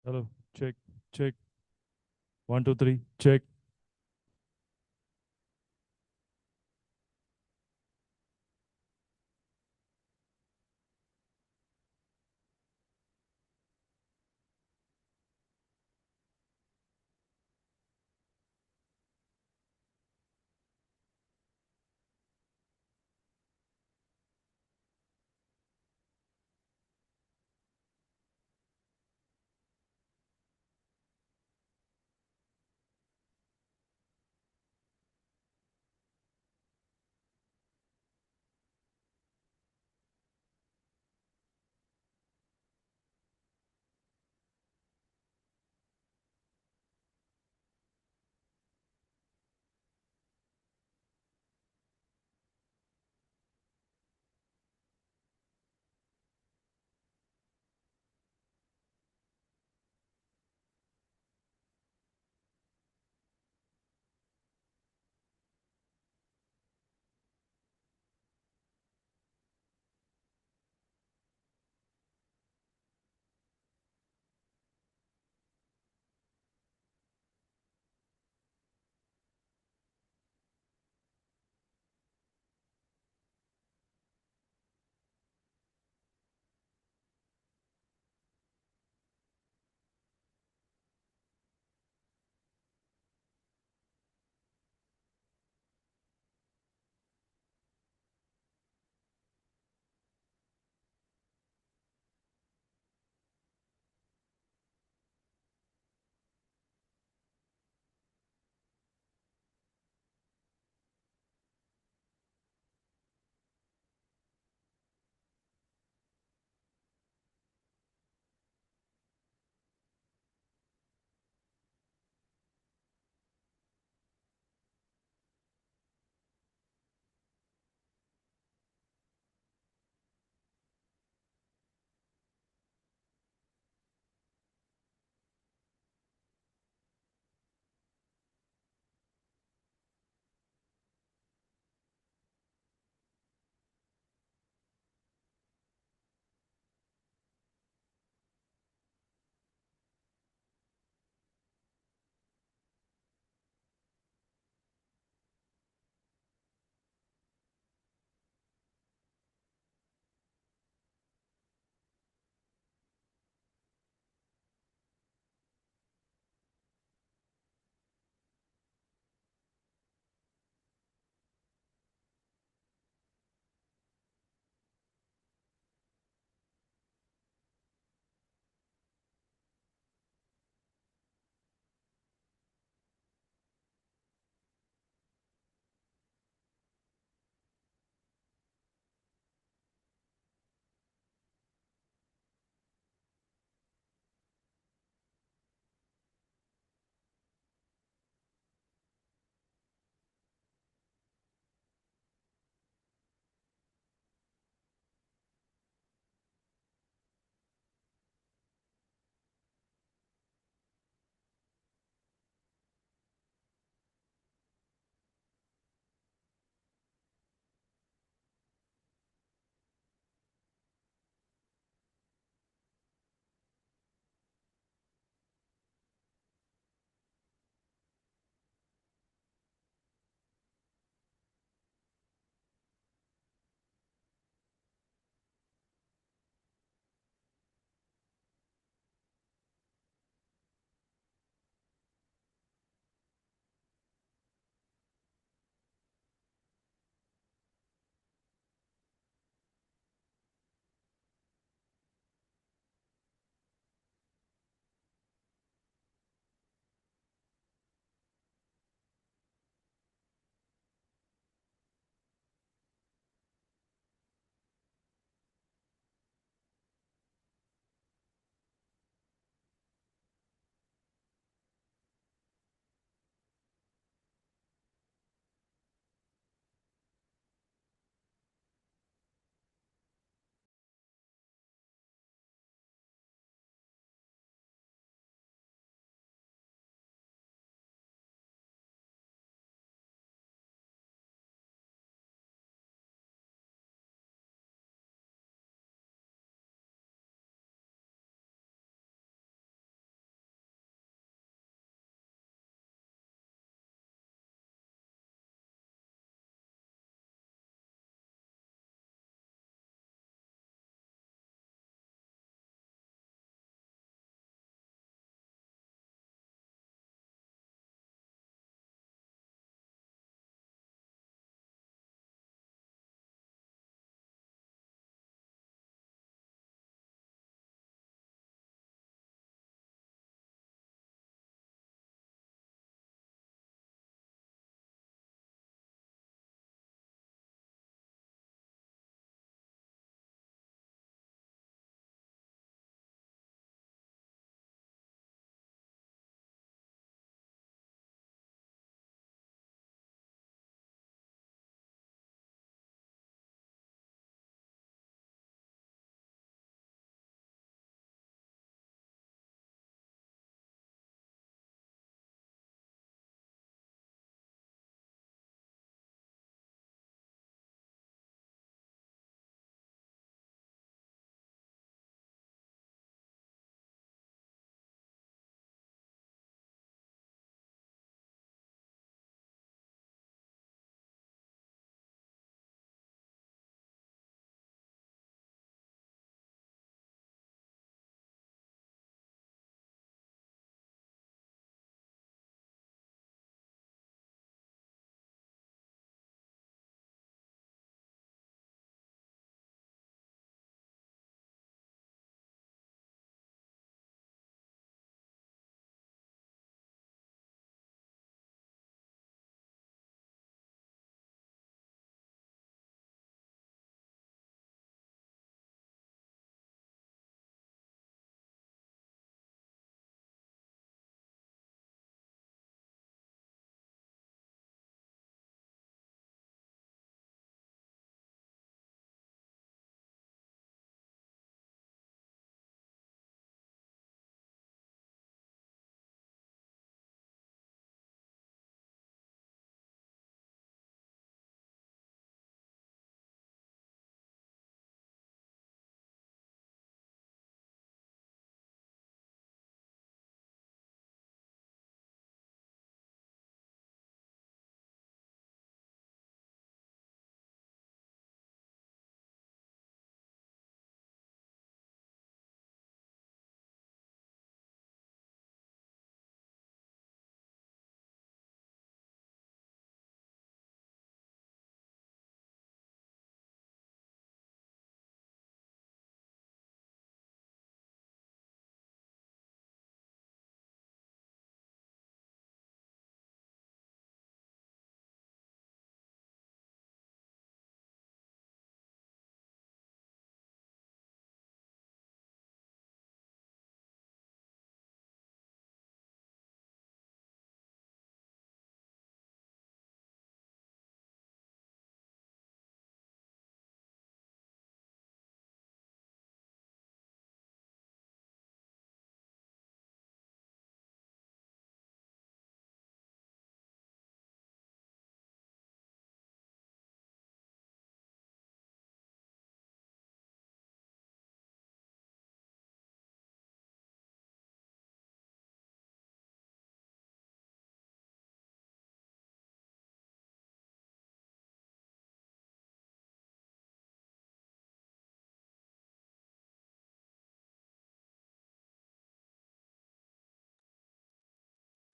Hello. Check. Check. One, two, three. Check.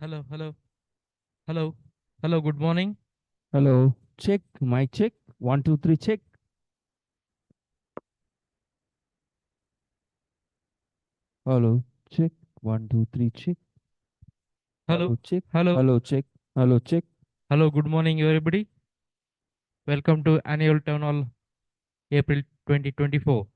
Hello, hello, hello, hello. Good morning. Hello. Check. Mic check. One, two, three, check. Hello. Check. One, two, three, check. Hello, Hello. Check. hello, Hello. Check. Hello. Check. hello. Good morning, everybody. Welcome to annual town hall, April 2024.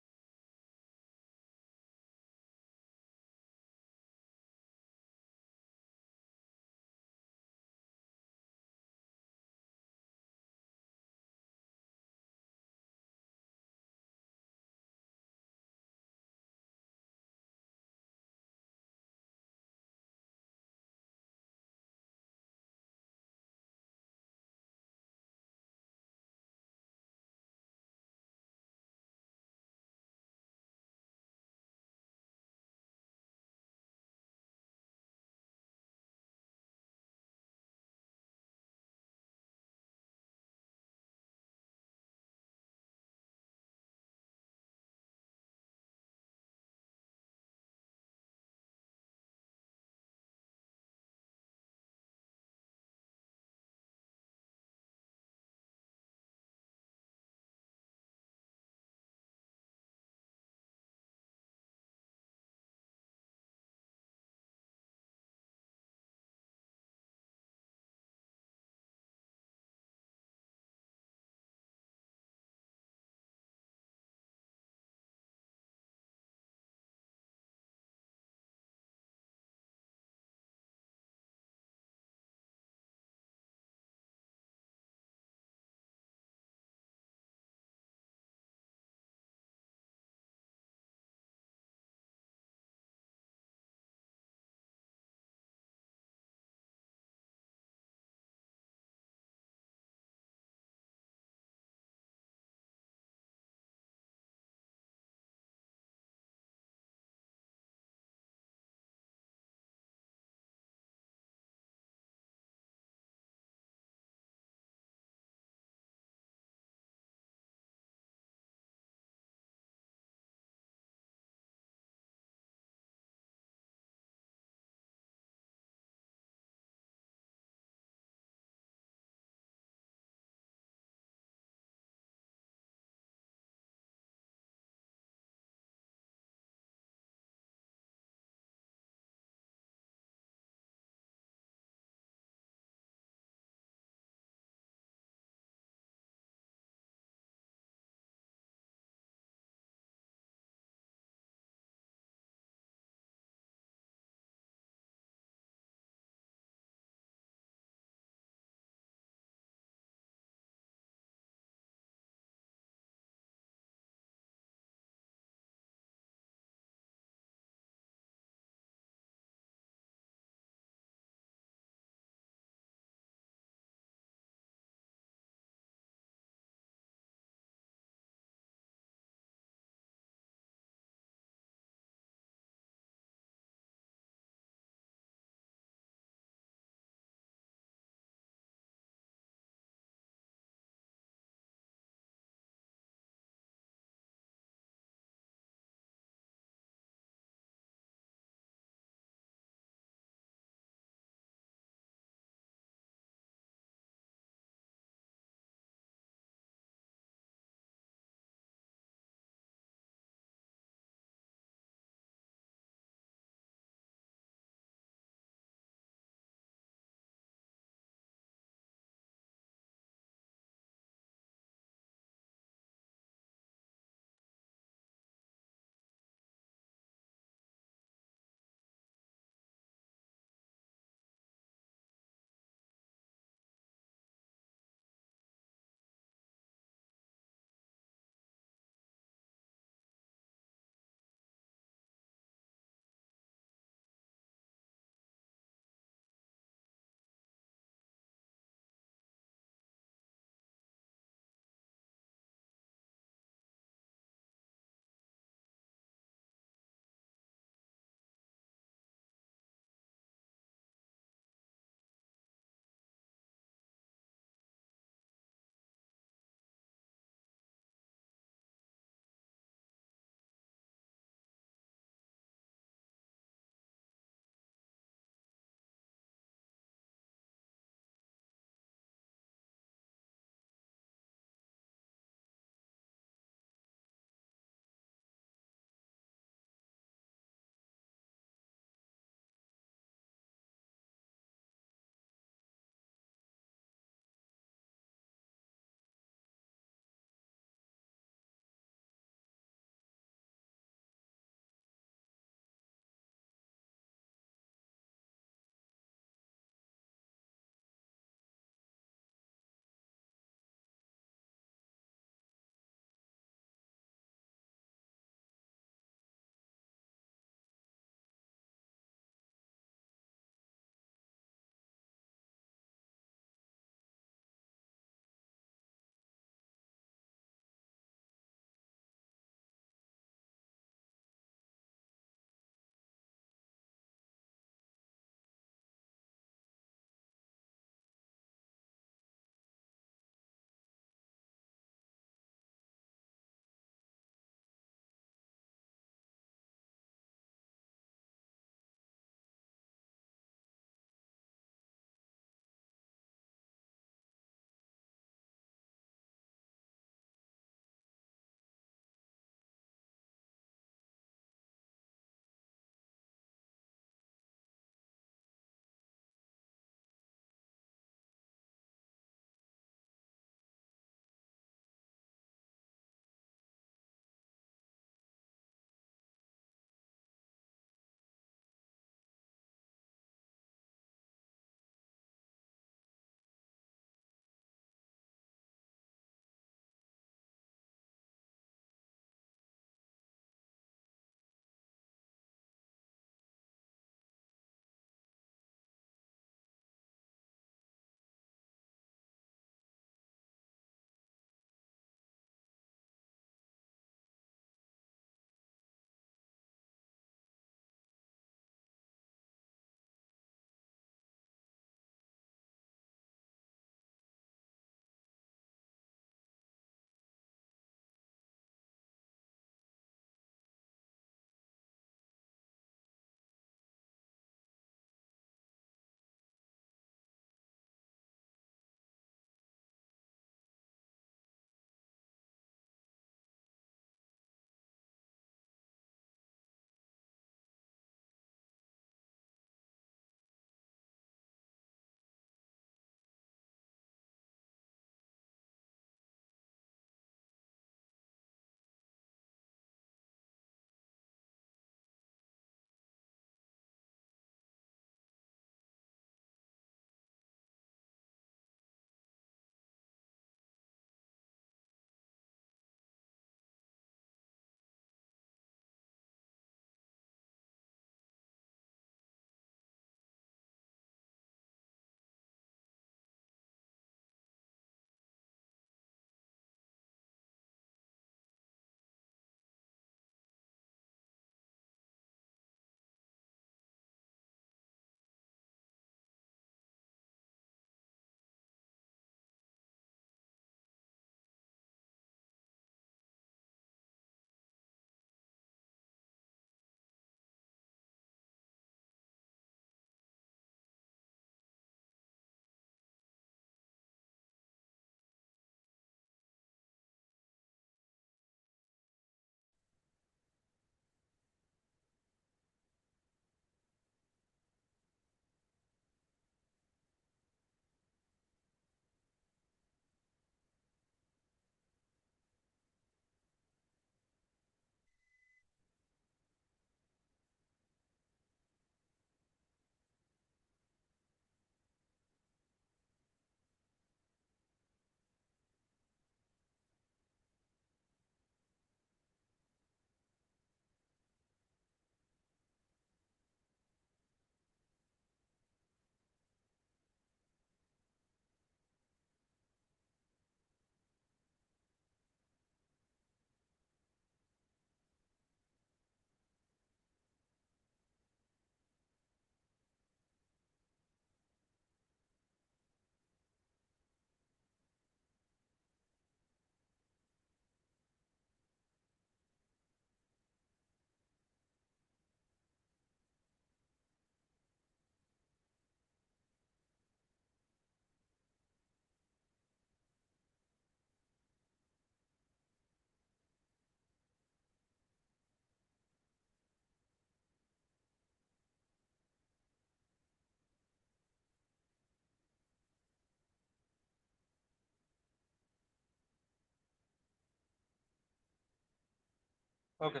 Okay.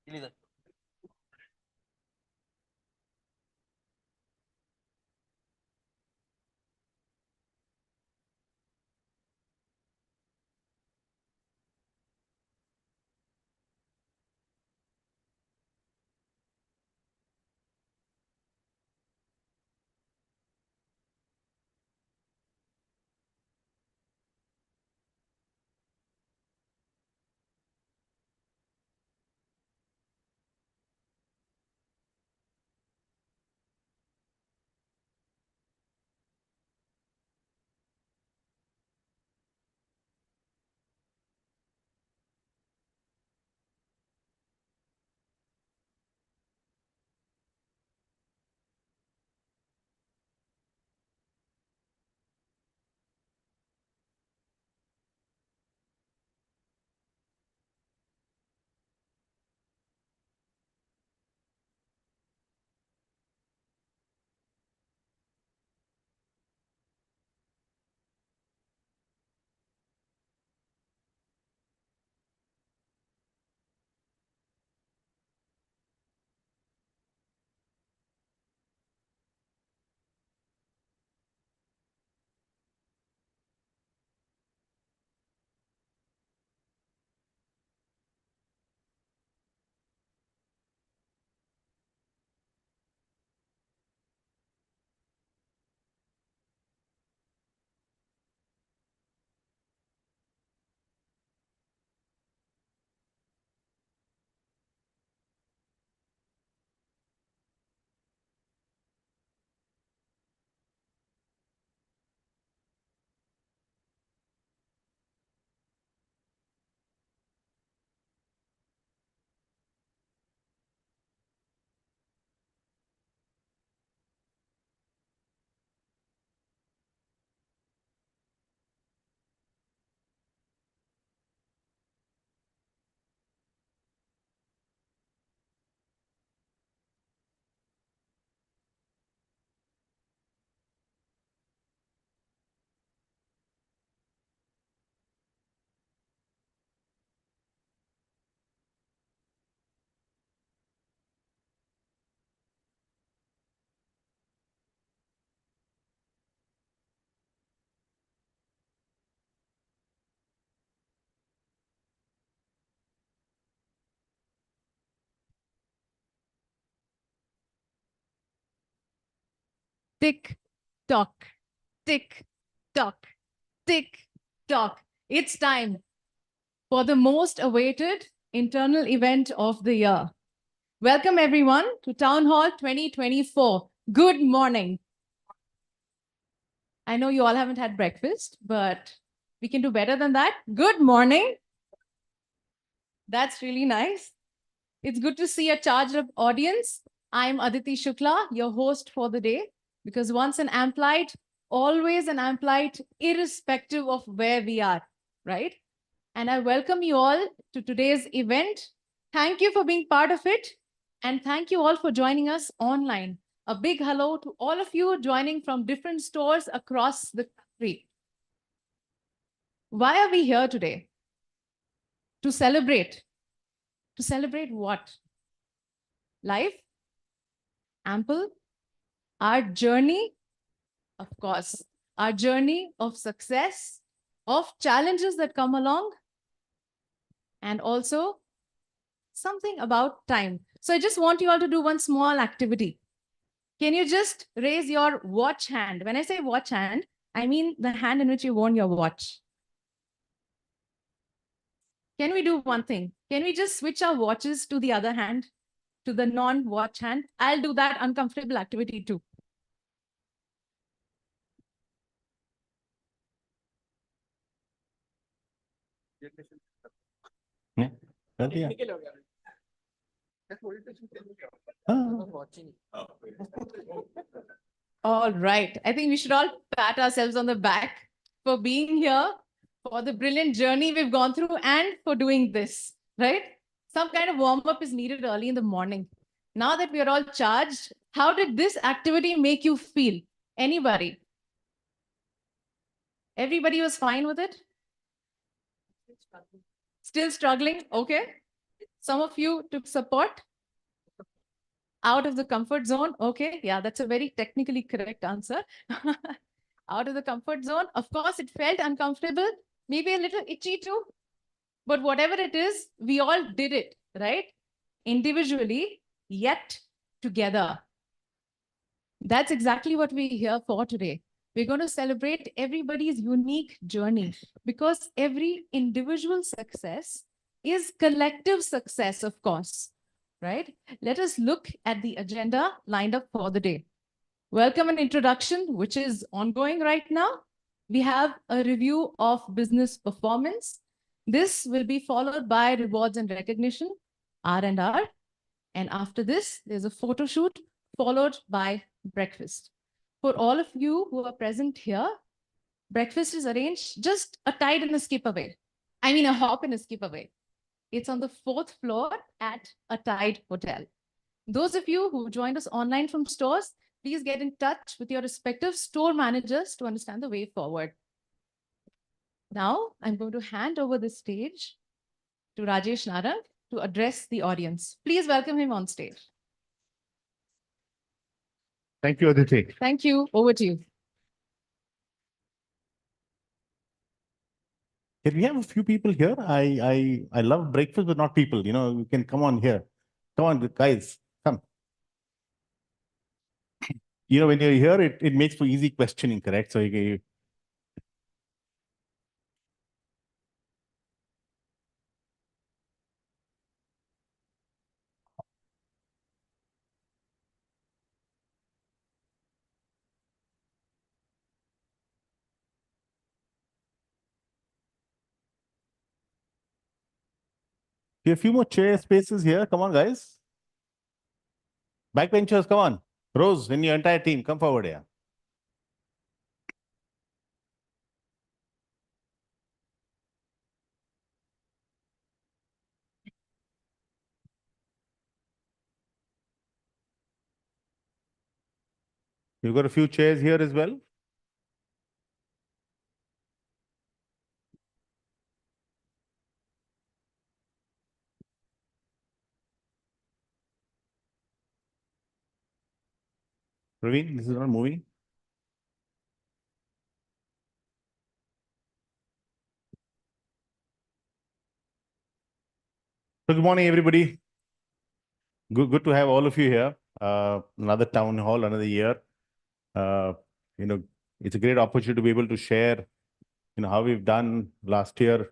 Illegal. Tick tock, tick tock, tick tock. It's time for the most awaited internal event of the year. Welcome everyone to Town Hall 2024. Good morning. I know you all haven't had breakfast, but we can do better than that. Good morning. That's really nice. It's good to see a charged up audience. I'm Aditi Shukla, your host for the day, because once an amplite, always an amplite, irrespective of where we are, right? And I welcome you all to today's event. Thank you for being part of it. And thank you all for joining us online. A big hello to all of you joining from different stores across the country. Why are we here today? To celebrate. To celebrate what? Life? Ample? Our journey? Of course. Our journey of success, of challenges that come along, and also something about time. So I just want you all to do one small activity. Can you just raise your watch hand? When I say watch hand, I mean the hand in which you worn your watch. Can we do one thing? Can we just switch our watches to the other hand, to the non-watch hand? I'll do that uncomfortable activity too. All right. I think we should all pat ourselves on the back for being here, for the brilliant journey we've gone through, and for doing this, right? Some kind of warm-up is needed early in the morning. Now that we are all charged, how did this activity make you feel? Anybody? Everybody was fine with it? Still struggling? Okay. Some of you took support. Out of the comfort zone. Okay. Yeah, that's a very technically correct answer. Out of the comfort zone. Of course, it felt uncomfortable, maybe a little itchy too. But whatever it is, we all did it, right? Individually, yet together. That's exactly what we're here for today. We're going to celebrate everybody's unique journey because every individual success is collective success, of course, right? Let us look at the agenda lined up for the day. Welcome and introduction, which is ongoing right now. We have a review of business performance. This will be followed by rewards and recognition, R&R. And after this, there's a photo shoot followed by breakfast. For all of you who are present here, breakfast is arranged just a tide and a skip away. I mean, a hop and a skip away. It's on the 4th floor at a Tide Hotel. Those of you who joined us online from stores, please get in touch with your respective store managers to understand the way forward. Now, I'm going to hand over the stage to Rajesh Narang to address the audience. Please welcome him on stage. Thank you, Aditi. Thank you. Over to you. Can we have a few people here? I love breakfast, but not people. You know, you can come on here. Come on, guys, come. You know, when you're here, it makes for easy questioning, correct? So you have a few more chair spaces here. Come on, guys. Backbenchers, come on. Rose, and your entire team, come forward here. You've got a few chairs here as well. Praveen, this is not moving. So good morning, everybody. Good to have all of you here. Another town hall, another year. You know, it's a great opportunity to be able to share, you know, how we've done last year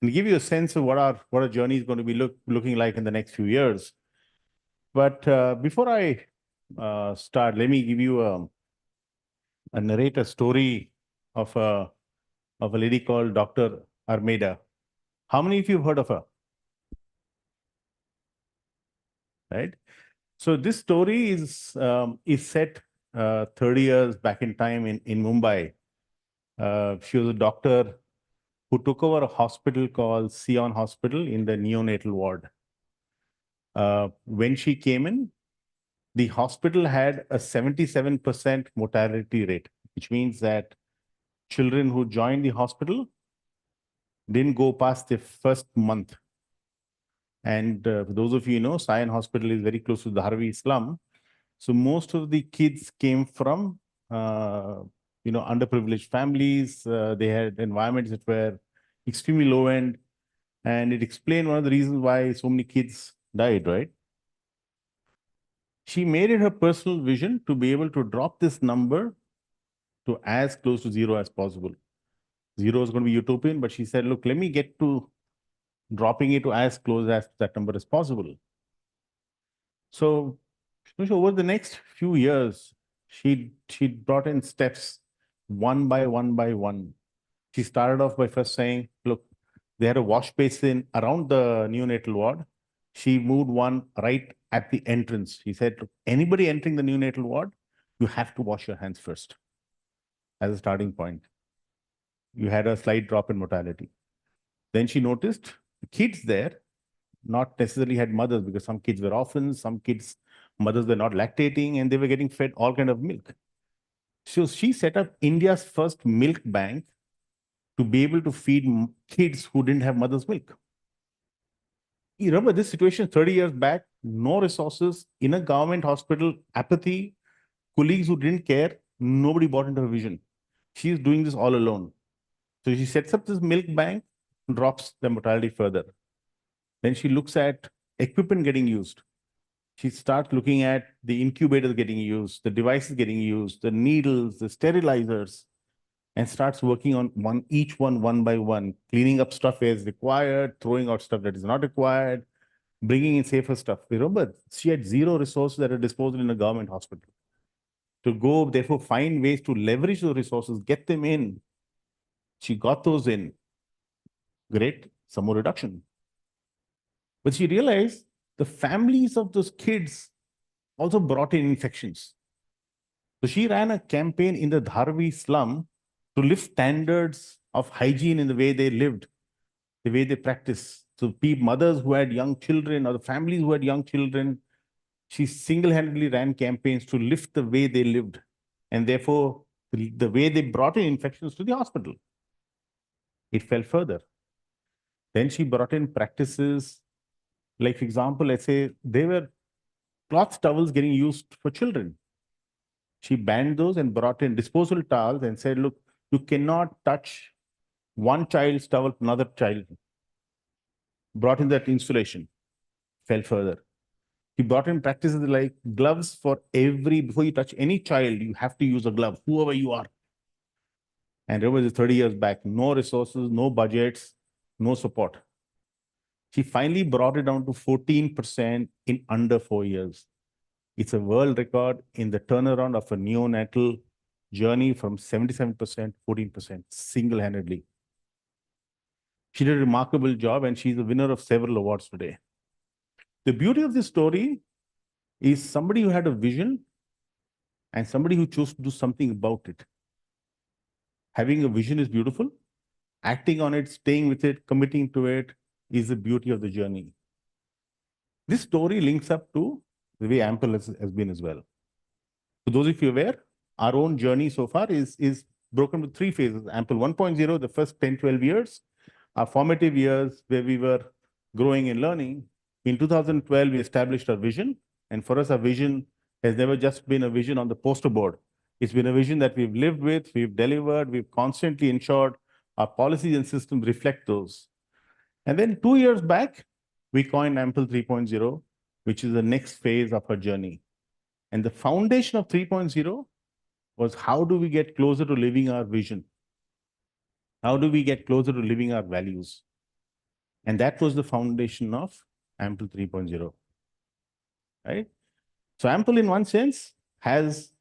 and give you a sense of what our journey is going to be looking like in the next few years. But before I start, let me give you narrate a story of a lady called Dr. Armeda. How many of you have heard of her? Right. So this story is set 30 years back in time in Mumbai. She was a doctor who took over a hospital called Sion Hospital in the neonatal ward. When she came in, the hospital had a 77% mortality rate, which means that children who joined the hospital didn't go past the first month. And for those of you who know, Sion Hospital is very close to the Dharavi slum. So most of the kids came from, you know, underprivileged families. They had environments that were extremely low end. And it explained one of the reasons why so many kids died, right? She made it her personal vision to be able to drop this number to as close to zero as possible. Zero is going to be utopian, but she said, look, let me get to dropping it to as close as that number as possible. So over the next few years, she brought in steps one by one. She started off by first saying, look, they had a wash basin around the neonatal ward. She moved one right at the entrance. She said, look, anybody entering the neonatal ward, you have to wash your hands first as a starting point. You had a slight drop in mortality. Then she noticed the kids there not necessarily had mothers, because some kids were orphans, some kids, mothers were not lactating, and they were getting fed all kind of milk. So she set up India's first milk bank to be able to feed kids who didn't have mother's milk. You remember this situation 30 years back, no resources in a government hospital, apathy, colleagues who didn't care, nobody bought into her vision. She's doing this all alone. So she sets up this milk bank, drops the mortality further. Then she looks at equipment getting used. She starts looking at the incubators getting used, the devices getting used, the needles, the sterilizers, and starts working on each one by one, cleaning up stuff as required, throwing out stuff that is not required, bringing in safer stuff. Remember, she had zero resources at her disposal in a government hospital. To go, therefore, find ways to leverage those resources, get them in. She got those in. Great, some more reduction. But she realized the families of those kids also brought in infections. So she ran a campaign in the Dharvi slum to lift standards of hygiene in the way they lived, the way they practice. So mothers who had young children or the families who had young children, she single-handedly ran campaigns to lift the way they lived. And therefore, the way they brought in infections to the hospital. It fell further. Then she brought in practices, like, for example, let's say there were cloth towels getting used for children. She banned those and brought in disposable towels and said, look, you cannot touch one child's towel to another child. Brought in that installation, fell further. He brought in practices like gloves for before you touch any child, you have to use a glove, whoever you are. And remember, this 30 years back, no resources, no budgets, no support. She finally brought it down to 14% in under 4 years. It's a world record in the turnaround of a neonatal journey from 77% to 14%, single-handedly. She did a remarkable job, and she's a winner of several awards today. The beauty of this story is somebody who had a vision and somebody who chose to do something about it. Having a vision is beautiful. Acting on it, staying with it, committing to it is the beauty of the journey. This story links up to the way Ample has been as well. For those of you aware, our own journey so far is broken into 3 phases. Ample 1.0, the first 10, 12 years, our formative years where we were growing and learning. In 2012, we established our vision. And for us, our vision has never just been a vision on the poster board. It's been a vision that we've lived with, we've delivered, we've constantly ensured our policies and systems reflect those. And then 2 years back, we coined Ample 3.0, which is the next phase of our journey. And the foundation of 3.0 was, how do we get closer to living our vision? How do we get closer to living our values? And that was the foundation of Ample 3.0, right? So Ample, in one sense, has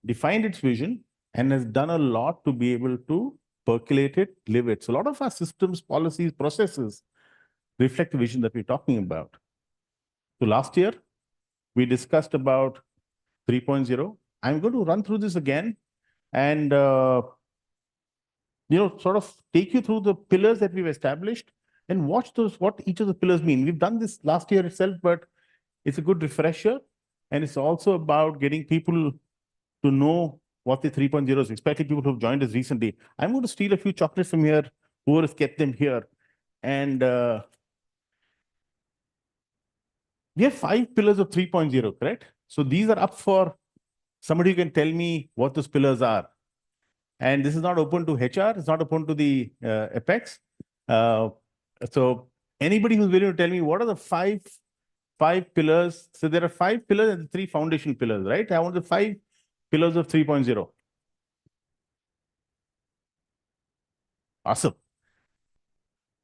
defined its vision and has done a lot to be able to percolate it, live it. So a lot of our systems, policies, processes reflect the vision that we're talking about. So last year, we discussed about 3.0. I'm going to run through this again and sort of take you through the pillars that we've established and watch what each of the pillars mean. We've done this last year itself, but it's a good refresher. And it's also about getting people to know what the 3.0 is, especially people who've joined us recently. I'm going to steal a few chocolates from here, whoever has kept them here. And we have 5 pillars of 3.0, correct? So these are up for somebody who can tell me what those pillars are. And this is not open to HR, it's not open to the Apex. So anybody who's willing to tell me what are the five pillars. So there are 5 pillars and 3 foundation pillars, right? I want the 5 pillars of 3.0. Awesome.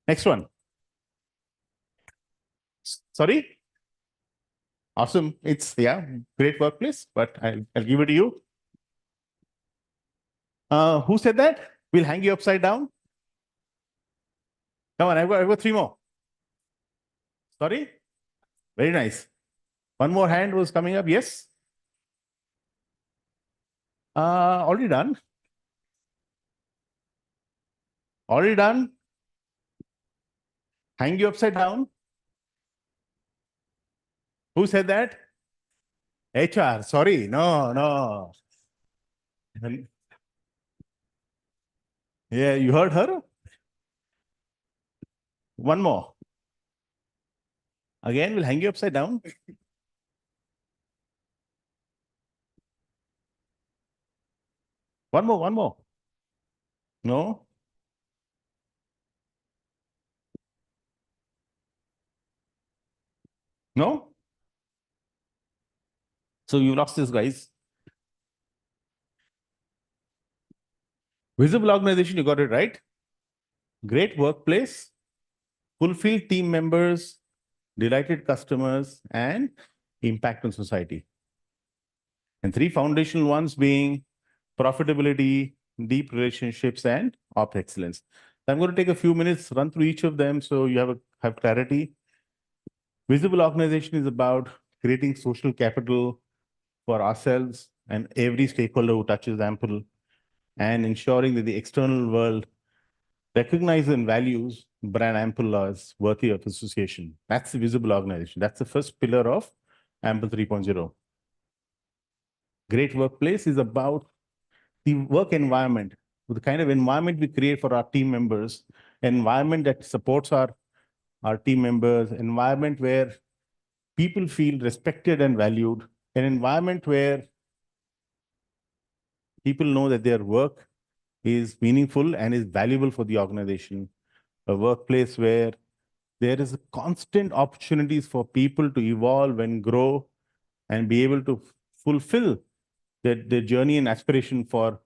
Next one. Sorry? Awesome. It's, yeah, great workplace, but I'll give it to you. Who said that? We'll hang you upside down. Come on, I've got 3 more. Sorry? Very nice. One more hand was coming up. Yes? Already done. Already done. Hang you upside down. Who said that? HR. Sorry. No. Yeah, you heard her? One more. Again, we'll hang you upside down. One more, one more. No? No? So you lost this, guys. Visible organization, you got it right. Great workplace, fulfilled team members, delighted customers, and impact on society. And three foundational ones being profitability, deep relationships, and op excellence. So I'm going to take a few minutes, run through each of them so you have clarity. Visible organization is about creating social capital for ourselves and every stakeholder who touches Ample, and ensuring that the external world recognizes and values brand Ample as worthy of association. That's the visible organization. That's the first pillar of Ample 3.0. Great workplace is about the work environment, the kind of environment we create for our team members, an environment that supports our team members, an environment where people feel respected and valued, an environment where people know that their work is meaningful and is valuable for the organization, a workplace where there is a constant opportunities for people to evolve and grow and be able to fulfill their journey and aspiration for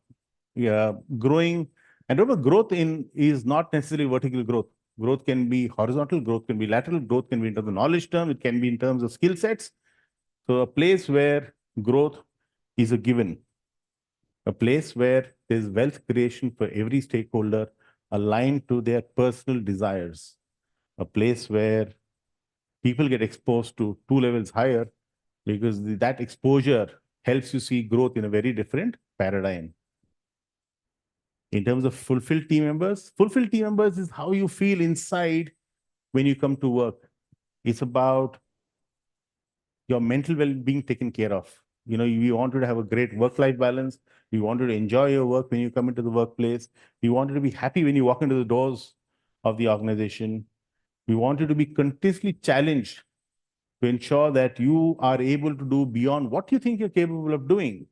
growing. And remember, growth is not necessarily vertical growth. Growth can be horizontal, growth can be lateral, growth can be in terms of knowledge term, it can be in terms of skill sets. So a place where growth is a given, a place where there's wealth creation for every stakeholder aligned to their personal desires, a place where people get exposed to 2 levels higher because that exposure helps you see growth in a very different paradigm. In terms of fulfilled team members is how you feel inside when you come to work. It's about your mental well-being taken care of. You know, you wanted to have a great work-life balance. You wanted to enjoy your work when you come into the workplace. You wanted to be happy when you walk into the doors of the organization. You wanted to be continuously challenged to ensure that you are able to do beyond what you think you're capable of doing.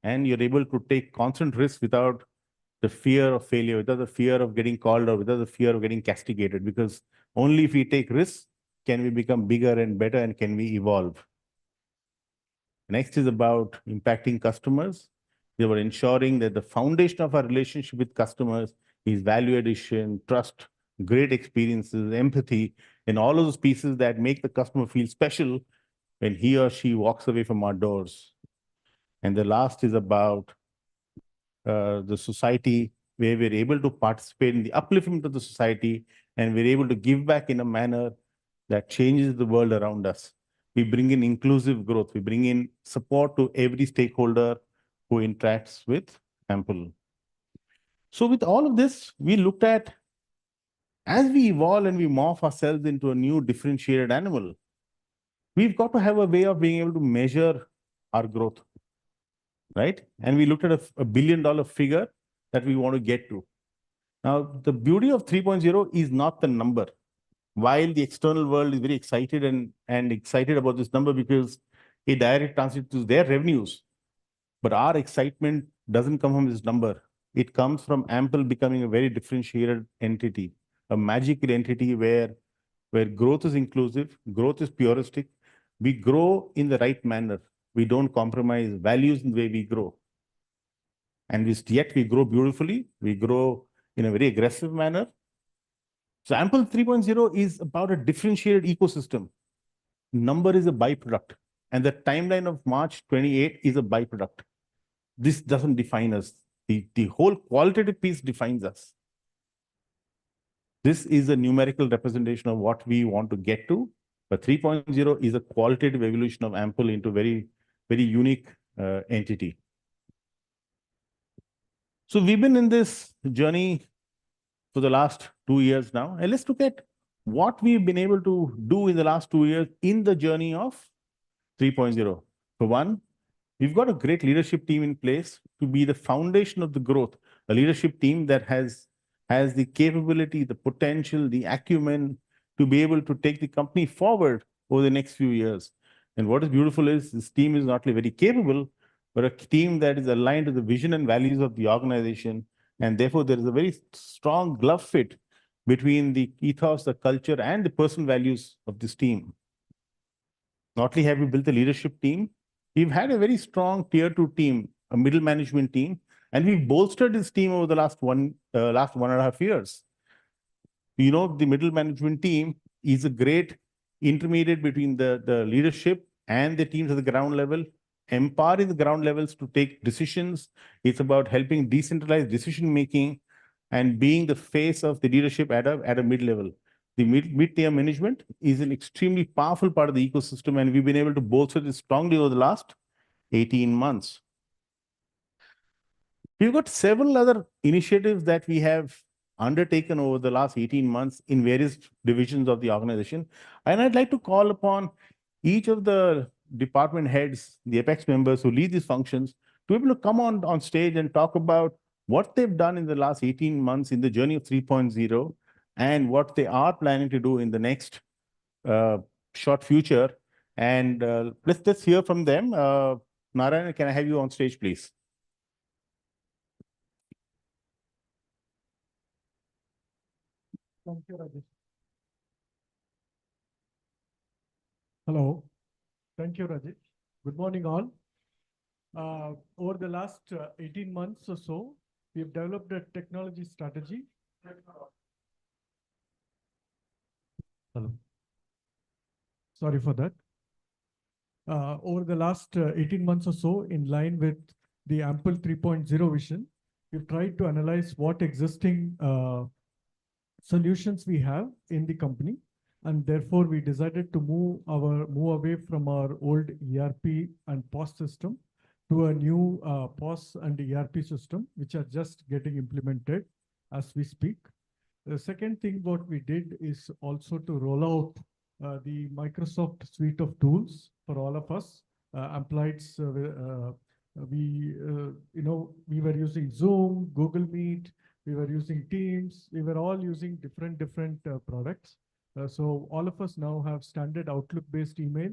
And you're able to take constant risks without the fear of failure, without the fear of getting called or without the fear of getting castigated, because only if we take risks can we become bigger and better and can we evolve. Next is about impacting customers. They were ensuring that the foundation of our relationship with customers is value addition, trust, great experiences, empathy, and all of those pieces that make the customer feel special when he or she walks away from our doors. And the last is about the society, where we're able to participate in the upliftment of the society and we're able to give back in a manner that changes the world around us. We bring in inclusive growth. We bring in support to every stakeholder who interacts with Ample. So with all of this, we looked at, as we evolve and we morph ourselves into a new differentiated animal, we've got to have a way of being able to measure our growth, right? And we looked at a $1 billion figure that we want to get to. Now, the beauty of 3.0 is not the number. While the external world is very excited and excited about this number because it directly translates to their revenues, but our excitement doesn't come from this number. It comes from Ample becoming a very differentiated entity, a magical entity where growth is inclusive, growth is puristic. We grow in the right manner. We don't compromise values in the way we grow. And yet we grow beautifully. We grow in a very aggressive manner. So Ample 3.0 is about a differentiated ecosystem. Number is a byproduct. And the timeline of March 28 is a byproduct. This doesn't define us. The whole qualitative piece defines us. This is a numerical representation of what we want to get to. But 3.0 is a qualitative evolution of Ample into very, very unique entity. So we've been in this journey for the last 2 years now. And let's look at what we've been able to do in the last 2 years in the journey of 3.0. For one, we've got a great leadership team in place to be the foundation of the growth, a leadership team that has the capability, the potential, the acumen, to be able to take the company forward over the next few years. And what is beautiful is this team is not only very capable, but a team that is aligned to the vision and values of the organization. And therefore, there is a very strong glove fit between the ethos, the culture, and the personal values of this team. Not only have we built a leadership team, we've had a very strong tier 2 team, a middle management team, and we've bolstered this team over the last 1.5 years. You know, the middle management team is a great intermediate between the leadership and the teams at the ground level, empowering the ground levels to take decisions. It's about helping decentralize decision making and being the face of the leadership at a mid-level. The mid-tier management is an extremely powerful part of the ecosystem, and we've been able to bolster this strongly over the last 18 months. We've got several other initiatives that we have undertaken over the last 18 months in various divisions of the organization. And I'd like to call upon each of the department heads, the Apex members who lead these functions, to be able to come on stage and talk about what they've done in the last 18 months in the journey of 3.0 and what they are planning to do in the next short future. And let's hear from them. Narayan, can I have you on stage, please? Thank you, Rajesh. Hello. Thank you, Rajesh. Good morning, all. Over the last 18 months or so, we have developed a technology strategy. Hello. Sorry for that. Over the last 18 months or so, in line with the Ample 3.0 vision, we've tried to analyze what existing solutions we have in the company, and therefore we decided to move away from our old ERP and POS system to a new POS and ERP system, which are just getting implemented as we speak. The second thing what we did is also to roll out the Microsoft suite of tools for all of us employees. We were using Zoom, Google Meet, we were using Teams, we were all using different products. So all of us now have standard Outlook-based email.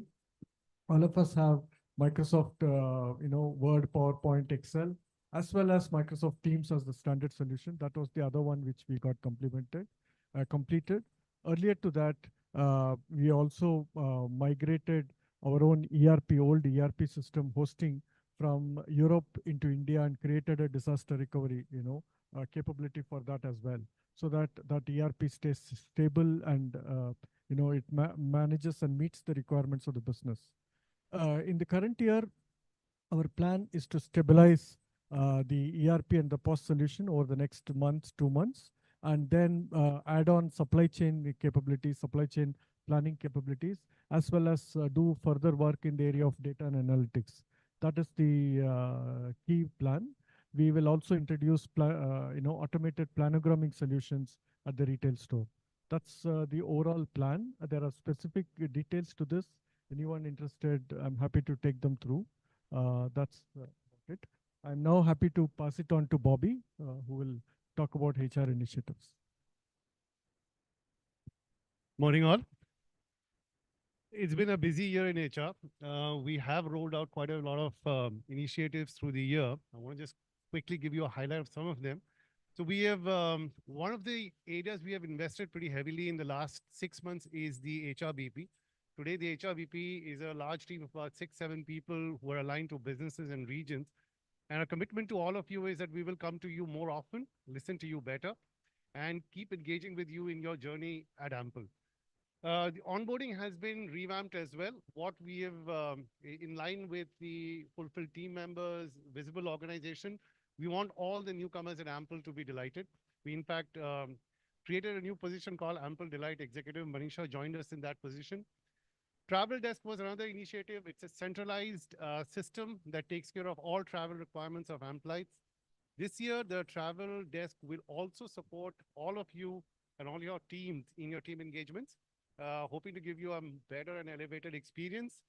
All of us have Microsoft, Word, PowerPoint, Excel, as well as Microsoft Teams as the standard solution. That was the other one which we got completed. Earlier to that, we also migrated our own old ERP system hosting from Europe into India and created a disaster recovery, capability for that as well. So that ERP stays stable and, it manages and meets the requirements of the business. In the current year, our plan is to stabilize the ERP and the POS solution over the next 2 months, and then add on supply chain capabilities, supply chain planning capabilities, as well as do further work in the area of data and analytics. That is the key plan. We will also introduce automated planogramming solutions at the retail store. That's the overall plan. There are specific details to this. Anyone interested, I'm happy to take them through. That's it. I'm now happy to pass it on to Bobby, who will talk about HR initiatives. Morning all. It's been a busy year in HR. We have rolled out quite a lot of initiatives through the year. I want to just quickly give you a highlight of some of them. So we have, one of the areas we have invested pretty heavily in the last 6 months is the HRBP. Today, the HRBP is a large team of about 6-7 people who are aligned to businesses and regions. And our commitment to all of you is that we will come to you more often, listen to you better, and keep engaging with you in your journey at Ample. The onboarding has been revamped as well. What we have, in line with the fulfilled team members, visible organization, we want all the newcomers at Ample to be delighted. We, in fact, created a new position called Ample Delight Executive. Manisha joined us in that position. Travel Desk was another initiative. It's a centralized system that takes care of all travel requirements of Ampleites. This year, the Travel Desk will also support all of you and all your teams in your team engagements, hoping to give you a better and elevated experience.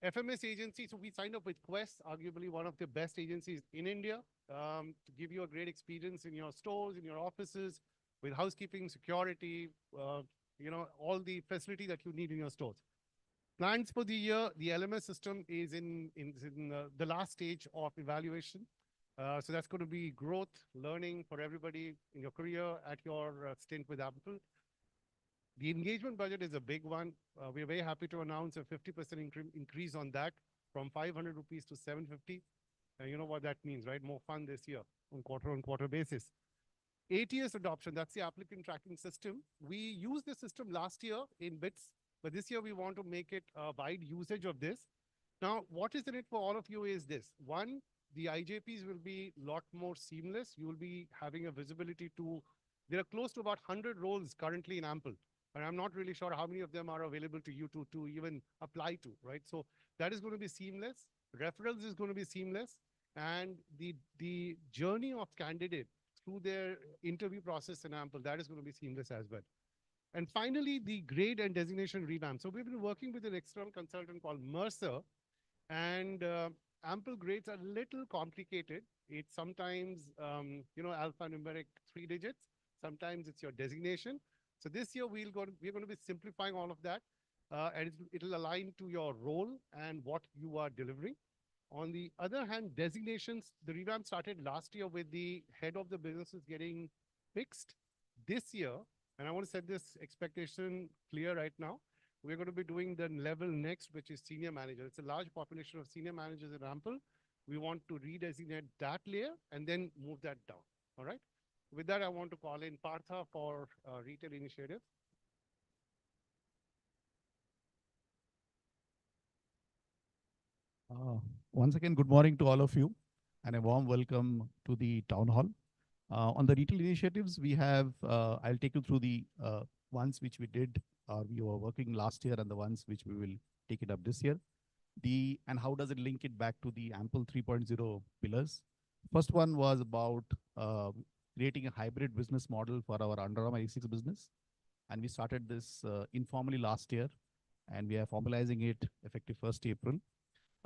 FMS agency, so we signed up with Quest, arguably one of the best agencies in India, to give you a great experience in your stores, in your offices, with housekeeping, security, all the facility that you need in your stores. Plans for the year, the LMS system is in the last stage of evaluation. So that's going to be growth, learning for everybody in your career at your stint with Apple. The engagement budget is a big one. We're very happy to announce a 50% increase on that from 500 rupees to 750. You know what that means, right? More fun this year on quarter basis. ATS adoption, that's the applicant tracking system. We used the system last year in bits, but this year we want to make it a wide usage of this. Now, what is in it for all of you is this. One, the IJPs will be a lot more seamless. You will be having a visibility to, there are close to about 100 roles currently in Ample. And I'm not really sure how many of them are available to you to even apply to, right? So that is going to be seamless. Referrals is going to be seamless. And the journey of candidate through their interview process in Ample, that is going to be seamless as well. And finally, the grade and designation revamp. So we've been working with an external consultant called Mercer, and Ample grades are a little complicated. It's sometimes, alphanumeric 3 digits. Sometimes it's your designation. So this year we're going to be simplifying all of that, and it'll align to your role and what you are delivering. On the other hand, designations, the revamp started last year with the head of the businesses getting fixed. This year, and I want to set this expectation clear right now, we're going to be doing the level next, which is senior manager. It's a large population of senior managers at Ample. We want to redesignate that layer and then move that down. All right. With that, I want to call in Partha for retail initiative. Once again, good morning to all of you and a warm welcome to the town hall. On the retail initiatives, we have, I'll take you through the ones which we did, we were working last year, and the ones which we will take it up this year. And how does it link it back to the Ample 3.0 pillars? First one was about creating a hybrid business model for our Under Armour A6 business. And we started this informally last year, and we are formalizing it effective 1st April.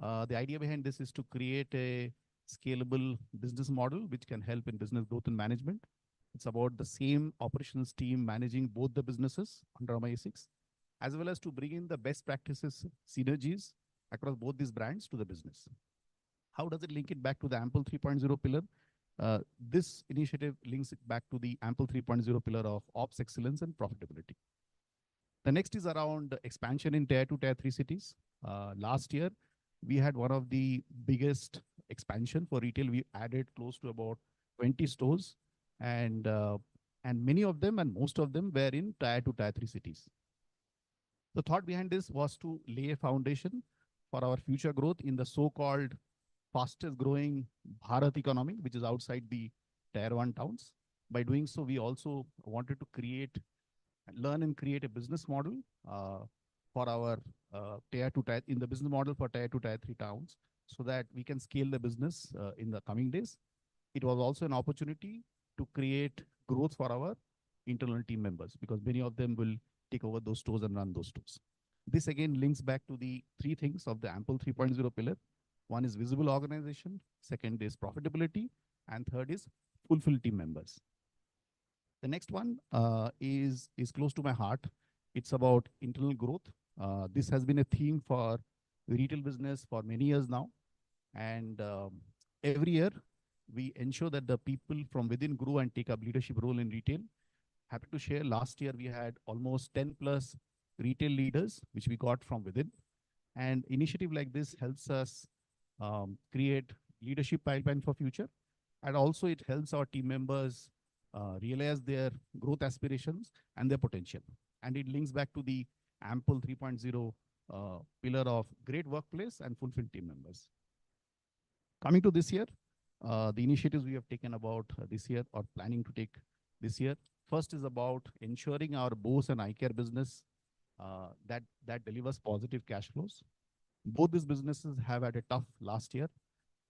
The idea behind this is to create a scalable business model which can help in business growth and management. It's about the same operations team managing both the businesses under Armour A6, as well as to bring in the best practices, synergies across both these brands to the business. How does it link it back to the Ample 3.0 pillar? This initiative links it back to the Ample 3.0 pillar of ops excellence and profitability. The next is around expansion in tier 2, tier 3 cities. Last year, we had one of the biggest expansion for retail. We added close to about 20 stores, and many of them and most of them were in tier 2, tier 3 cities. The thought behind this was to lay a foundation for our future growth in the so-called fastest growing Bharat economy, which is outside the tier 1 towns. By doing so, we also wanted to learn and create a business model for our tier 2, in the business model for tier 2, tier 3 towns, so that we can scale the business in the coming days. It was also an opportunity to create growth for our internal team members, because many of them will take over those stores and run those stores. This again links back to the 3 things of the Ample 3.0 pillar. One is visible organization, second is profitability, and third is fulfill team members. The next one is close to my heart. It's about internal growth. This has been a theme for the retail business for many years now. And every year, we ensure that the people from within grow and take up leadership role in retail. Happy to share, last year we had almost 10 plus retail leaders, which we got from within. And initiative like this helps us create leadership pipeline for future. And also it helps our team members realize their growth aspirations and their potential. And it links back to the Ample 3.0 pillar of great workplace and fulfilled team members. Coming to this year, the initiatives we have taken about this year or planning to take this year. First is about ensuring our Bose and eye care business that delivers positive cash flows. Both these businesses have had a tough last year,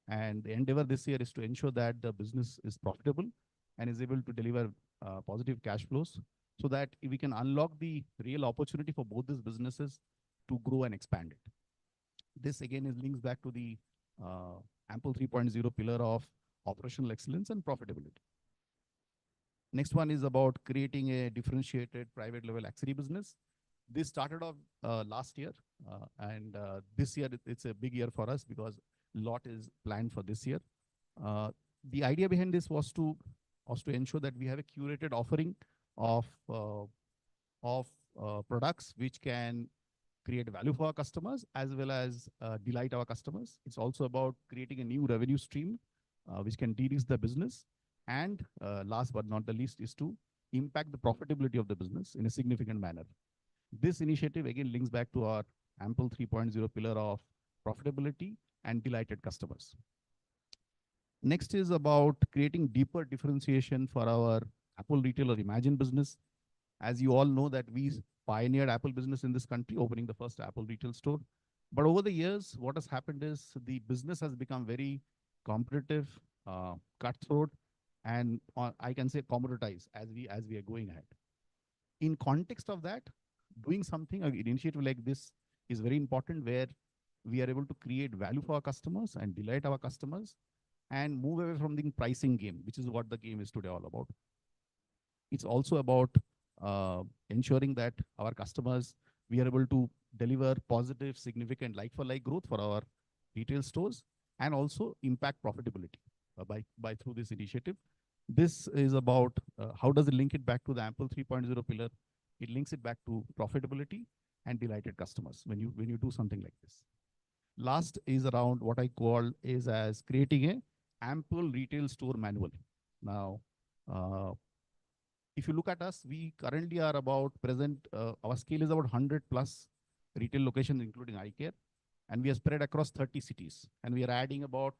and the endeavor this year is to ensure that the business is profitable and is able to deliver positive cash flows, so that we can unlock the real opportunity for both these businesses to grow and expand it. This again links back to the Ample 3.0 pillar of operational excellence and profitability. Next one is about creating a differentiated private level accessory business. This started off last year, and this year it's a big year for us because lot is planned for this year. The idea behind this was to ensure that we have a curated offering of products which can create value for our customers as well as delight our customers. It's also about creating a new revenue stream which can de-risk the business. And last but not the least is to impact the profitability of the business in a significant manner. This initiative again links back to our Ample 3.0 pillar of profitability and delighted customers. Next is about creating deeper differentiation for our Apple Retail or Imagine business. As you all know that we pioneered Apple business in this country, opening the first Apple retail store. But over the years, what has happened is the business has become very competitive, cutthroat, and I can say commoditized as we are going ahead. In context of that, doing something, an initiative like this is very important where we are able to create value for our customers and delight our customers and move away from the pricing game, which is what the game is today all about. It's also about ensuring that our customers, we are able to deliver positive, significant like-for-like growth for our retail stores and also impact profitability by through this initiative. This is about how does it link it back to the Ample 3.0 pillar? It links it back to profitability and delighted customers when you do something like this. Last is around what I call is as creating a Ample retail store manual. Now, if you look at us, we currently are about present, our scale is about 100 plus retail locations, including eye care. And we are spread across 30 cities. And we are adding about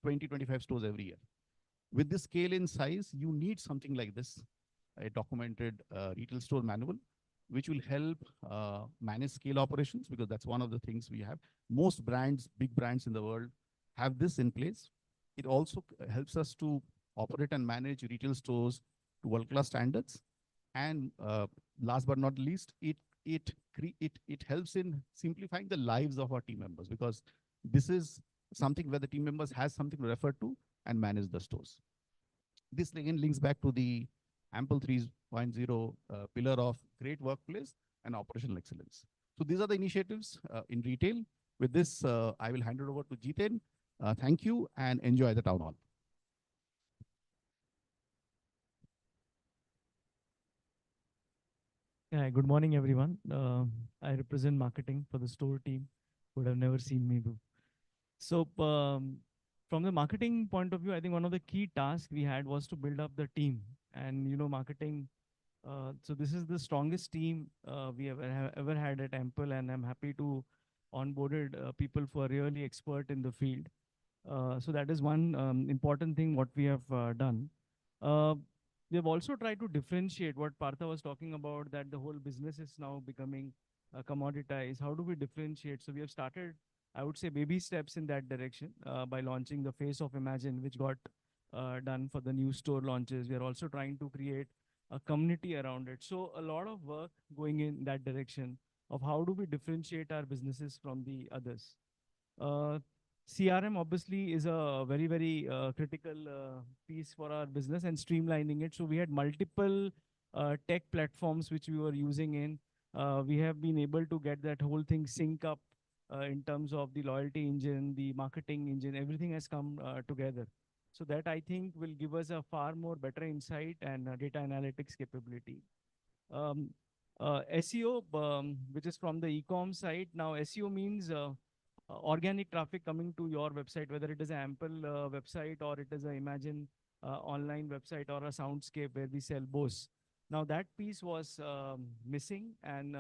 20-25 stores every year. With this scale in size, you need something like this, a documented retail store manual, which will help manage scale operations, because that's one of the things we have. Most brands, big brands in the world have this in place. It also helps us to operate and manage retail stores to world-class standards. And last but not least, it helps in simplifying the lives of our team members, because this is something where the team members has something to refer to and manage the stores. This again links back to the Ample 3.0 pillar of great workplace and operational excellence. So these are the initiatives in retail. With this, I will hand it over to Jiten. Thank you and enjoy the town hall. Yeah, good morning, everyone. I represent marketing for the store team who would have never seen me before. So from the marketing point of view, I think one of the key tasks we had was to build up the team. And, you know, marketing, so this is the strongest team we ever had at Ample, and I'm happy to onboarded people who are really expert in the field. So that is one important thing what we have done. We have also tried to differentiate what Partha was talking about, that the whole business is now becoming commoditized. How do we differentiate? So we have started, I would say, baby steps in that direction by launching the Face of Imagine, which got done for the new store launches. We are also trying to create a community around it. So a lot of work going in that direction of how do we differentiate our businesses from the others. CRM obviously is a very, very critical piece for our business and streamlining it. So we had multiple tech platforms which we were using in. We have been able to get that whole thing sync up in terms of the loyalty engine, the marketing engine, everything has come together. So that I think will give us a far more better insight and data analytics capability. SEO, which is from the e-com side. Now SEO means organic traffic coming to your website, whether it is an Ample website or it is an Imagine online website or a Soundscape where we sell Bose. Now that piece was missing, and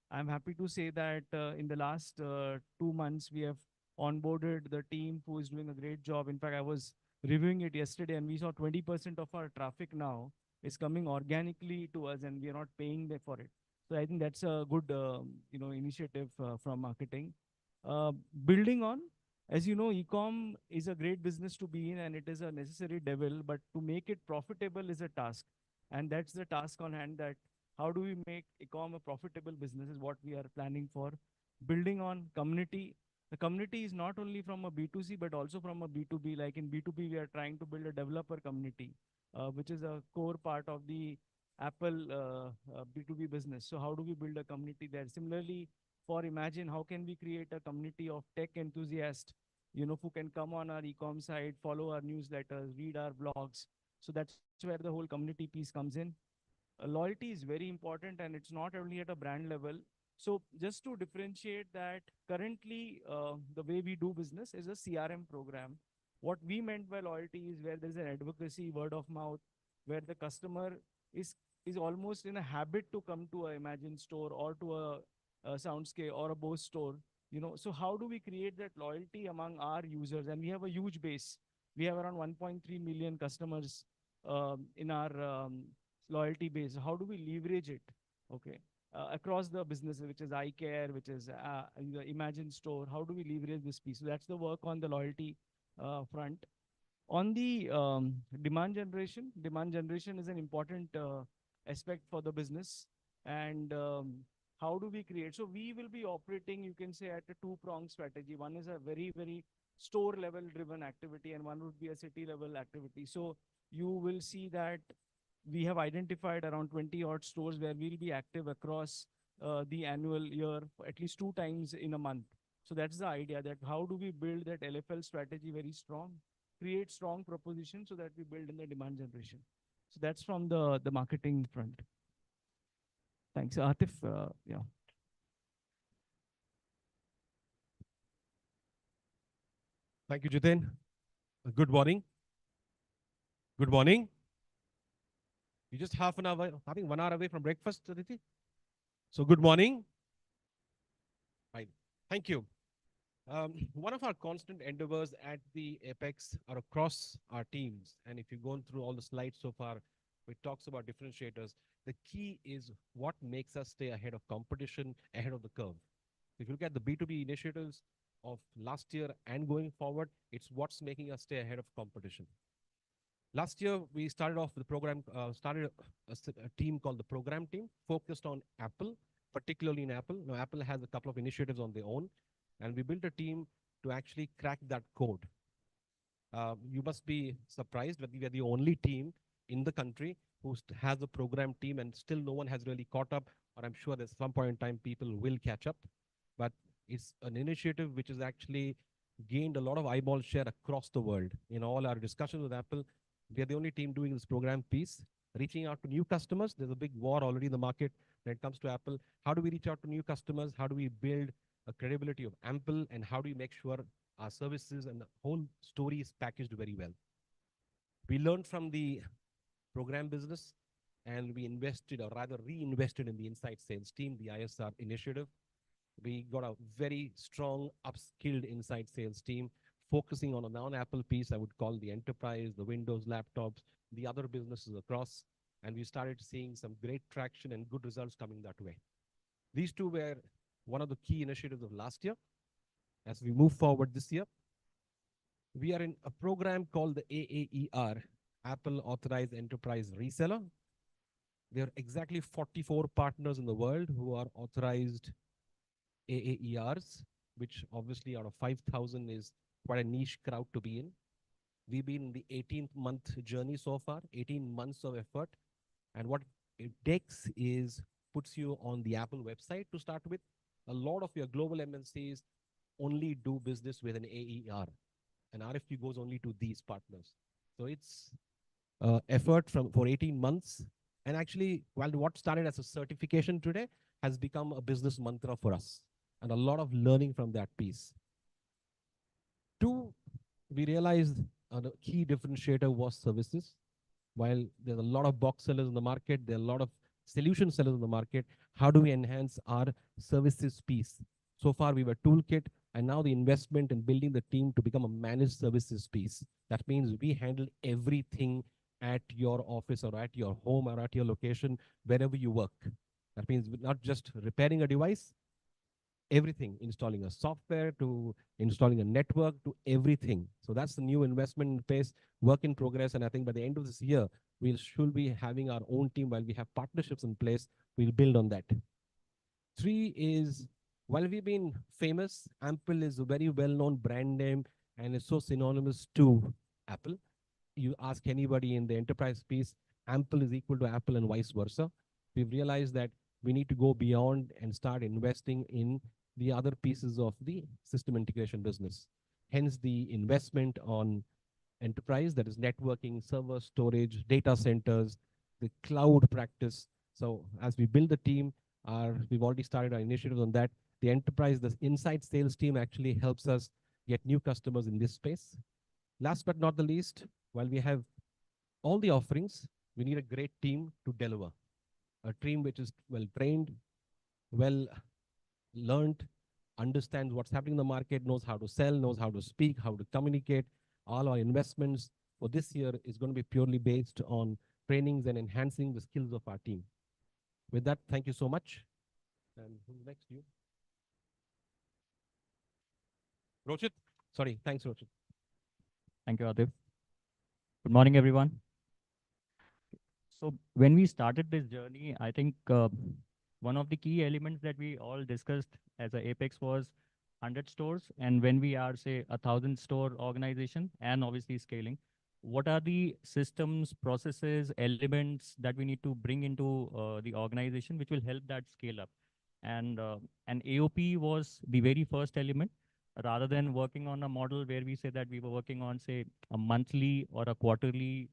I'm happy to say that in the last 2 months, we have onboarded the team who is doing a great job. In fact, I was reviewing it yesterday and we saw 20% of our traffic now is coming organically to us and we are not paying them for it. So I think that's a good initiative from marketing. Building on, as you know, e-com is a great business to be in and it is a necessary devil, but to make it profitable is a task. And that's the task on hand, that how do we make e-com a profitable business is what we are planning for. Building on community. The community is not only from a B2C, but also from a B2B. Like in B2B, we are trying to build a developer community. which is a core part of the Apple B2B business. So how do we build a community there? Similarly, for Imagine, how can we create a community of tech enthusiasts, who can come on our e-com site, follow our newsletters, read our blogs. So that's where the whole community piece comes in. Loyalty is very important, and it's not only at a brand level. So just to differentiate that, currently the way we do business is a CRM program. What we meant by loyalty is where there's an advocacy, word of mouth, where the customer is is almost in a habit to come to a Imagine store or to a Soundscape or a Bose store. So how do we create that loyalty among our users? And we have a huge base. We have around 1.3 million customers in our loyalty base. How do we leverage it? Okay. Across the businesses, which is eye care, which is the Imagine store. How do we leverage this piece? So that's the work on the loyalty front. On the demand generation is an important aspect for the business. And how do we create? So we will be operating, you can say, at a two-pronged strategy. One is a very, very store level driven activity, and one would be a city level activity. So you will see that we have identified around 20 odd stores where we'll be active across the annual year, at least 2 times in a month. So that's the idea, that how do we build that LFL strategy very strong, create strong proposition so that we build in the demand generation. So that's from the marketing front. Thanks. Atif, yeah. Thank you, Jitin. Good morning. Good morning. You just half an hour, I think 1 hour away from breakfast, Aditi. So good morning. Fine. Thank you. One of our constant endeavors at the Apex are across our teams. And if you've gone through all the slides so far, it talks about differentiators. The key is what makes us stay ahead of competition, ahead of the curve. If you look at the B2B initiatives of last year and going forward, it's what's making us stay ahead of competition. Last year, we started off the program, started a team called the program team, focused on Apple, particularly in Apple. Now, Apple has a couple of initiatives on their own, and we built a team to actually crack that code. You must be surprised that we are the only team in the country who has a program team, and still no one has really caught up, or I'm sure there's some point in time people will catch up. But it's an initiative which has actually gained a lot of eyeball share across the world. In all our discussions with Apple, we are the only team doing this program piece, reaching out to new customers. There's a big war already in the market when it comes to Apple. How do we reach out to new customers? How do we build a credibility of Apple? And how do we make sure our services and the whole story is packaged very well? We learned from the program business, and we invested, or rather reinvested, in the inside sales team, the ISR initiative. We got a very strong, upskilled inside sales team, focusing on a non-Apple piece, I would call the enterprise, the Windows laptops, the other businesses across. And we started seeing some great traction and good results coming that way. These two were one of the key initiatives of last year. As we move forward this year, we are in a program called the AAER, Apple Authorized Enterprise Reseller. There are exactly 44 partners in the world who are authorized AAERs, which obviously out of 5,000 is quite a niche crowd to be in. We've been in the 18-month journey so far, 18 months of effort. And what it takes is puts you on the Apple website to start with. A lot of your global MNCs only do business with an AER. An RFQ goes only to these partners. So it's effort for 18 months. And actually, while what started as a certification today has become a business mantra for us, and a lot of learning from that piece. Two, we realized the key differentiator was services. While there's a lot of box sellers in the market, there are a lot of solution sellers in the market. How do we enhance our services piece? So far, we were toolkit, and now the investment in building the team to become a managed services piece. That means we handle everything at your office or at your home or at your location, wherever you work. That means not just repairing a device, everything, installing a software to installing a network to everything. So that's the new investment in pace, work in progress. And I think by the end of this year, we should be having our own team. While we have partnerships in place, we'll build on that. Three is, while we've been famous, Apple is a very well-known brand name and is so synonymous to Apple. you ask anybody in the enterprise space, Ample is equal to Apple and vice versa. We've realized that we need to go beyond and start investing in the other pieces of the system integration business. Hence the investment on enterprise, that is networking, server storage, data centers, the cloud practice. So as we build the team, we've already started our initiatives on that. The enterprise, the inside sales team actually helps us get new customers in this space. Last but not the least, while we have all the offerings, we need a great team to deliver. A team which is well trained, well learned, understands what's happening in the market, knows how to sell, knows how to speak, how to communicate. All our investments for this year is going to be purely based on trainings and enhancing the skills of our team. With that, thank you so much. And who's next? You? Rochit? Sorry, thanks, Rochit. Thank you, Atif. Good morning, everyone. So when we started this journey, I think one of the key elements that we all discussed as a Apex was 100 stores. And when we are, say, 1,000 store organization and obviously scaling, what are the systems, processes, elements that we need to bring into the organization, which will help that scale up? And AOP was the very first element, rather than working on a model where we say that we were working on, say, a monthly or a quarterly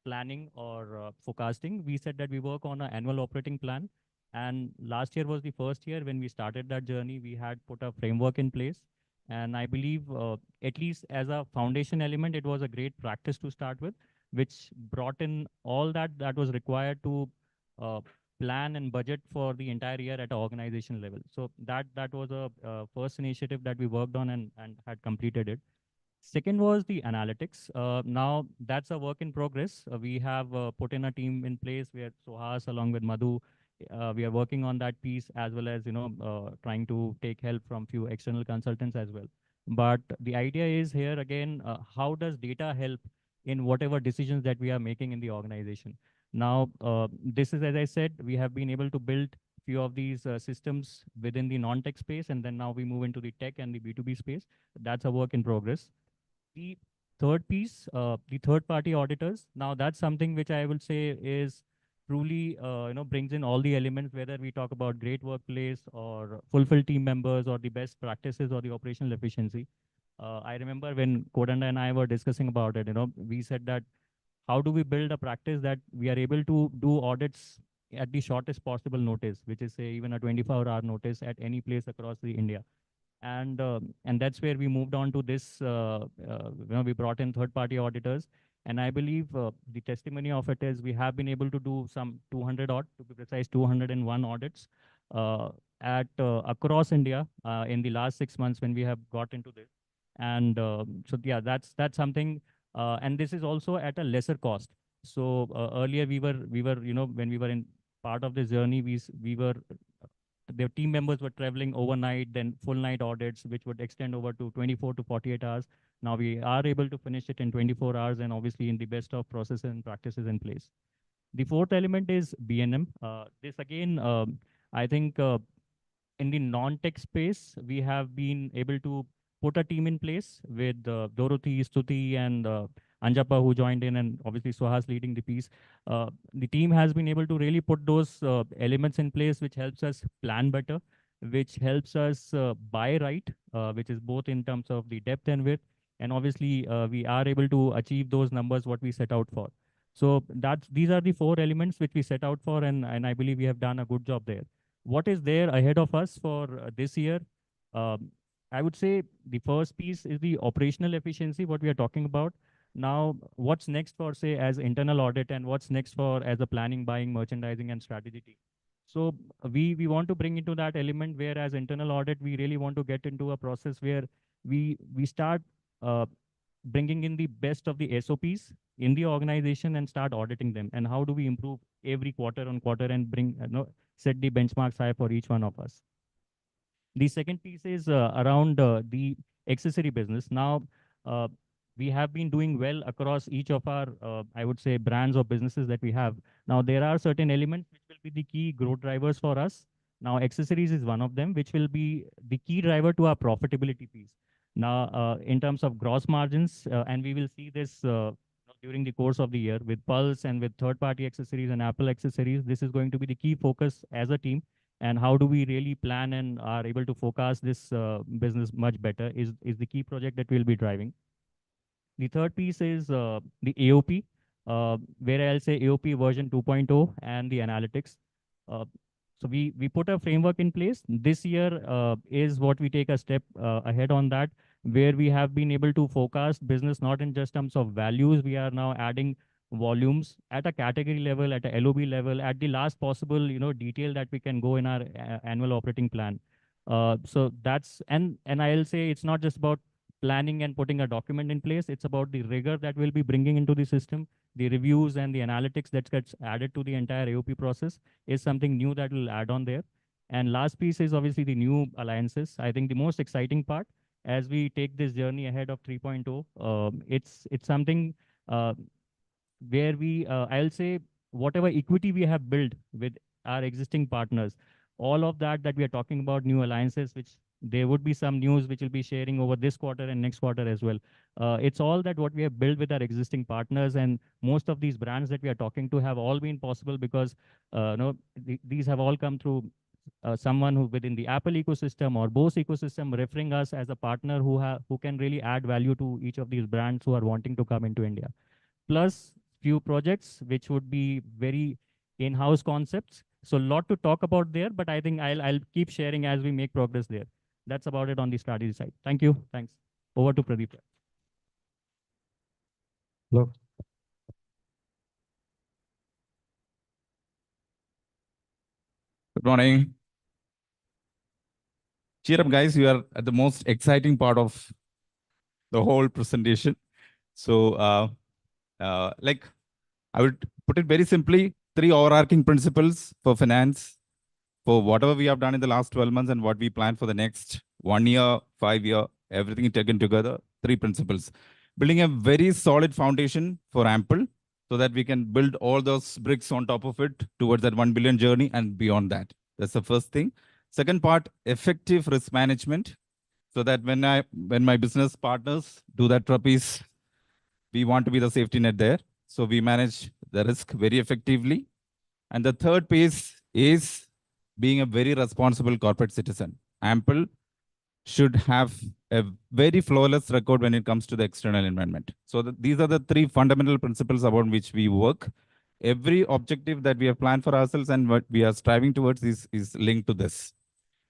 planning or forecasting. We said that we work on an annual operating plan. And last year was the first year when we started that journey. We had put a framework in place. And I believe, at least as a foundation element, it was a great practice to start with, which brought in all that was required to plan and budget for the entire year at an organization level. So that was a first initiative that we worked on and had completed it. Second was the analytics. Now that's a work in progress. We have put in a team in place where Suhas along with Madhu, we are working on that piece, as well as trying to take help from few external consultants as well. But the idea is here again, how does data help in whatever decisions that we are making in the organization? Now, this is, as I said, we have been able to build few of these systems within the non-tech space, and then now we move into the tech and the B2B space. That's a work in progress. The third piece, the third-party auditors. Now, that's something which I will say is truly, brings in all the elements, whether we talk about great workplace or fulfill team members or the best practices or the operational efficiency. I remember when Kodanda and I were discussing about it, we said that how do we build a practice that we are able to do audits at the shortest possible notice, which is say even a 24-hour notice at any place across the India. And that's where we moved on to this, we brought in third-party auditors. And I believe the testimony of it is we have been able to do some 200 odd, to be precise, 201 audits at across India in the last 6 months when we have got into this. And so yeah, that's something. And this is also at a lesser cost. So earlier we were when we were in part of this journey, we were their team members were traveling overnight, then full night audits, which would extend over to 24 to 48 hours. Now we are able to finish it in 24 hours and obviously in the best of processes and practices in place. The fourth element is BNM. This again, I think in the non-tech space, we have been able to put a team in place with Dorothy, Stuti, and Anjapa, who joined in, and obviously Suhas leading the piece. The team has been able to really put those elements in place, which helps us plan better, which helps us buy right, which is both in terms of the depth and width. And obviously, we are able to achieve those numbers, what we set out for. So these are the four elements which we set out for, and I believe we have done a good job there. What is there ahead of us for this year? I would say the first piece is the operational efficiency, what we are talking about. Now, what's next for, say, as internal audit, and what's next for as a planning, buying, merchandising, and strategy team? So we want to bring into that element where as internal audit, we really want to get into a process where we start bringing in the best of the SOPs in the organization and start auditing them. And how do we improve every quarter on quarter and bring, set the benchmarks high for each one of us? The second piece is around the accessory business. Now, we have been doing well across each of our, I would say, brands or businesses that we have. Now, there are certain elements which will be the key growth drivers for us. Now, accessories is one of them, which will be the key driver to our profitability piece. Now, in terms of gross margins, and we will see this during the course of the year with Pulse and with third-party accessories and Apple accessories, this is going to be the key focus as a team. And how do we really plan and are able to forecast this business much better is the key project that we'll be driving. The third piece is the AOP, where I'll say AOP version 2.0 and the analytics. So we put a framework in place. This year is what we take a step ahead on that, where we have been able to forecast business not in just terms of values. We are now adding volumes at a category level, at a LOB level, at the last possible detail that we can go in our annual operating plan. So that's and I'll say it's not just about planning and putting a document in place. It's about the rigor that we'll be bringing into the system, the reviews and the analytics that gets added to the entire AOP process is something new that will add on there. And last piece is obviously the new alliances. I think the most exciting part as we take this journey ahead of 3.0, it's something where we, I'll say, whatever equity we have built with our existing partners, all of that we are talking about, new alliances, which there would be some news which will be sharing over this quarter and next quarter as well. It's all that what we have built with our existing partners, and most of these brands that we are talking to have all been possible because these have all come through someone who within the Apple ecosystem or Bose ecosystem referring us as a partner who can really add value to each of these brands who are wanting to come into India. Plus few projects which would be very in-house concepts. So a lot to talk about there, but I think I'll keep sharing as we make progress there. That's about it on the strategy side. Thank you. Thanks. Over to Pradeep. Hello. Good morning. Cheer up, guys. You are at the most exciting part of the whole presentation. So, like, I would put it very simply, 3 overarching principles for finance, for whatever we have done in the last 12 months and what we plan for the next 1 year, 5 year, everything taken together, 3 principles. Building a very solid foundation for Ample so that we can build all those bricks on top of it towards that 1 billion journey and beyond that. That's the first thing. Second part, effective risk management, so that when my business partners do that trapeze, we want to be the safety net there. So we manage the risk very effectively. And the third piece is being a very responsible corporate citizen. Ample should have a very flawless record when it comes to the external environment. So these are the 3 fundamental principles upon which we work. Every objective that we have planned for ourselves and what we are striving towards is linked to this.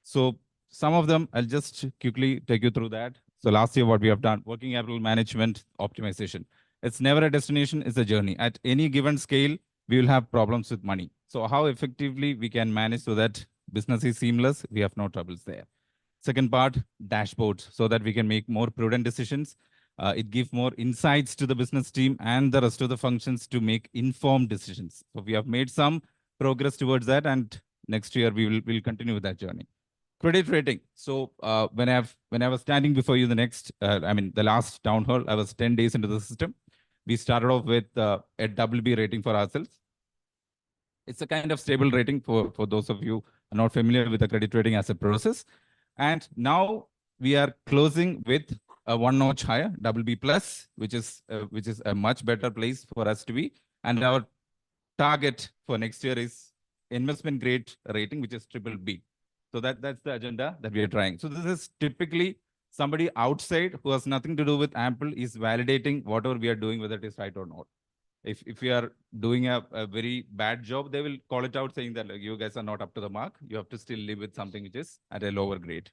So some of them, I'll just quickly take you through that. So last year, what we have done, working capital management optimization. It's never a destination, it's a journey. At any given scale, we will have problems with money. So how effectively we can manage so that business is seamless, we have no troubles there. Second part, dashboards, so that we can make more prudent decisions. It gives more insights to the business team and the rest of the functions to make informed decisions. So we have made some progress towards that, and next year we will continue with that journey. Credit rating. So when I was standing before you the last town hall, I was 10 days into the system. We started off with a BB rating for ourselves. It's a kind of stable rating for those of you who are not familiar with the credit rating as a process. And now we are closing with a 1 notch higher, BB+, which is a much better place for us to be. And our target for next year is investment grade rating, which is BBB. So that's the agenda that we are trying. So this is typically somebody outside who has nothing to do with Ample is validating whatever we are doing, whether it is right or not. If we are doing a very bad job, they will call it out saying that like, you guys are not up to the mark. You have to still live with something which is at a lower grade.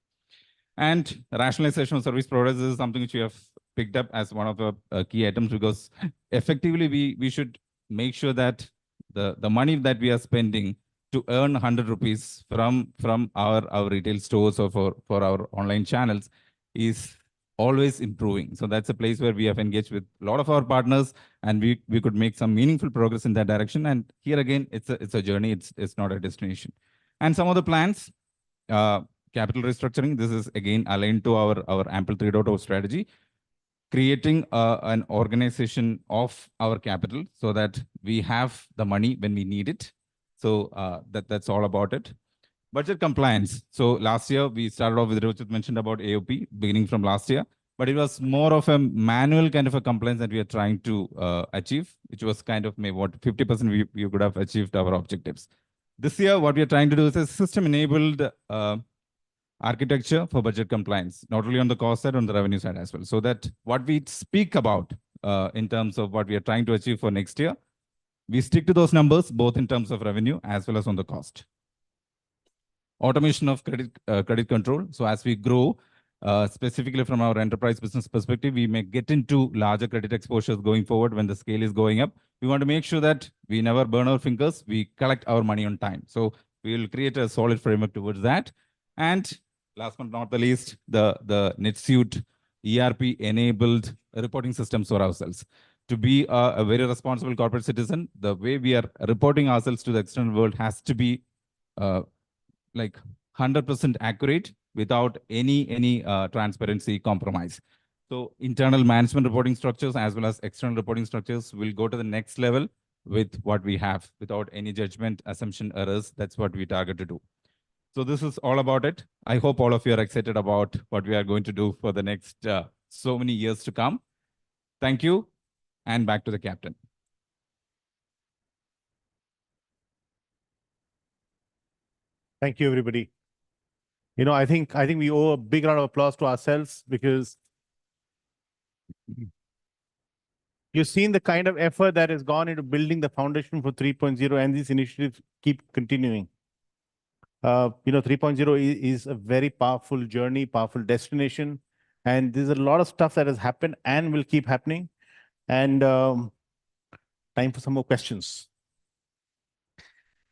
And rationalization of service providers is something which we have picked up as one of the key items, because effectively we should make sure that the money that we are spending to earn 100 rupees from our retail stores or for our online channels is always improving. So that's a place where we have engaged with a lot of our partners, and we could make some meaningful progress in that direction. And here again, it's a journey. It's not a destination. And some of the plans, capital restructuring. This is again aligned to our Ample 3.0 strategy, creating an organization of our capital so that we have the money when we need it. So that's all about it. Budget compliance. So last year we started off with Rohit mentioned about AOP beginning from last year. but it was more of a manual kind of a compliance that we are trying to achieve, which was kind of maybe what 50% we could have achieved our objectives. This year, what we are trying to do is a system-enabled architecture for budget compliance, not only on the cost side, on the revenue side as well. So that what we speak about in terms of what we are trying to achieve for next year, we stick to those numbers, both in terms of revenue as well as on the cost. Automation of credit control. So as we grow, specifically from our enterprise business perspective, we may get into larger credit exposures going forward when the scale is going up. We want to make sure that we never burn our fingers, we collect our money on time. So we will create a solid framework towards that. And last but not the least, the NetSuite ERP-enabled reporting systems for ourselves. To be a very responsible corporate citizen, the way we are reporting ourselves to the external world has to be like 100% accurate without any transparency compromise. So internal management reporting structures as well as external reporting structures will go to the next level with what we have without any judgment, assumption, errors. That's what we target to do. So this is all about it. I hope all of you are excited about what we are going to do for the next so many years to come. Thank you. And back to the captain. Thank you, everybody. You know, I think we owe a big round of applause to ourselves because you've seen the kind of effort that has gone into building the foundation for 3.0, and these initiatives keep continuing. You know, 3.0 is a very powerful journey, powerful destination, and there's a lot of stuff that has happened and will keep happening. And time for some more questions.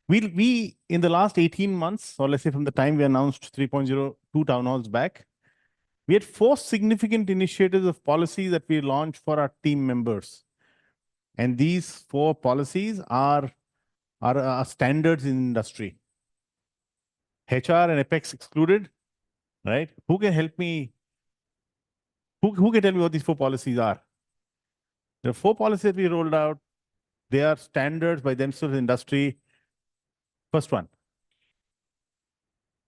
We in the last 18 months, or let's say from the time we announced 3.0 2 town halls back, we had 4 significant initiatives of policy that we launched for our team members. And these 4 policies are standards in industry. HR and Apex excluded, right? Who can help me? Who can tell me what these 4 policies are? There are 4 policies that we rolled out. They are standards by themselves in industry. First one.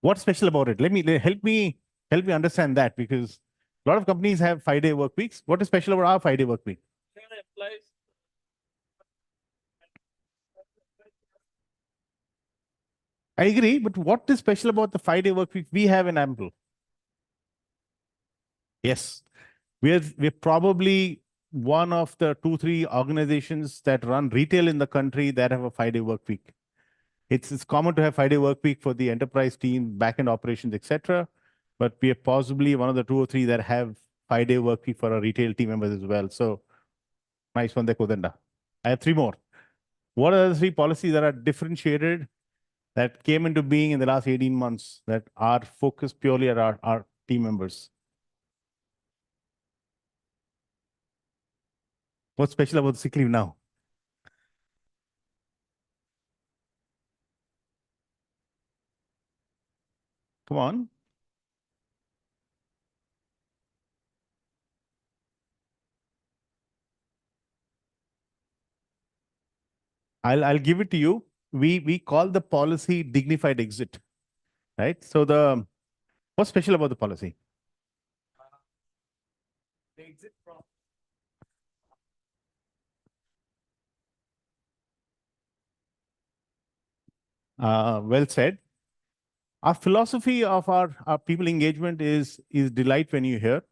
What's special about it? Help me understand that, because a lot of companies have 5-day work weeks. What is special about our 5-day work week? I agree, but what is special about the 5-day work week we have in Ample? Yes, we're probably one of the 2-3 organizations that run retail in the country that have a 5-day work week. It's common to have 5-day work week for the enterprise team, back-end operations, etc. But we are possibly one of the 2 or 3 that have 5-day work week for our retail team members as well. So nice one there, Kodanda. I have 3 more. What are the 3 policies that are differentiated that came into being in the last 18 months that are focused purely at our team members? What's special about the sick leave now? Come on. I'll give it to you. We call the policy dignified exit, right? So what's special about the policy? The exit from. Well said. Our philosophy of our people engagement is delight when you're here.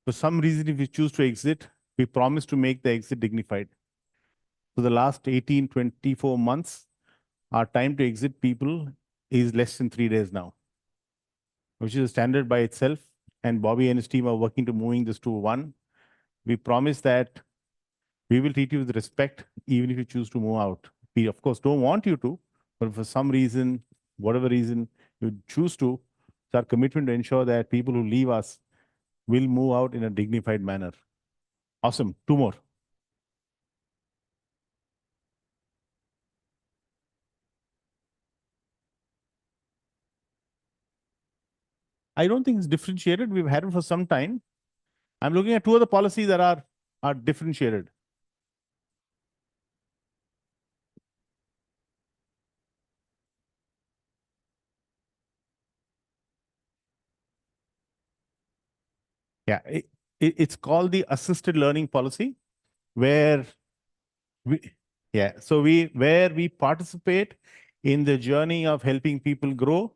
For some reason, if you choose to exit, we promise to make the exit dignified. For the last 18, 24 months, our time to exit people is less than 3 days now, which is a standard by itself. And Bobby and his team are working to moving this to 1. We promise that we will treat you with respect, even if you choose to move out. We, of course, don't want you to, but for some reason, whatever reason you choose to, it's our commitment to ensure that people who leave us will move out in a dignified manner. Awesome. 2 more. I don't think it's differentiated. We've had it for some time. I'm looking at 2 other policies that are differentiated. Yeah, it's called the assisted learning policy, where where we participate in the journey of helping people grow,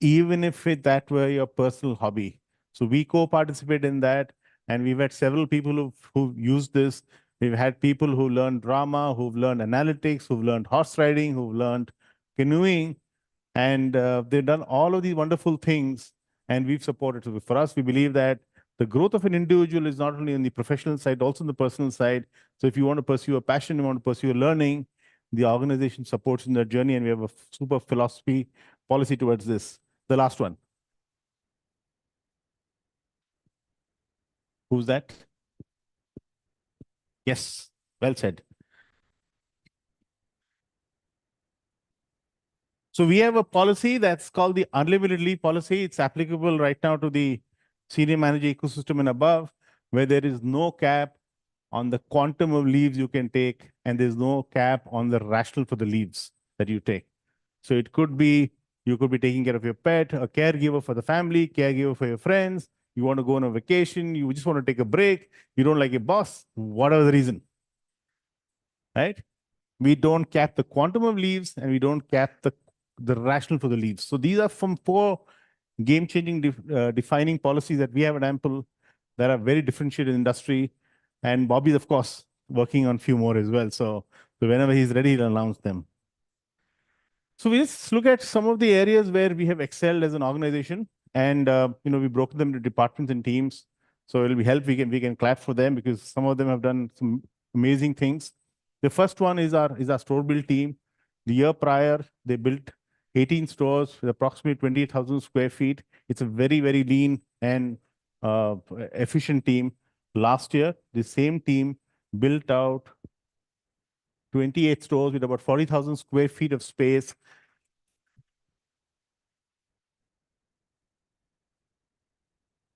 even if that were your personal hobby. So we co-participate in that, and we've had several people who've used this. We've had people who learned drama, who've learned analytics, who've learned horse riding, who've learned canoeing, and they've done all of these wonderful things, and we've supported. So for us, we believe that the growth of an individual is not only on the professional side, also on the personal side. So if you want to pursue a passion, you want to pursue a learning, the organization supports in that journey, and we have a super philosophy policy towards this. The last one. Who's that? Yes, well said. So we have a policy that's called the unlimited leave policy. It's applicable right now to the senior manager ecosystem and above, where there is no cap on the quantum of leaves you can take, and there's no cap on the rationale for the leaves that you take. So it could be, you could be taking care of your pet, a caregiver for the family, caregiver for your friends, you want to go on a vacation, you just want to take a break, you don't like your boss, whatever the reason, right? We don't cap the quantum of leaves, and we don't cap the rationale for the leaves. So these are from 4 game-changing defining policies that we have at Ample that are very differentiated in industry. And Bobby's, of course, working on a few more as well. So whenever he's ready, he'll announce them. So we just look at some of the areas where we have excelled as an organization, and we broke them into departments and teams. So it'll be help. We can clap for them because some of them have done some amazing things. The first one is our store build team. The year prior, they built 18 stores with approximately 20,000 square feet. It's a very, very lean and efficient team. Last year, the same team built out 28 stores with about 40,000 square feet of space.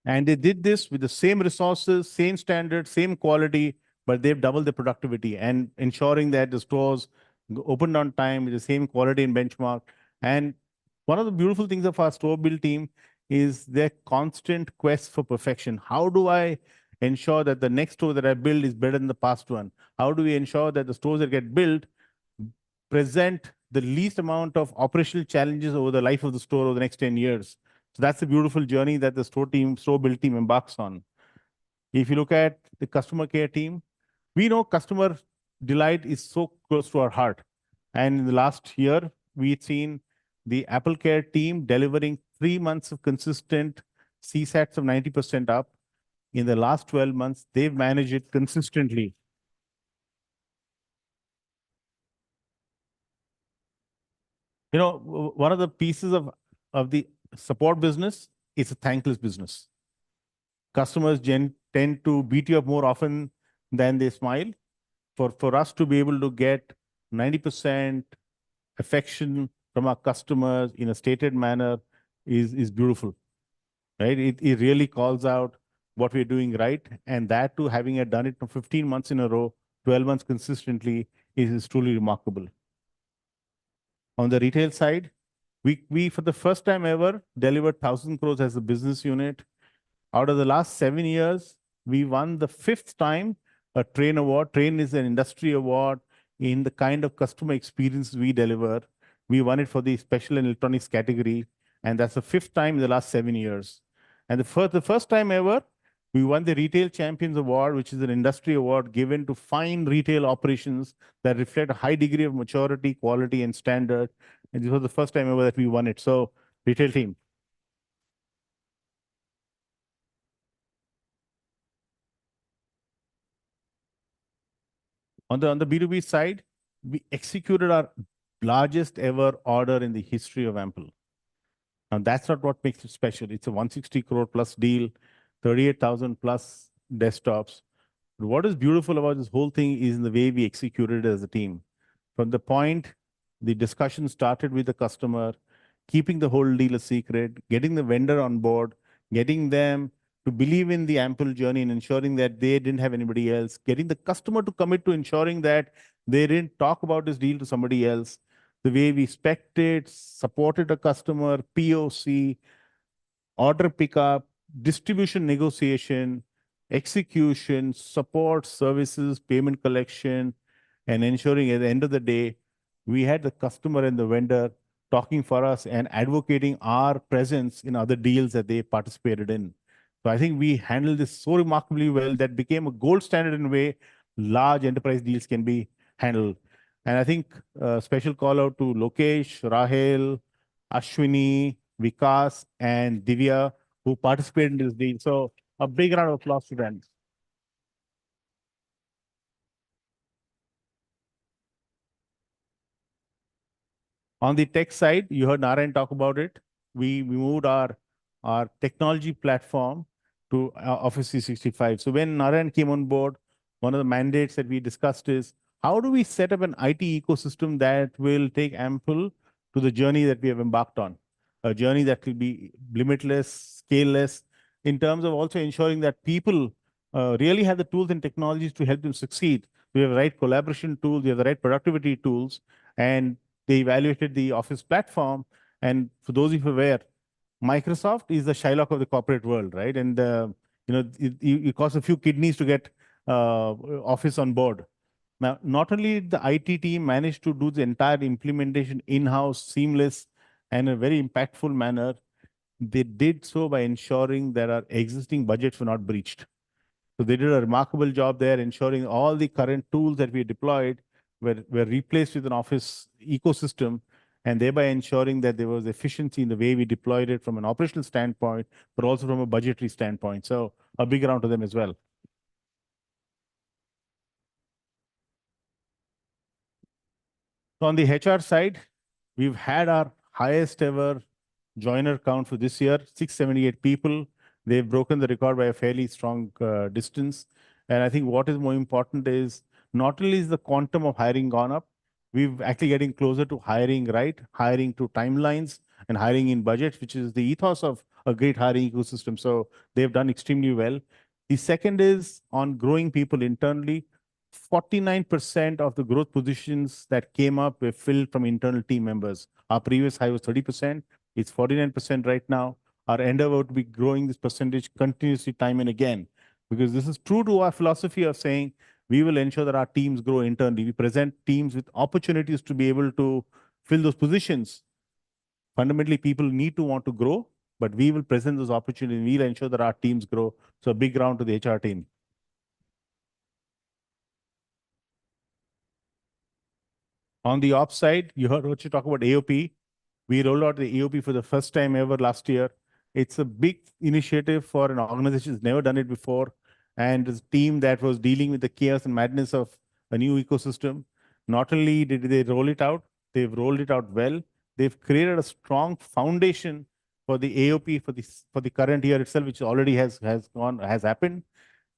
And they did this with the same resources, same standards, same quality, but they've doubled the productivity and ensuring that the stores opened on time with the same quality and benchmark. And one of the beautiful things of our store build team is their constant quest for perfection. How do I ensure that the next store that I build is better than the past one? How do we ensure that the stores that get built present the least amount of operational challenges over the life of the store over the next 10 years? So that's the beautiful journey that the store build team embarks on. If you look at the customer care team, we know customer delight is so close to our heart. And in the last year, we've seen the Apple Care team delivering 3 months of consistent CSATs of 90% up. In the last 12 months, they've managed it consistently. One of the pieces of the support business is a thankless business. Customers tend to beat you up more often than they smile. For us to be able to get 90% affection from our customers in a stated manner is beautiful, right? It really calls out what we're doing right. And that too, having done it for 15 months in a row, 12 months consistently is truly remarkable. On the retail side, we for the first time ever delivered 1,000 crores as a business unit. Out of the last 7 years, we won the 5th time a Train Award. Train is an industry award in the kind of customer experience we deliver. We won it for the special and electronics category, and that's the 5th time in the last 7 years. And the first time ever, we won the Retail Champions Award, which is an industry award given to fine retail operations that reflect a high degree of maturity, quality, and standard. And this was the first time ever that we won it. So, retail team. On the B2B side, we executed our largest ever order in the history of Ample. Now, that's not what makes it special. It's a 160 crore plus deal, 38,000 plus desktops. But what is beautiful about this whole thing is in the way we executed it as a team. From the point the discussion started with the customer, keeping the whole deal a secret, getting the vendor on board, getting them to believe in the Ample journey and ensuring that they didn't have anybody else, getting the customer to commit to ensuring that they didn't talk about this deal to somebody else, the way we spec'd, supported a customer, POC, order pickup, distribution negotiation, execution, support, services, payment collection, and ensuring at the end of the day, we had the customer and the vendor talking for us and advocating our presence in other deals that they participated in. So I think we handled this so remarkably well that became a gold standard in a way large enterprise deals can be handled. And I think special call out to Lokesh, Rahel, Ashwini, Vikas, and Divya who participated in this deal. So a big round of applause to them. On the tech side, you heard Narayan talk about it. We moved our technology platform to Office 365. So when Narayan came on board, one of the mandates that we discussed is how do we set up an IT ecosystem that will take Ample to the journey that we have embarked on, a journey that will be limitless, scaleless, in terms of also ensuring that people really have the tools and technologies to help them succeed. We have the right collaboration tools, we have the right productivity tools, and they evaluated the Office platform. And for those of you aware, Microsoft is the Shylock of the corporate world, right? And it costs a few kidneys to get Office on board. Now, not only the IT team managed to do the entire implementation in-house, seamless, and in a very impactful manner, they did so by ensuring that our existing budgets were not breached. So they did a remarkable job there, ensuring all the current tools that we deployed were replaced with an Office ecosystem, and thereby ensuring that there was efficiency in the way we deployed it from an operational standpoint, but also from a budgetary standpoint. So a big round to them as well. So on the HR side, we've had our highest ever joiner count for this year, 678 people. They've broken the record by a fairly strong distance. And I think what is more important is not only is the quantum of hiring gone up, we've actually getting closer to hiring right, hiring to timelines, and hiring in budgets, which is the ethos of a great hiring ecosystem. So they've done extremely well. The second is on growing people internally. 49% of the growth positions that came up were filled from internal team members. Our previous high was 30%. It's 49% right now. Our endeavor to be growing this percentage continuously time and again, because this is true to our philosophy of saying we will ensure that our teams grow internally. We present teams with opportunities to be able to fill those positions. Fundamentally, people need to want to grow, but we will present those opportunities. We'll ensure that our teams grow. So a big round to the HR team. On the ops side, you heard Rochi talk about AOP. We rolled out the AOP for the first time ever last year. It's a big initiative for an organization that's never done it before. And this team that was dealing with the chaos and madness of a new ecosystem, not only did they roll it out, they've rolled it out well. They've created a strong foundation for the AOP for the current year itself, which already has happened.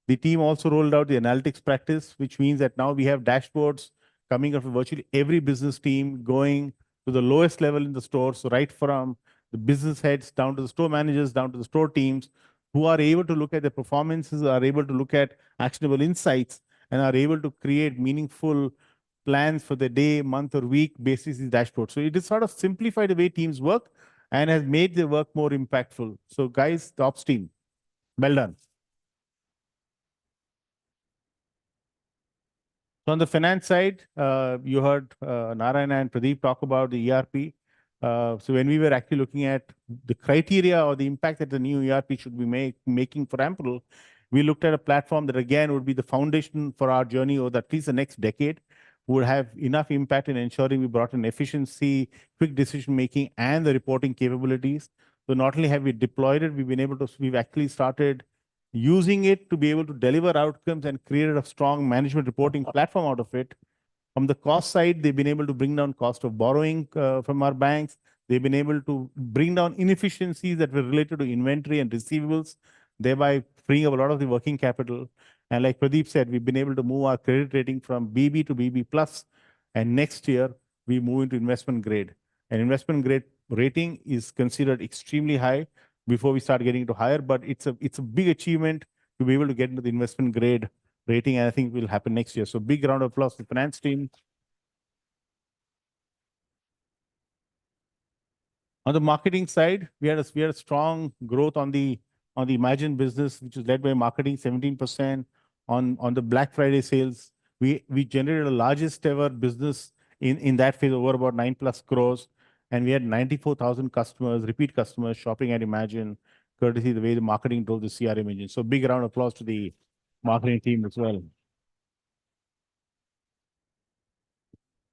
The team also rolled out the analytics practice, which means that now we have dashboards coming up for virtually every business team, going to the lowest level in the store. So right from the business heads down to the store managers, down to the store teams, who are able to look at the performances, are able to look at actionable insights, and are able to create meaningful plans for the day, month, or week basis these dashboards. So it is sort of simplified the way teams work and has made the work more impactful. So guys, the ops team, well done. So on the finance side, you heard Narayana and Pradeep talk about the ERP. So when we were actually looking at the criteria or the impact that the new ERP should be making for Ample, we looked at a platform that again would be the foundation for our journey over at least the next decade, would have enough impact in ensuring we brought in efficiency, quick decision making, and the reporting capabilities. So not only have we deployed it, we've actually started using it to be able to deliver outcomes and created a strong management reporting platform out of it. From the cost side, they've been able to bring down cost of borrowing from our banks. They've been able to bring down inefficiencies that were related to inventory and receivables, thereby freeing up a lot of the working capital. And like Pradeep said, we've been able to move our credit rating from BB to BB plus, and next year we move into investment grade. And investment grade rating is considered extremely high before we start getting to higher, but it's a big achievement to be able to get into the investment grade rating, and I think will happen next year. So big round of applause to the finance team. On the marketing side, we had a strong growth on the on the Imagine business, which is led by marketing, 17%. On the Black Friday sales, we generated the largest ever business in that phase, over about 9+ crores. And we had 94,000 customers, repeat customers shopping at Imagine, courtesy the way the marketing drove the CRM engine. So big round of applause to the marketing team as well.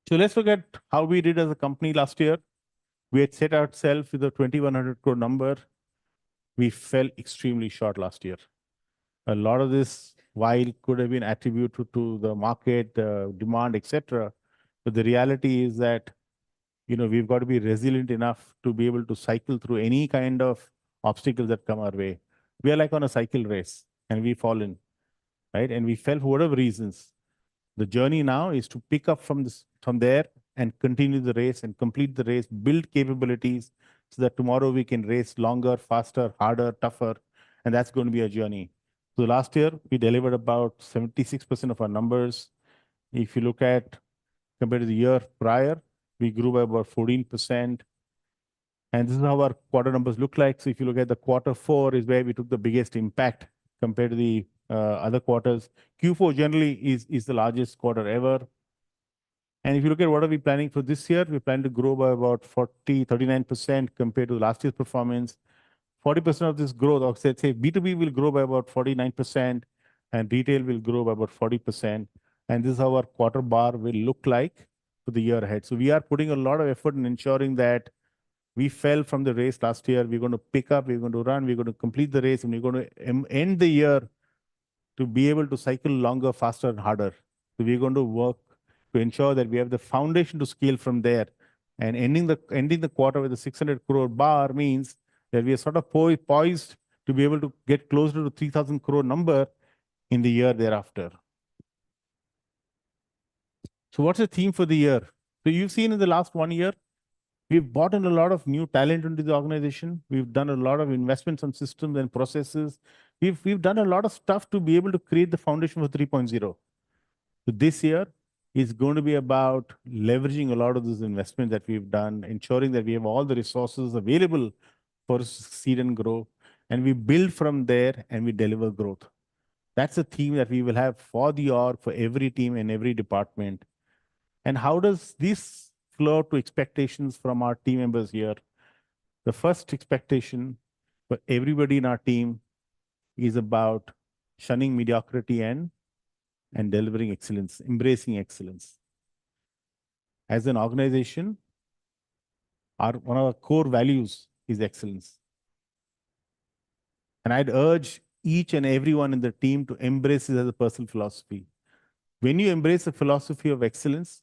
So let's look at how we did as a company last year. We had set ourselves with a 2,100 crore number. We fell extremely short last year. A lot of this, while could have been attributed to the market, demand, etc. But the reality is that, we've got to be resilient enough to be able to cycle through any kind of obstacles that come our way. We are like on a cycle race and we've fallen, right? And we fell for whatever reasons. The journey now is to pick up from there and continue the race and complete the race, build capabilities so that tomorrow we can race longer, faster, harder, tougher. And that's going to be a journey. So last year, we delivered about 76% of our numbers. If you look at compared to the year prior, we grew by about 14%. And this is how our quarter numbers look like. So if you look at the Q4 is where we took the biggest impact compared to the other quarters. Q4 generally is the largest quarter ever. And if you look at what are we planning for this year, we plan to grow by about 39% compared to last year's performance. 40% of this growth, or let's say B2B will grow by about 49% and retail will grow by about 40%. And this is how our quarter bar will look like for the year ahead. So we are putting a lot of effort in ensuring that we fell from the race last year. We're going to pick up, we're going to run, we're going to complete the race, and we're going to end the year to be able to cycle longer, faster, and harder. So we're going to work to ensure that we have the foundation to scale from there. And ending the quarter with a 600 crore bar means that we are sort of poised to be able to get closer to 3,000 crore number in the year thereafter. So what's the theme for the year? So you've seen in the last 1 year, we've brought in a lot of new talent into the organization. We've done a lot of investments on systems and processes. We've done a lot of stuff to be able to create the foundation for 3.0. So this year is going to be about leveraging a lot of those investments that we've done, ensuring that we have all the resources available for succeed and grow. And we build from there and we deliver growth. That's a theme that we will have for the org, for every team and every department. And how does this flow to expectations from our team members here? The first expectation for everybody in our team is about shunning mediocrity and delivering excellence, embracing excellence. As an organization, one of our core values is excellence. And I'd urge each and everyone in the team to embrace this as a personal philosophy. When you embrace the philosophy of excellence,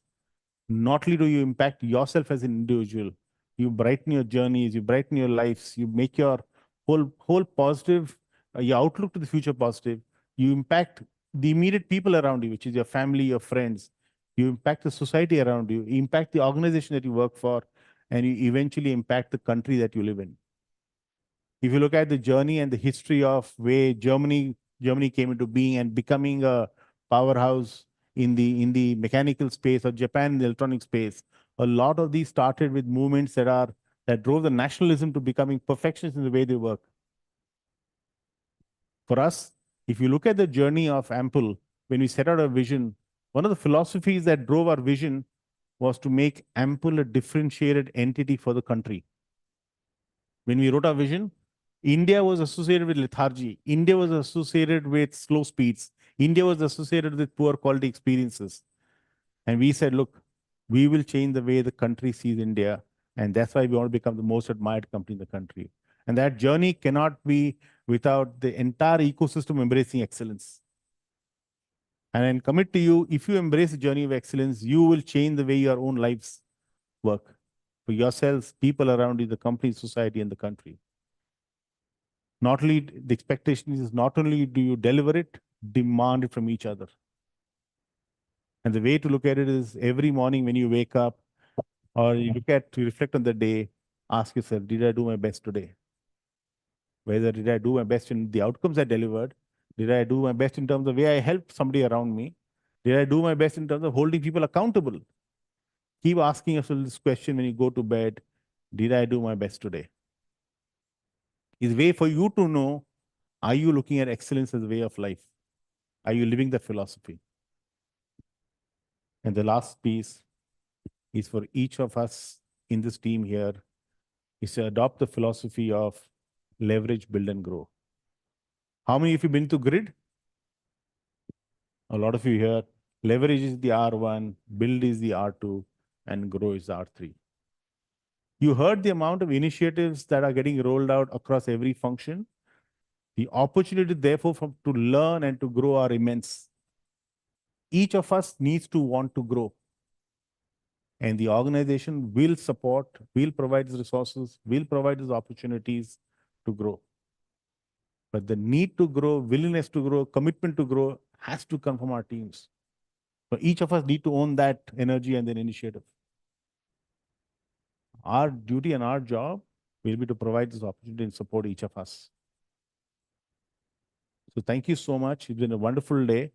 not only do you impact yourself as an individual, you brighten your journeys, you brighten your lives, you make your whole positive, your outlook to the future positive. You impact the immediate people around you, which is your family, your friends. You impact the society around you, you impact the organization that you work for, and you eventually impact the country that you live in. If you look at the journey and the history of where Germany came into being and becoming a powerhouse in the mechanical space, or Japan in the electronic space, a lot of these started with movements that drove the nationalism to becoming perfectionists in the way they work. For us, if you look at the journey of Ample, when we set out our vision, one of the philosophies that drove our vision was to make Ample a differentiated entity for the country. When we wrote our vision, India was associated with lethargy. India was associated with slow speeds. India was associated with poor quality experiences. And we said, look, we will change the way the country sees India. And that's why we want to become the most admired company in the country. And that journey cannot be without the entire ecosystem embracing excellence. And I commit to you, if you embrace the journey of excellence, you will change the way your own lives work for yourselves, people around you, the company, society, and the country. Not only the expectation is not only do you deliver it, demand it from each other. And the way to look at it is every morning when you wake up or you reflect on the day, ask yourself, did I do my best today? Whether did I do my best in the outcomes I delivered? Did I do my best in terms of the way I helped somebody around me? Did I do my best in terms of holding people accountable? Keep asking yourself this question when you go to bed, did I do my best today? Is a way for you to know Are you looking at excellence as a way of life? Are you living the philosophy? And the last piece is for each of us in this team here is to adopt the philosophy of leverage, build, and grow. How many of you been to grid? A lot of you here. Leverage is the R1, build is the R2, and grow is the R3. You heard the amount of initiatives that are getting rolled out across every function. The opportunity, therefore, to learn and to grow are immense. Each of us needs to want to grow. And the organization will support, will provide the resources, will provide the opportunities to grow. But the need to grow, willingness to grow, commitment to grow has to come from our teams. So each of us need to own that energy and that initiative. Our duty and our job will be to provide this opportunity and support each of us. So thank you so much. It's been a wonderful day.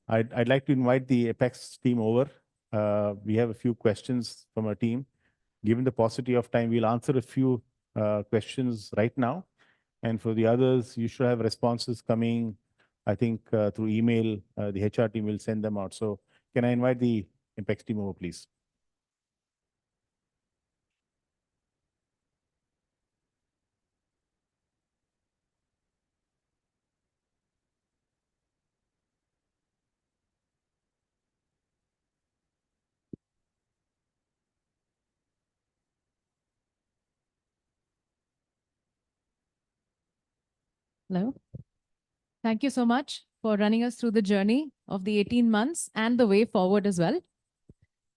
I'd like to invite the Apex team over. We have a few questions from our team. Given the paucity of time, we'll answer a few questions right now. And for the others, you should have responses coming, I think, through email. The HR team will send them out. So can I invite the Apex team over, please? Hello. Thank you so much for running us through the journey of the 18 months and the way forward as well.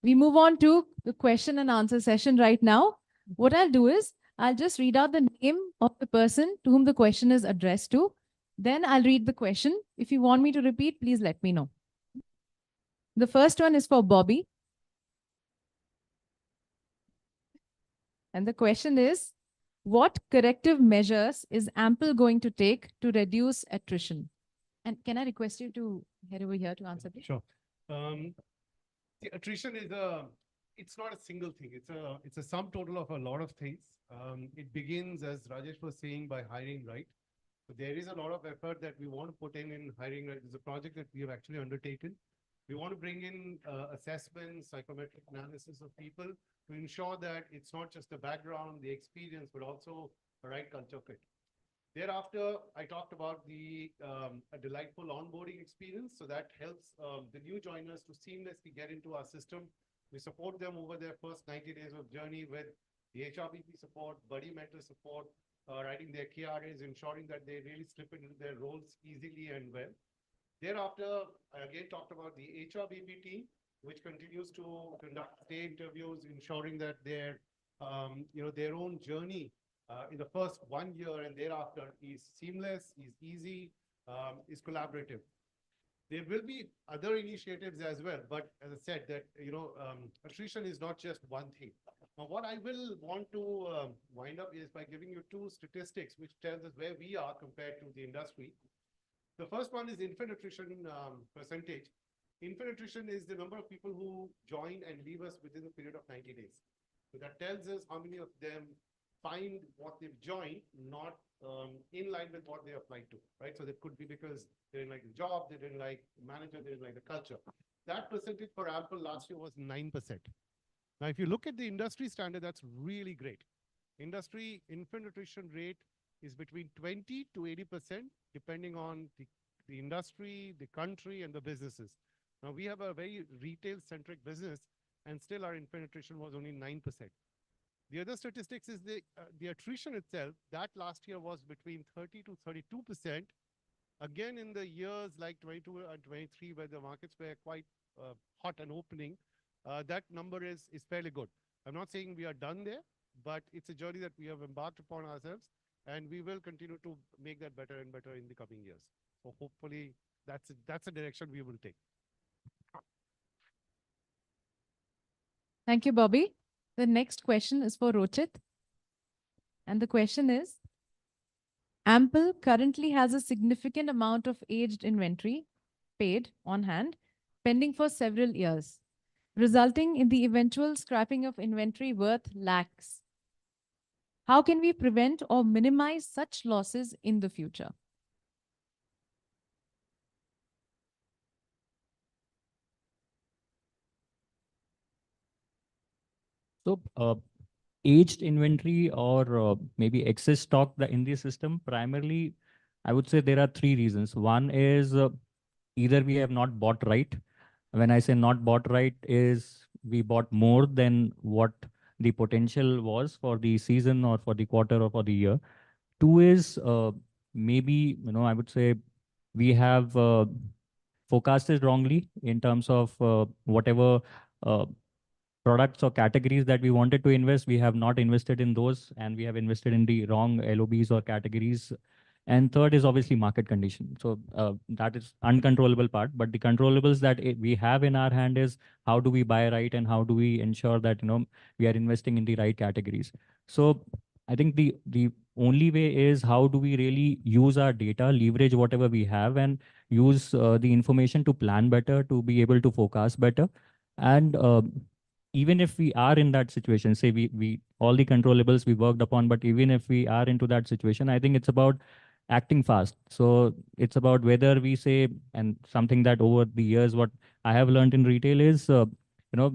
We move on to the question and answer session right now. What I'll do is I'll just read out the name of the person to whom the question is addressed to. Then I'll read the question. If you want me to repeat, please let me know. The first one is for Bobby. And the question is, what corrective measures is Ample going to take to reduce attrition? And can I request you to head over here to answer, please? Sure. The attrition is it's not a single thing. It's a sum total of a lot of things. It begins, as Rajesh was saying, by hiring right. So there is a lot of effort that we want to put in hiring right. It's a project that we have actually undertaken. We want to bring in assessments, psychometric analysis of people to ensure that it's not just the background, the experience, but also a right culture fit. Thereafter, I talked about a delightful onboarding experience. So that helps the new joiners to seamlessly get into our system. We support them over their first 90 days of journey with the HRBP support, buddy mentor support, writing their KRAs, ensuring that they really slip into their roles easily and well. Thereafter, I again talked about the HRBP team, which continues to conduct stay interviews, ensuring that their own journey in the first 1 year and thereafter is seamless, is easy, is collaborative. There will be other initiatives as well, but as I said, that attrition is not just one thing. Now, what I will want to wind up is by giving you two statistics, which tells us where we are compared to the industry. The first one is infant attrition percentage. Infant attrition is the number of people who join and leave us within a period of 90 days. So that tells us how many of them find what they've joined not in line with what they applied to, right? So that could be because they didn't like the job, they didn't like the manager, they didn't like the culture. That percentage for Ample last year was 9%. Now, if you look at the industry standard, that's really great. Industry infant attrition rate is between 20 to 80%, depending on the industry, the country, and the businesses. Now, we have a very retail-centric business, and still our infant attrition was only 9%. The other statistics is the attrition itself. That last year was between 30 to 32%. Again, in the years like 22 and 23, where the markets were quite hot and opening, that number is fairly good. I'm not saying we are done there, but it's a journey that we have embarked upon ourselves, and we will continue to make that better and better in the coming years. So hopefully that's a direction we will take. Thank you, Bobby. The next question is for Rochit. And the question is, Ample currently has a significant amount of aged inventory paid on hand, pending for several years, resulting in the eventual scrapping of inventory worth lakhs. How can we prevent or minimize such losses in the future? So aged inventory or maybe excess stock in the system, primarily, I would say there are three reasons. One is either we have not bought right. When I say not bought right is we bought more than what the potential was for the season or for the quarter or for the year. Two is maybe, I would say we have forecasted wrongly in terms of whatever uh, products or categories that we wanted to invest, we have not invested in those, and we have invested in the wrong LOBs or categories. And third is obviously market condition. So that is uncontrollable part, but the controllables that we have in our hand is how do we buy right and how do we ensure that we are investing in the right categories. So I think the only way is how do we really use our data, leverage whatever we have, and use the information to plan better, to be able to forecast better. And even if we are in that situation, say we all the controllables we worked upon, but even if we are into that situation, I think it's about acting fast. So it's about whether we say, and something that over the years, what I have learned in retail is, you know,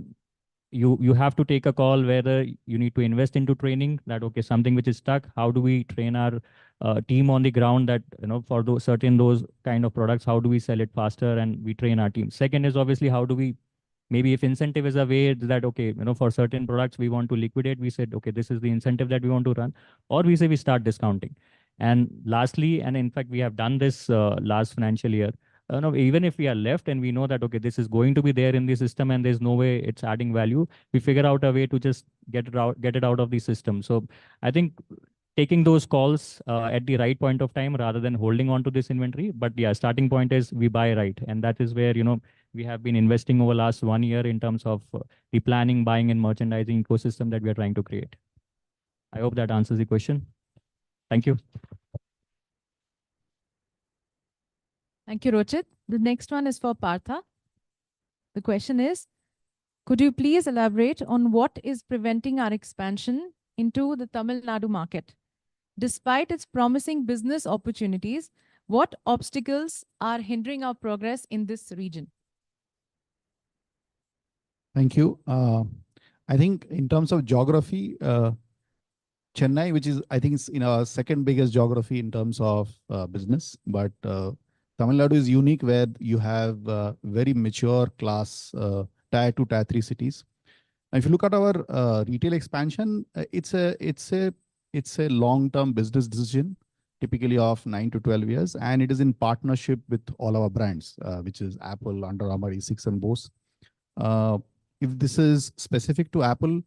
you have to take a call whether you need to invest into training that, okay, something which is stuck, how do we train our team on the ground that, for those kind of products, how do we sell it faster and we train our team. Second is obviously how do we, maybe if incentive is a way that, okay, for certain products we want to liquidate, we said, okay, this is the incentive that we want to run, or we say we start discounting. And lastly, and in fact, we have done this last financial year, no, even if we are left and we know that, okay, this is going to be there in the system and there's no way it's adding value, we figure out a way to just get it out of the system. So I think taking those calls at the right point of time rather than holding on to this inventory. But yeah, starting point is we buy right. And that is where, we have been investing over last 1 year in terms of the planning, buying and merchandising ecosystem that we are trying to create. I hope that answers the question. Thank you. Thank you, Rochit. The next one is for Partha. The question is, could you please elaborate on what is preventing our expansion into the Tamil Nadu market? Despite its promising business opportunities, what obstacles are hindering our progress in this region? Thank you. I think in terms of geography, Chennai, which is, I think, it's in our second biggest geography in terms of business, but Tamil Nadu is unique where you have very mature class tier 2, tier 3 cities. Now, if you look at our retail expansion, it's a long-term business decision, typically of 9 to 12 years, and it is in partnership with all our brands, which is Apple, Under Armour, A6, and Bose. If this is specific to Apple,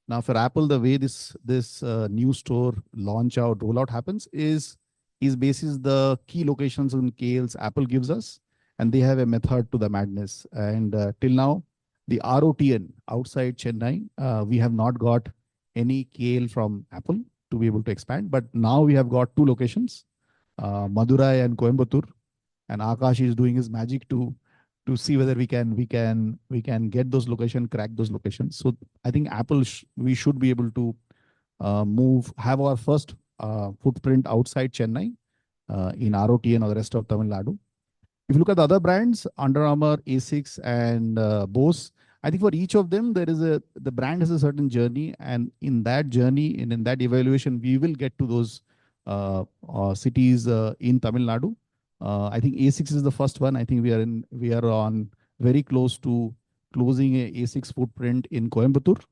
now for Apple, the way this new store launch out, rollout happens is basis the key locations in KLs Apple gives us, and they have a method to the madness. And till now, the ROTN outside Chennai, we have not got any KL from Apple to be able to expand. But now we have got 2 locations, Madurai and Coimbatore, and Akash is doing his magic to see whether we can get those locations, crack those locations. So I think Apple, we should be able to have our first footprint outside Chennai in ROTN or the rest of Tamil Nadu. If you look at the other brands, Under Armour, A6, and Bose, I think for each of them, the brand has a certain journey, and in that journey and in that evaluation, we will get to those cities in Tamil Nadu. I think A6 is the first one. I think we are on very close to closing a A6 footprint in Coimbatore,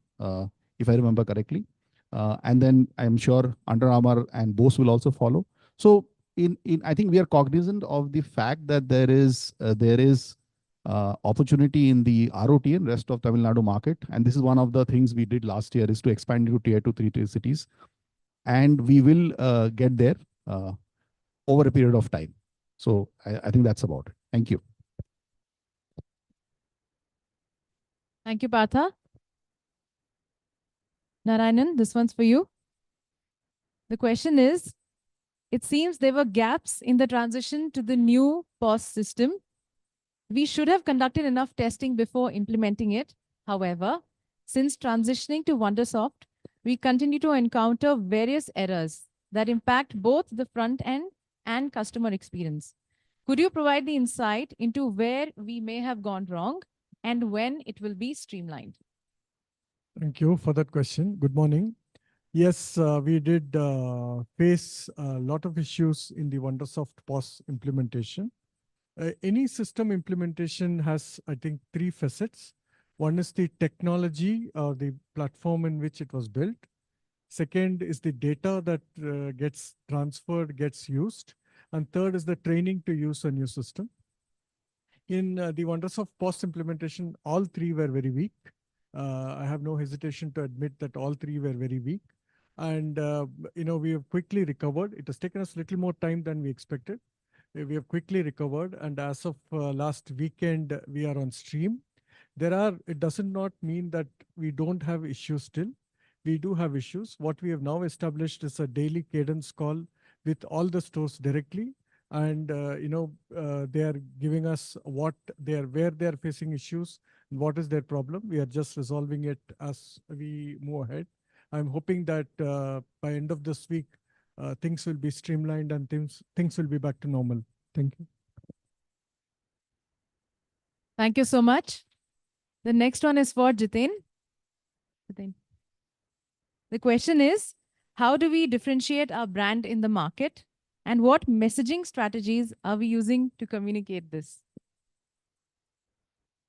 if I remember correctly. And then I'm sure Under Armour and Bose will also follow. So I think we are cognizant of the fact that there is opportunity in the ROTN, rest of Tamil Nadu market. And this is one of the things we did last year, is to expand into tier 2, 3 tier cities. And we will get there over a period of time. So I think that's about it. Thank you. Thank you, Partha. Narayanan, this one's for you. The question is, it seems there were gaps in the transition to the new POS system. We should have conducted enough testing before implementing it. However, since transitioning to Wondersoft, we continue to encounter various errors that impact both the front end and customer experience. Could you provide the insight into where we may have gone wrong and when it will be streamlined? Thank you for that question. Good morning. Yes, we did face a lot of issues in the Wondersoft POS implementation. Any system implementation has, I think, three facets. One is the technology or the platform in which it was built. Second is the data that gets transferred, gets used. And third is the training to use a new system. In the Wondersoft POS implementation, all three were very weak. I have no hesitation to admit that all three were very weak. And, we have quickly recovered. It has taken us a little more time than we expected. We have quickly recovered. And as of last weekend, we are on stream. It doesn't not mean that we don't have issues still. We do have issues. What we have now established is a daily cadence call with all the stores directly. And, they are giving us where they are facing issues, and what is their problem. We are just resolving it as we move ahead. I'm hoping that by end of this week, things will be streamlined and things will be back to normal. Thank you. Thank you so much. The next one is for Jitin. Jitin. The question is, how do we differentiate our brand in the market? And what messaging strategies are we using to communicate this?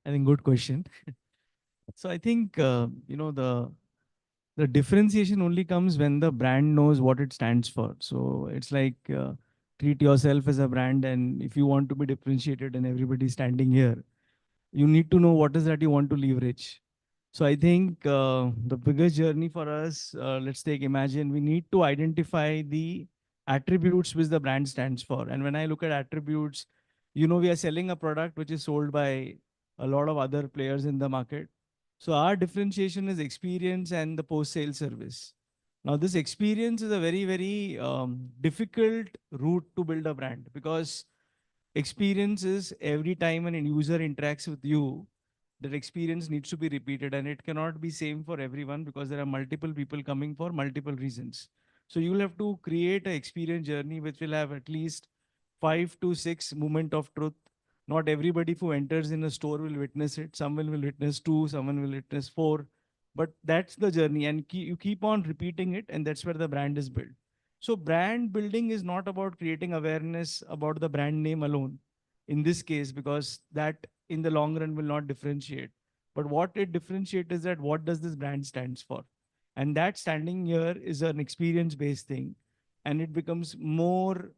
I think good question. So I think, the differentiation only comes when the brand knows what it stands for. So it's like treat yourself as a brand, and if you want to be differentiated and everybody standing here, you need to know what is that you want to leverage. So I think the biggest journey for us, imagine we need to identify the attributes which the brand stands for. And when I look at attributes, we are selling a product which is sold by a lot of other players in the market. So our differentiation is experience and the post-sale service. Now, this experience is a very, very difficult route to build a brand, because experience is every time an user interacts with you, that experience needs to be repeated, and it cannot be same for everyone because there are multiple people coming for multiple reasons. So you will have to create an experience journey which will have at least 5 to 6 moment of truth. Not everybody who enters in a store will witness it. Someone will witness 2, someone will witness 4. But that's the journey, and you keep on repeating it, and that's where the brand is built. So brand building is not about creating awareness about the brand name alone in this case, because that in the long run will not differentiate. But what it differentiates is that what does this brand stands for? And that standing here is an experience-based thing. And it becomes more,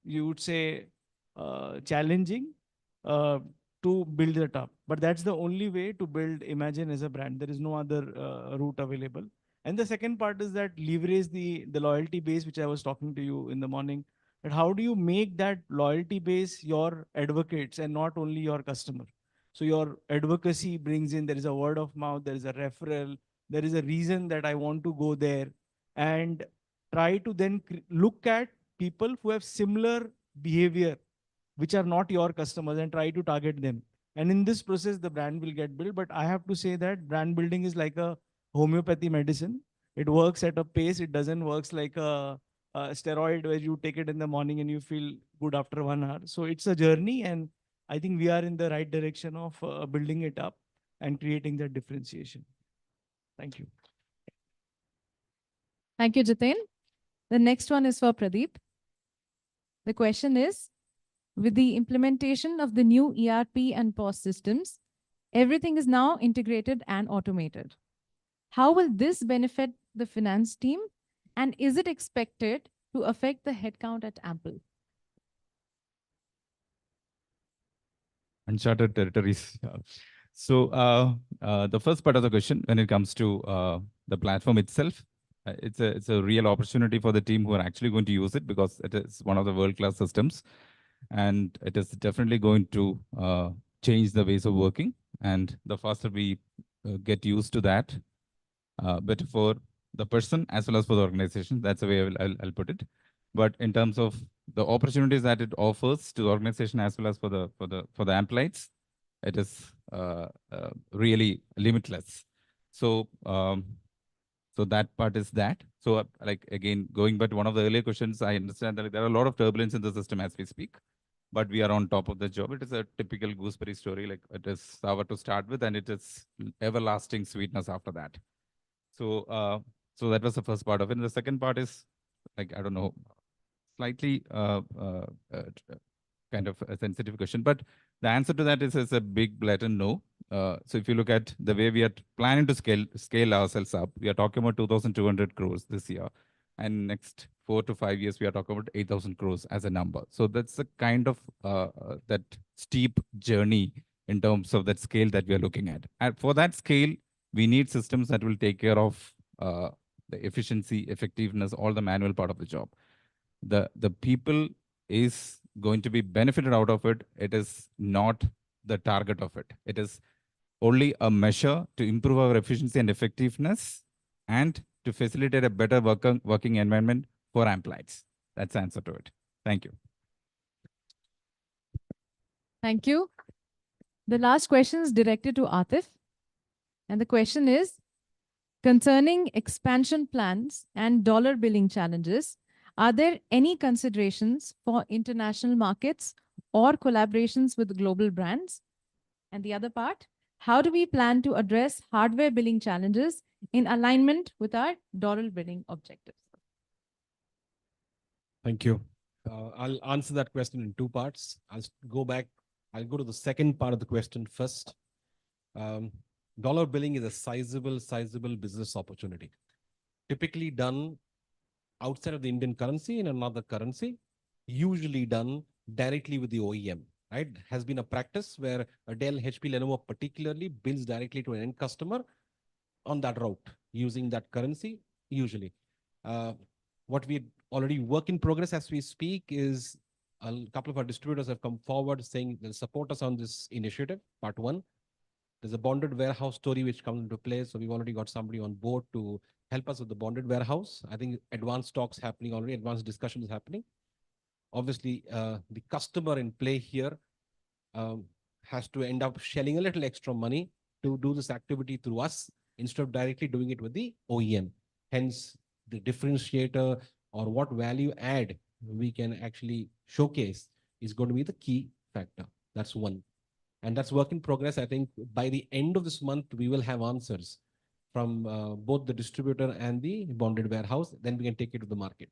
you would say, challenging to build it up. But that's the only way to build Imagine as a brand. There is no other route available. And the second part is that leverage the loyalty base, which I was talking to you in the morning. But how do you make that loyalty base your advocates and not only your customer? So your advocacy brings in, there is a word of mouth, there is a referral, there is a reason that I want to go there, and try to then look at people who have similar behavior, which are not your customers, and try to target them. And in this process, the brand will get built. But I have to say that brand building is like a homeopathy medicine. It works at a pace. It doesn't work like a steroid where you take it in the morning and you feel good after 1 hour. So it's a journey, and I think we are in the right direction of building it up and creating that differentiation. Thank you. Thank you, Jitin. The next one is for Pradeep. The question is, with the implementation of the new ERP and POS systems, everything is now integrated and automated. How will this benefit the finance team? And is it expected to affect the headcount at Ample? Uncharted territories. So the first part of the question, when it comes to the platform itself, it's a real opportunity for the team who are actually going to use it, because it is one of the world-class systems, and it is definitely going to change the ways of working. And the faster we get used to that, better for the person as well as for the organization. That's the way I'll put it. But in terms of the opportunities that it offers to the organization as well as for the employees, it is really limitless. So so that part is that. So like again, going back to one of the earlier questions, I understand that there are a lot of turbulence in the system as we speak. but we are on top of the job. It is a typical gooseberry story. Like it is sour to start with, and it is everlasting sweetness after that. So, so that was the first part of it. And the second part is like, I don't know, slightly kind of a sensitive question, but the answer to that is a big blatant no. So if you look at the way we are planning to scale ourselves up, we are talking about 2,200 crores this year, and next 4 to 5 years we are talking about 8,000 crores as a number. So that's the kind of that steep journey in terms of that scale that we are looking at. And for that scale, we need systems that will take care of the efficiency, effectiveness, all the manual part of the job. The people is going to be benefited out of it. It is not the target of it. It is only a measure to improve our efficiency and effectiveness and to facilitate a better working environment for employees. That's the answer to it. Thank you. Thank you. The last question is directed to Atif. And the question is, concerning expansion plans and dollar billing challenges, are there any considerations for international markets or collaborations with global brands? And the other part, how do we plan to address hardware billing challenges in alignment with our dollar billing objectives? Thank you. I'll answer that question in two parts. I'll go to the second part of the question first. Dollar billing is a sizable business opportunity. Typically done outside of the Indian currency in another currency, usually done directly with the OEM, right? Has been a practice where a Dell, HP, Lenovo particularly bills directly to an end customer on that route using that currency, usually. What we already work in progress as we speak is a couple of our distributors have come forward saying they'll support us on this initiative, part one. There's a bonded warehouse story which comes into play. So we've already got somebody on board to help us with the bonded warehouse. I think advanced talks happening already, advanced discussions happening. Obviously, the customer in play here has to end up shelling a little extra money to do this activity through us instead of directly doing it with the OEM. Hence, the differentiator or what value add we can actually showcase is going to be the key factor. That's one. And that's work in progress. I think by the end of this month, we will have answers from both the distributor and the bonded warehouse. Then we can take it to the market.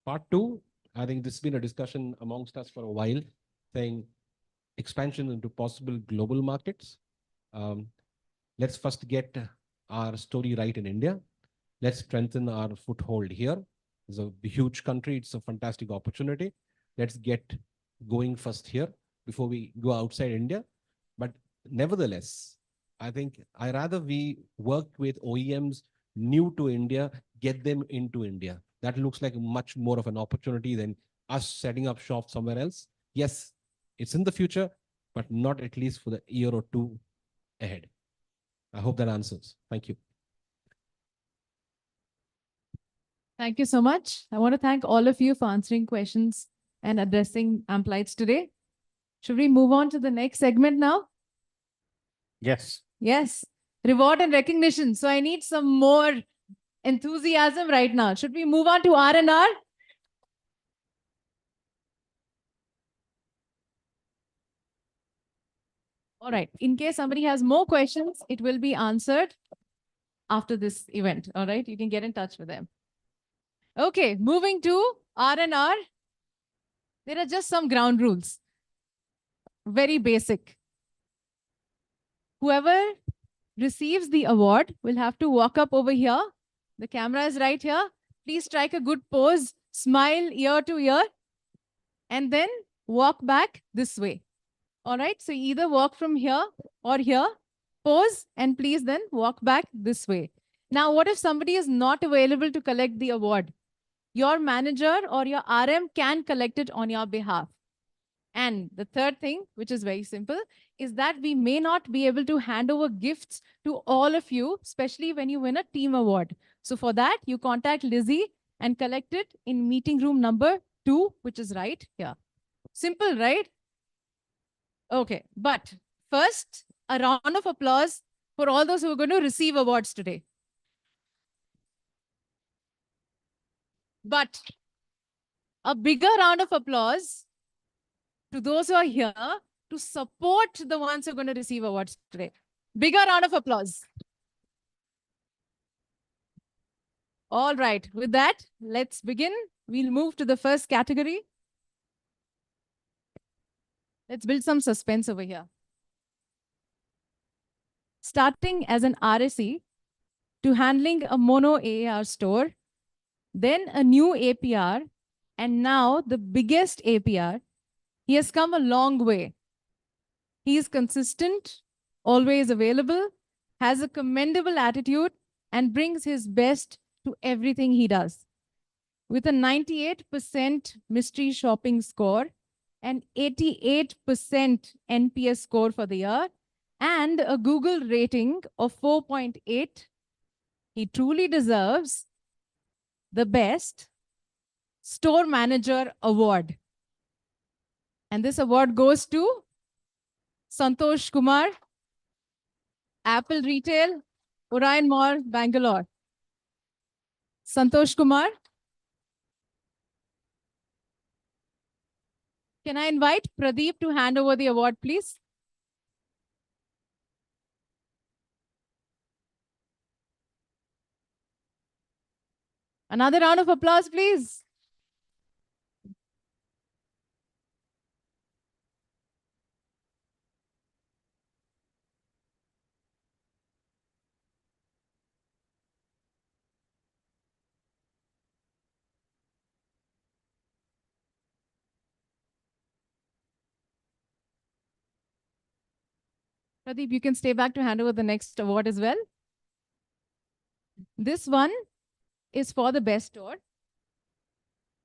Part two, I think this has been a discussion amongst us for a while, saying expansion into possible global markets. Let's first get our story right in India. Let's strengthen our foothold here. It's a huge country. It's a fantastic opportunity. Let's get going first here before we go outside India. But nevertheless, I think I rather we work with OEMs new to India, get them into India. That looks like much more of an opportunity than us setting up shop somewhere else. Yes, it's in the future, but not at least for the year or two ahead. I hope that answers. Thank you. Thank you so much. I want to thank all of you for answering questions and addressing Amplites today. Should we move on to the next segment now? Yes. Yes. Reward and recognition. So I need some more enthusiasm right now. Should we move on to R&R? All right. In case somebody has more questions, it will be answered after this event. All right. You can get in touch with them. Okay. Moving to R&R. There are just some ground rules. Very basic. Whoever receives the award will have to walk up over here. The camera is right here. Please strike a good pose. Smile ear to ear. And then walk back this way. All right. So either walk from here or here. Pose and please then walk back this way. Now, what if somebody is not available to collect the award? Your manager or your RM can collect it on your behalf. And the third thing, which is very simple, is that we may not be able to hand over gifts to all of you, especially when you win a team award. So for that, you contact Lizzie and collect it in meeting room number 2, which is right here. Simple, right? Okay, but first, a round of applause for all those who are going to receive awards today. But a bigger round of applause to those who are here to support the ones who are going to receive awards today. Bigger round of applause. All right, with that, let's begin. We'll move to the first category. Let's build some suspense over here. Starting as an RSE to handling a mono AAR store, then a new APR, and now the biggest APR, he has come a long way. He is consistent, always available, has a commendable attitude, and brings his best to everything he does. With a 98% mystery shopping score, an 88% NPS score for the year, and a Google rating of 4.8, he truly deserves the Best Store Manager Award. And this award goes to Santosh Kumar, Apple Retail, Orion Mall, Bangalore. Santosh Kumar. Can I invite Pradeep to hand over the award, please? Another round of applause, please. Pradeep, you can stay back to hand over the next award as well. This one is for the best store.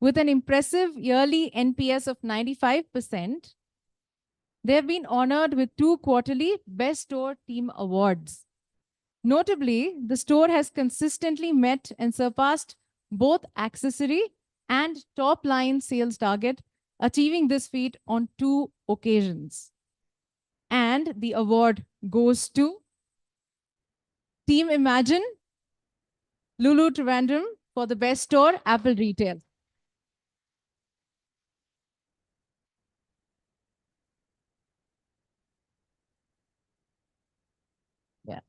With an impressive yearly NPS of 95%, they have been honored with 2 quarterly Best Store Team Awards. Notably, the store has consistently met and surpassed both accessory and top-line sales target, achieving this feat on 2 occasions. And the award goes to Team Imagine, Lulu Trivandrum for the Best Store, Apple Retail. Yeah.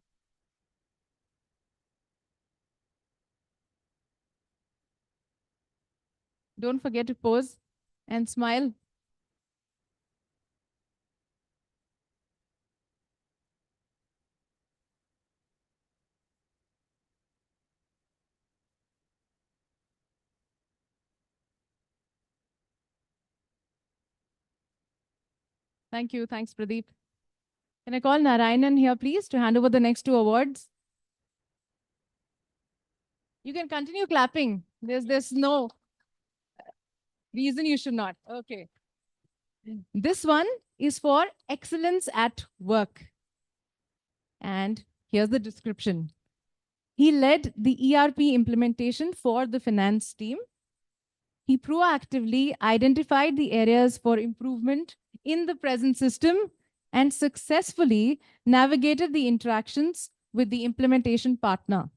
Don't forget to pose and smile. Thank you. Thanks, Pradeep. Can I call Narayanan here, please, to hand over the next 2 awards? You can continue clapping. There's no reason you should not. Okay. This one is for excellence at work. And here's the description. He led the ERP implementation for the finance team. He proactively identified the areas for improvement in the present system and successfully navigated the interactions with the implementation partner.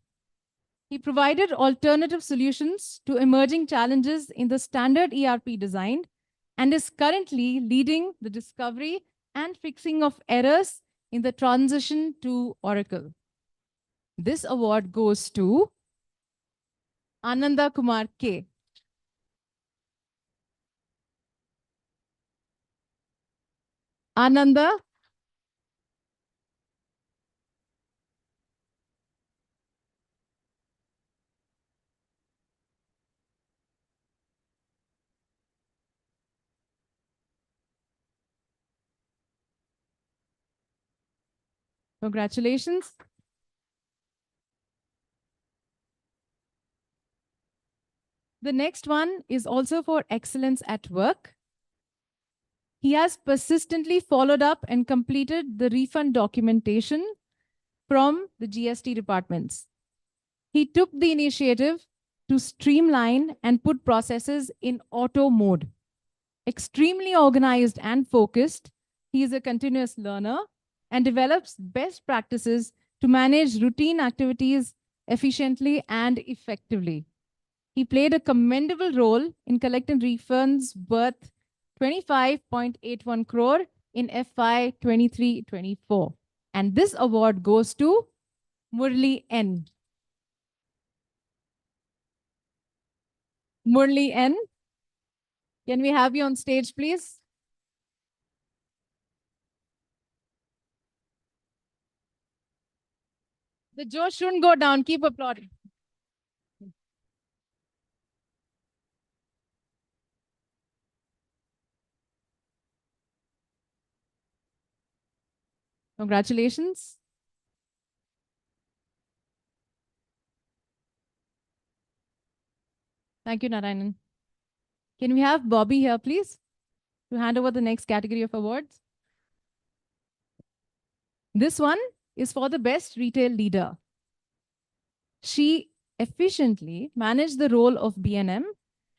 He provided alternative solutions to emerging challenges in the standard ERP design and is currently leading the discovery and fixing of errors in the transition to Oracle. This award goes to Ananda Kumar K. Ananda. Congratulations. The next one is also for excellence at work. He has persistently followed up and completed the refund documentation from the GST departments. He took the initiative to streamline and put processes in auto mode. Extremely organized and focused, he is a continuous learner and develops best practices to manage routine activities efficiently and effectively. He played a commendable role in collecting refunds worth 25.81 crore in FY 23-24. And this award goes to Murli N. Murli N. Can we have you on stage, please? The jaw shouldn't go down. Keep applauding. Congratulations. Thank you, Narayanan. Can we have Bobby here, please, to hand over the next category of awards? This one is for the best retail leader. She efficiently managed the role of B&M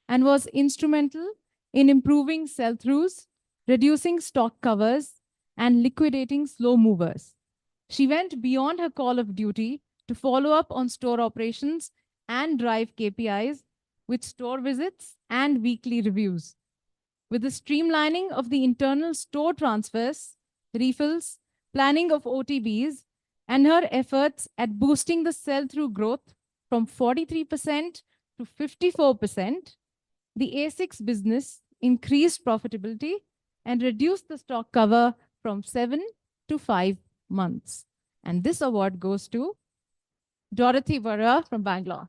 and was instrumental in improving sell-throughs, reducing stock covers, and liquidating slow movers. She went beyond her call of duty to follow up on store operations and drive KPIs with store visits and weekly reviews. With the streamlining of the internal store transfers, refills, planning of OTBs, and her efforts at boosting the sell-through growth from 43% to 54%, the A6 business increased profitability and reduced the stock cover from 7 to 5 months. And this award goes to Dorothy Vara from Bangalore.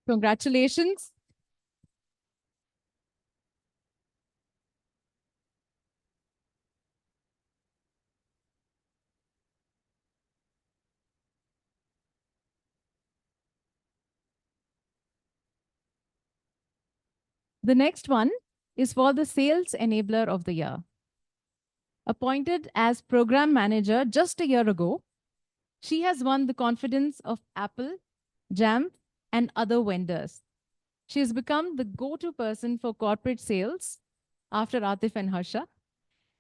Congratulations. The next one is for the Sales Enabler of the Year. Appointed as Program Manager just a year ago, she has won the confidence of Apple, Jamf, and other vendors. She has become the go-to person for corporate sales after Atif and Harsha.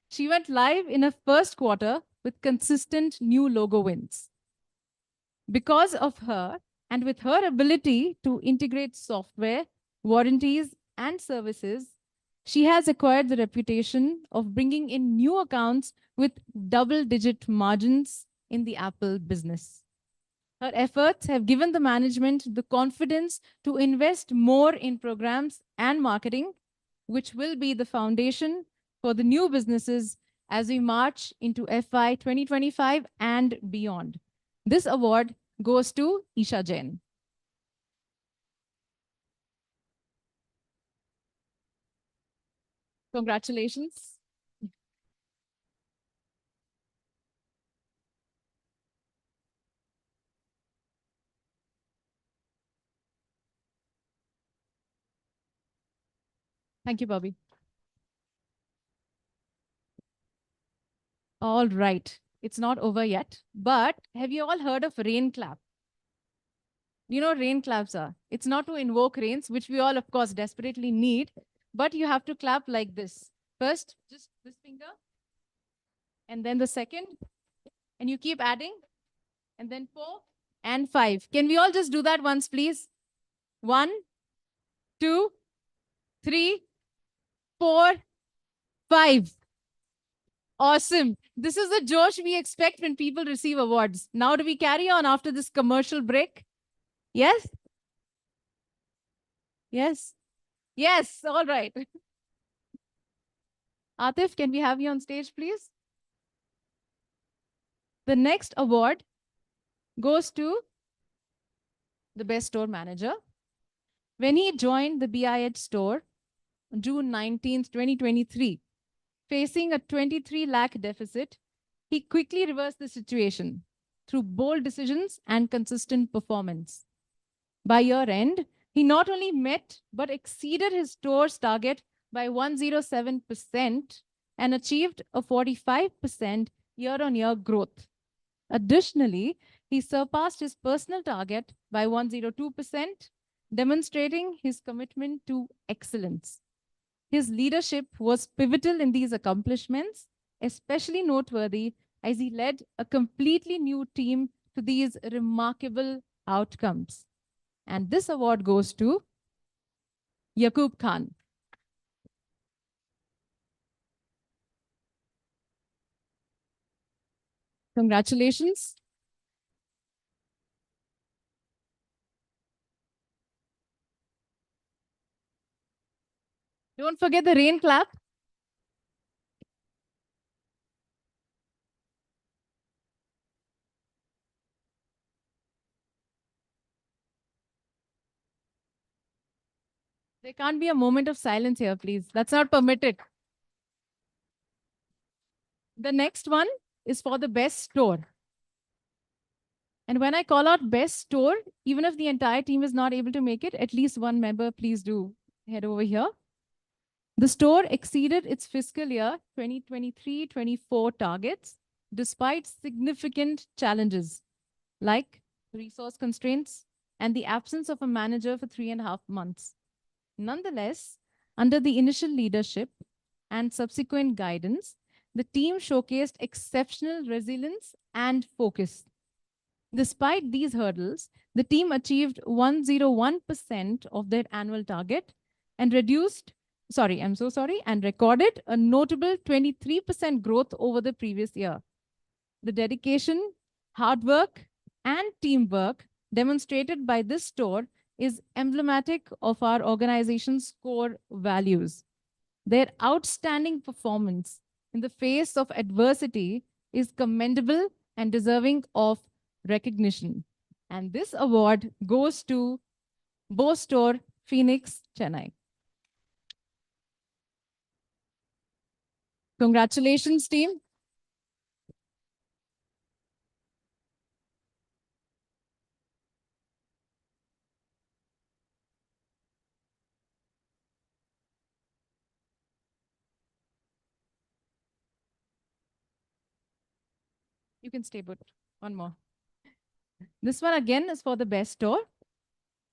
She went live in her first quarter with consistent new logo wins. Because of her, and with her ability to integrate software, warranties, and services, she has acquired the reputation of bringing in new accounts with double-digit margins in the Apple business. Her efforts have given the management the confidence to invest more in programs and marketing, which will be the foundation for the new businesses as we march into FY 2025 and beyond. This award goes to Isha Jain. Congratulations. Thank you, Bobby. All right. It's not over yet, but have you all heard of rain clap? You know, rain claps are. It's not to invoke rains, which we all, of course, desperately need, but you have to clap like this. First, just this finger, and then the second, and you keep adding, and then 4 and 5. Can we all just do that once, please? 1, 2, 3, 4, 5. Awesome. This is the josh we expect when people receive awards. Now, do we carry on after this commercial break? Yes? Yes? Yes, all right. Atif, can we have you on stage, please? The next award goes to the best store manager. When he joined the BIH store on June 19th, 2023, facing a 23 lakh deficit, he quickly reversed the situation through bold decisions and consistent performance. By year end, he not only met but exceeded his store's target by 107% and achieved a 45% year-on-year growth. Additionally, he surpassed his personal target by 102%, demonstrating his commitment to excellence. His leadership was pivotal in these accomplishments, especially noteworthy as he led a completely new team to these remarkable outcomes. And this award goes to Yaqub Khan. Congratulations. Don't forget the rain clap. There can't be a moment of silence here, please. That's not permitted. The next one is for the best store. And when I call out best store, even if the entire team is not able to make it, at least one member, please do head over here. The store exceeded its fiscal year 2023-24 targets despite significant challenges like resource constraints and the absence of a manager for 3.5 months. Nonetheless, under the initial leadership and subsequent guidance, the team showcased exceptional resilience and focus. Despite these hurdles, the team achieved 101% of their annual target and and recorded a notable 23% growth over the previous year. The dedication, hard work, and teamwork demonstrated by this store is emblematic of our organization's core values. Their outstanding performance in the face of adversity is commendable and deserving of recognition. And this award goes to Bo Store, Phoenix, Chennai. Congratulations, team. You can stay, but one more. This one again is for the best store.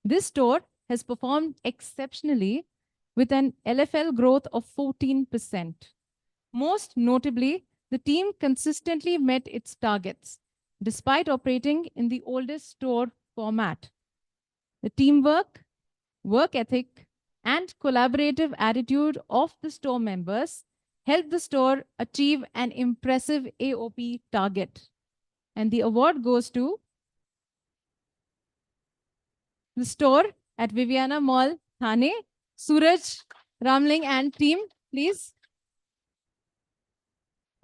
This store has performed exceptionally with an LFL growth of 14%. Most notably, the team consistently met its targets despite operating in the oldest store format. The teamwork, work ethic, and collaborative attitude of the store members helped the store achieve an impressive AOP target. And the award goes to the store at Viviana Mall, Thane. Suraj, Ramling, and team, please.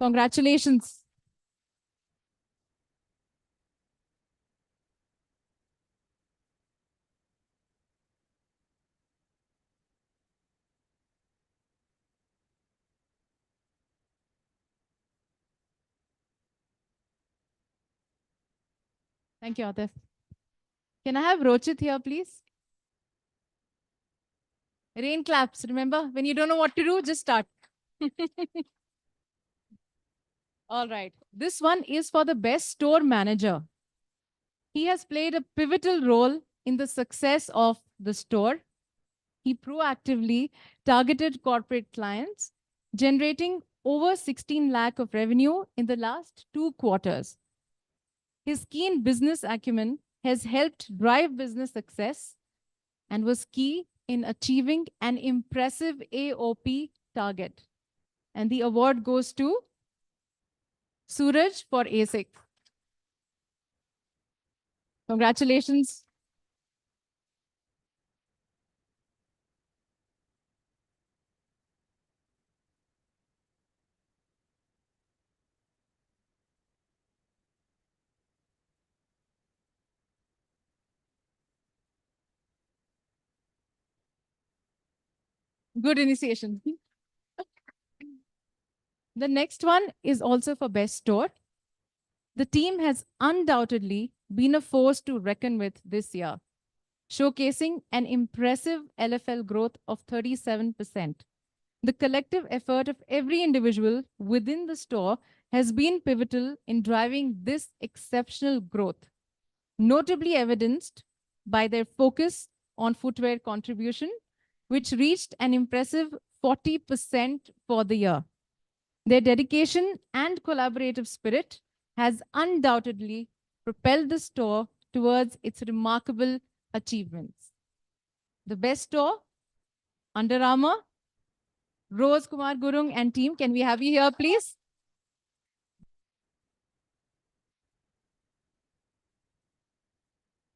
Congratulations. Thank you, Atif. Can I have Rochit here, please? Rain claps. Remember, when you don't know what to do, just start. All right. This one is for the best store manager. He has played a pivotal role in the success of the store. He proactively targeted corporate clients, generating over 16 lakh of revenue in the last 2 quarters. His keen business acumen has helped drive business success and was key in achieving an impressive AOP target. And the award goes to Suraj for ASIC. Congratulations. Good initiation. The next one is also for best store. The team has undoubtedly been a force to reckon with this year, showcasing an impressive LFL growth of 37%. The collective effort of every individual within the store has been pivotal in driving this exceptional growth, notably evidenced by their focus on footwear contribution, which reached an impressive 40% for the year. Their dedication and collaborative spirit has undoubtedly propelled the store towards its remarkable achievements. The best store, Under Armour. Rose Kumar Gurung and team, can we have you here, please?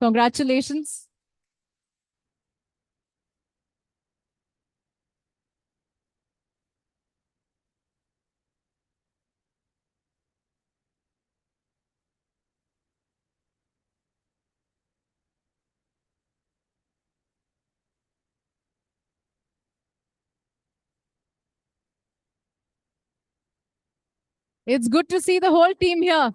Congratulations. It's good to see the whole team here.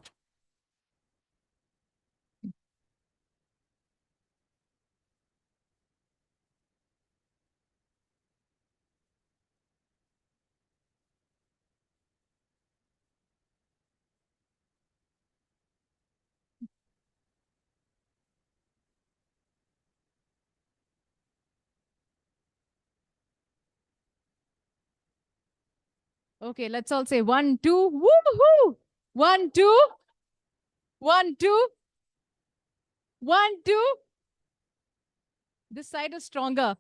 Okay, let's all say 1, 2, woohoo! 1, 2, 1, 2, 1, 2. This side is stronger.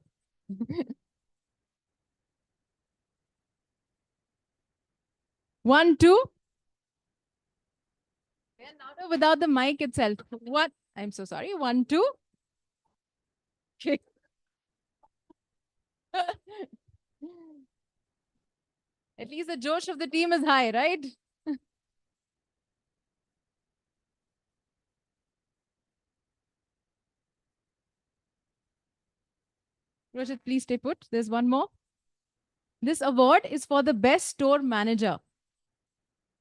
1, 2. We're louder without the mic itself. What? I'm so sorry. 1, 2. Okay. At least the josh of the team is high, right? Rajat, please stay put. There's one more. This award is for the best store manager.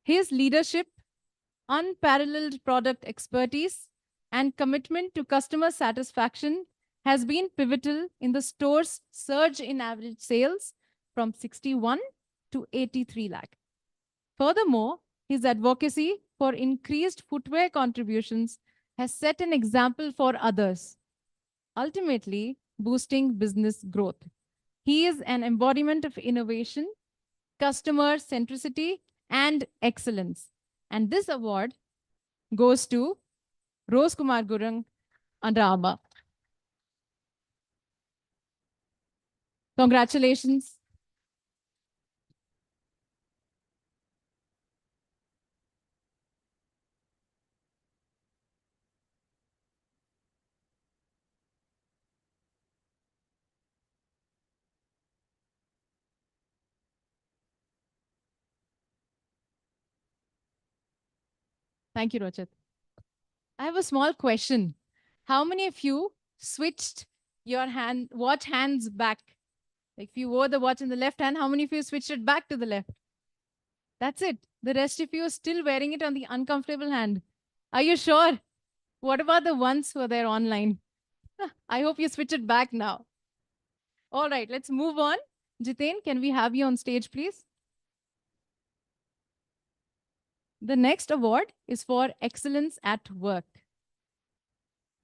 His leadership, unparalleled product expertise, and commitment to customer satisfaction has been pivotal in the store's surge in average sales from 61 to 83 lakh. Furthermore, his advocacy for increased footwear contributions has set an example for others, ultimately boosting business growth. He is an embodiment of innovation, customer centricity, and excellence. And this award goes to Rose Kumar Gurung, Under Armour. Congratulations. Thank you, Rajat. I have a small question. How many of you switched your watch hands back? Like if you wore the watch in the left hand, how many of you switched it back to the left? That's it. The rest of you are still wearing it on the uncomfortable hand. Are you sure? What about the ones who are there online? I hope you switch it back now. All right, let's move on. Jiten, can we have you on stage, please? The next award is for excellence at work.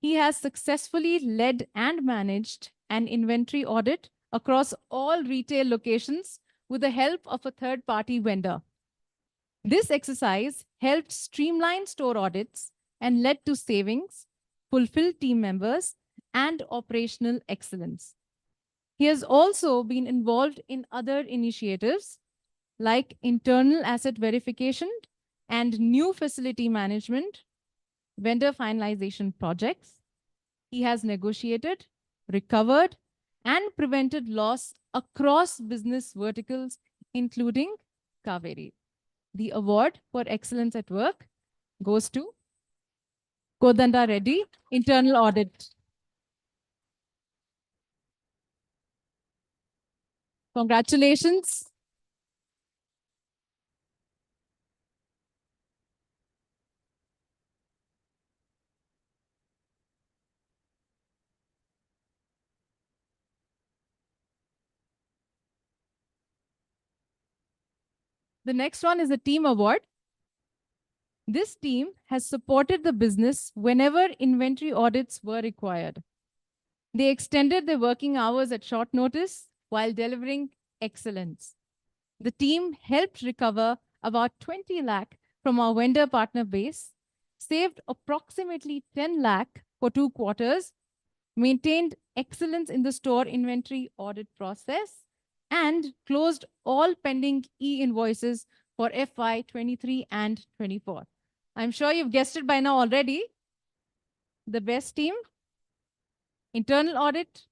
He has successfully led and managed an inventory audit across all retail locations with the help of a third-party vendor. This exercise helped streamline store audits and led to savings, fulfilled team members, and operational excellence. He has also been involved in other initiatives like internal asset verification and new facility management, vendor finalization projects. He has negotiated, recovered, and prevented loss across business verticals, including Kaveri. The award for excellence at work goes to Kodanda Reddy, internal audit. Congratulations. The next one is a team award. This team has supported the business whenever inventory audits were required. They extended their working hours at short notice while delivering excellence. The team helped recover about 20 lakh from our vendor partner base saved approximately 10 lakh for 2 quarters, maintained excellence in the store inventory audit process, and closed all pending e-invoices for FY 23 and 24. I'm sure you've guessed it by now already. The best team, internal audit.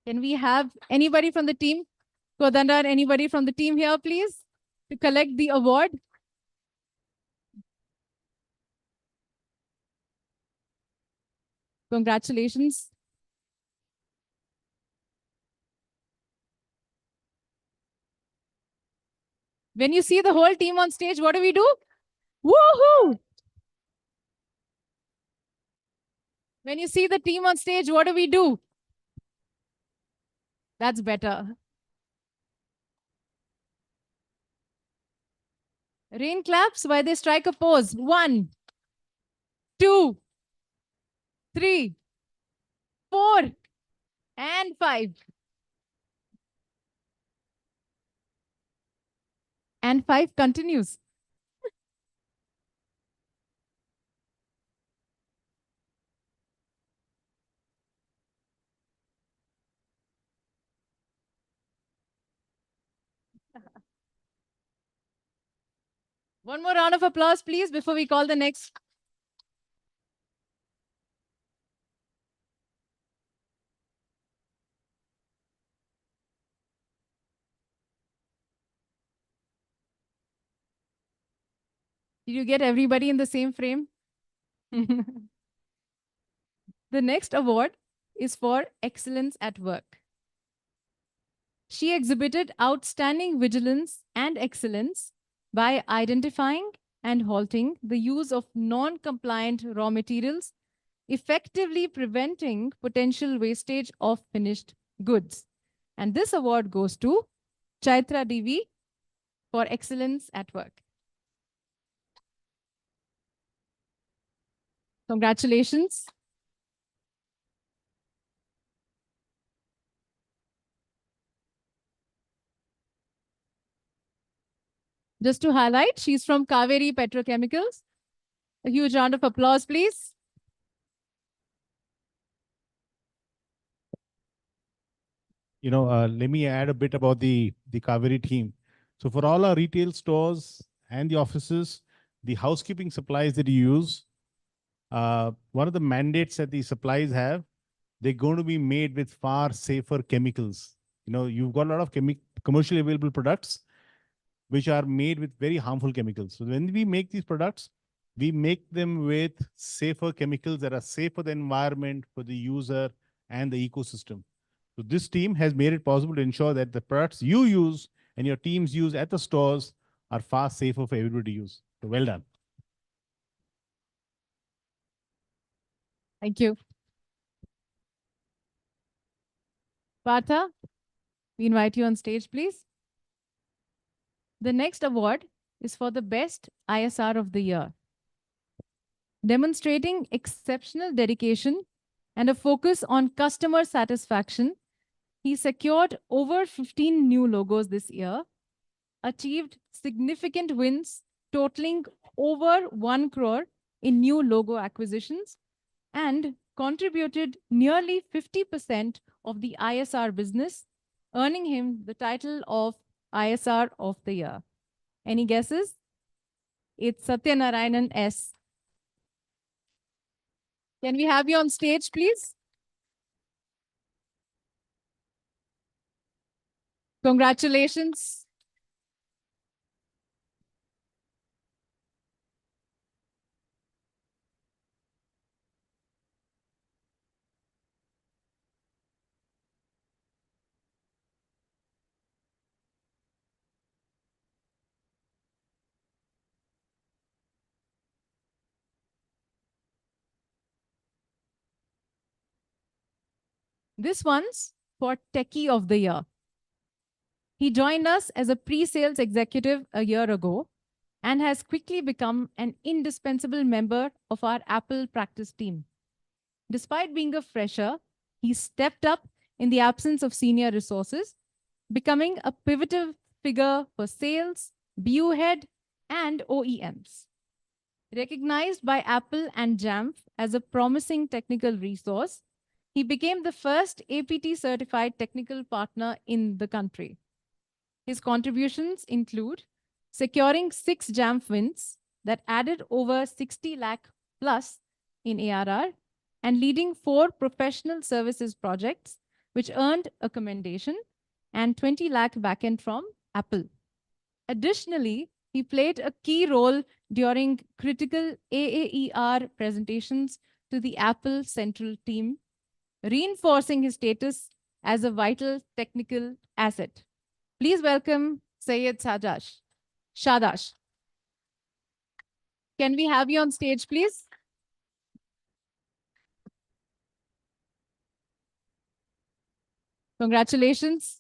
Can we have anybody from the team? Kodanda, anybody from the team here, please, to collect the award? Congratulations. When you see the whole team on stage, what do we do? Woohoo! When you see the team on stage, what do we do? That's better. Rain claps while they strike a pose. 1, 2, 3, 4, and 5. And 5 continues. One more round of applause, please, before we call the next. Did you get everybody in the same frame? The next award is for excellence at work. She exhibited outstanding vigilance and excellence by identifying and halting the use of non-compliant raw materials, effectively preventing potential wastage of finished goods. And this award goes to Chaitra Devi for excellence at work. Congratulations. Just to highlight, she's from Kaveri Petrochemicals. A huge round of applause, please. Let me add a bit about the Kaveri team. So for all our retail stores and the offices, the housekeeping supplies that you use, one of the mandates that the supplies have, they're going to be made with far safer chemicals. You've got a lot of commercially available products which are made with very harmful chemicals. So when we make these products, we make them with safer chemicals that are safe for the environment, for the user, and the ecosystem. So this team has made it possible to ensure that the products you use and your teams use at the stores are far safer for everybody to use. So well done. Thank you. Partha, we invite you on stage, please. The next award is for the best ISR of the year. Demonstrating exceptional dedication and a focus on customer satisfaction, he secured over 15 new logos this year, achieved significant wins totaling over 1 crore in new logo acquisitions, and contributed nearly 50% of the ISR business, earning him the title of ISR of the year. Any guesses? It's Satyanarayanan S. Can we have you on stage, please? Congratulations. This one's for Techie of the Year. He joined us as a pre-sales executive a year ago and has quickly become an indispensable member of our Apple practice team. Despite being a fresher, he stepped up in the absence of senior resources, becoming a pivotal figure for sales, BU head, and OEMs. Recognized by Apple and Jamf as a promising technical resource, he became the first APT certified technical partner in the country. His contributions include securing 6 Jamf wins that added over 60 lakh plus in ARR and leading 4 professional services projects which earned a commendation and 20 lakh backend from Apple. Additionally, he played a key role during critical AAER presentations to the Apple Central team, reinforcing his status as a vital technical asset. Please welcome Syed Shadash. Can we have you on stage, please? Congratulations.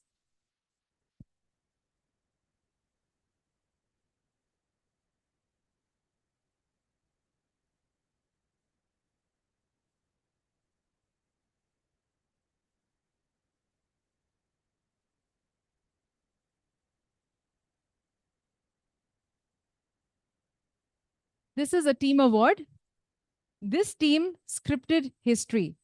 This is a team award. This team scripted history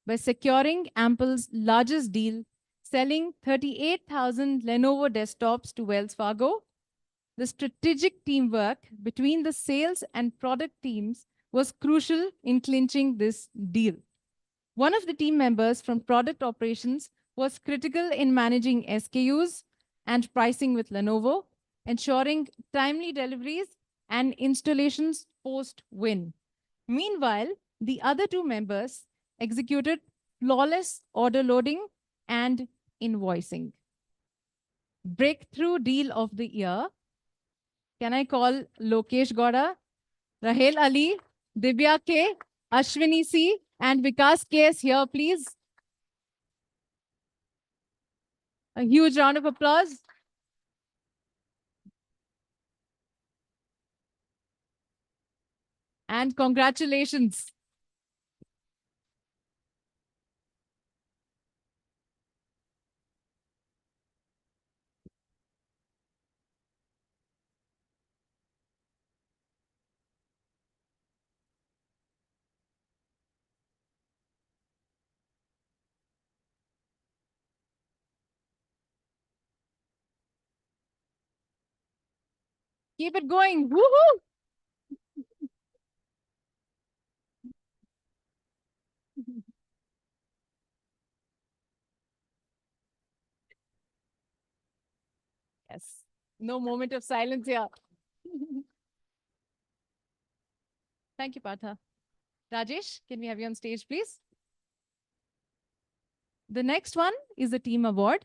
by securing Apple's largest deal, selling 38,000 Lenovo desktops to Wells Fargo. The strategic teamwork between the sales and product teams was crucial in clinching this deal. One of the team members from product operations was critical in managing SKUs and pricing with Lenovo, ensuring timely deliveries and installations post-win. Meanwhile, the other 2 members executed flawless order loading and invoicing. Breakthrough deal of the year. Can I call Lokesh Gowda, Rahel Ali, Divya K, Ashwini C, and Vikas K here, please? A huge round of applause. And congratulations. Keep it going. Woohoo! Yes. No moment of silence here. Thank you, Partha. Rajesh, can we have you on stage, please? The next one is a team award.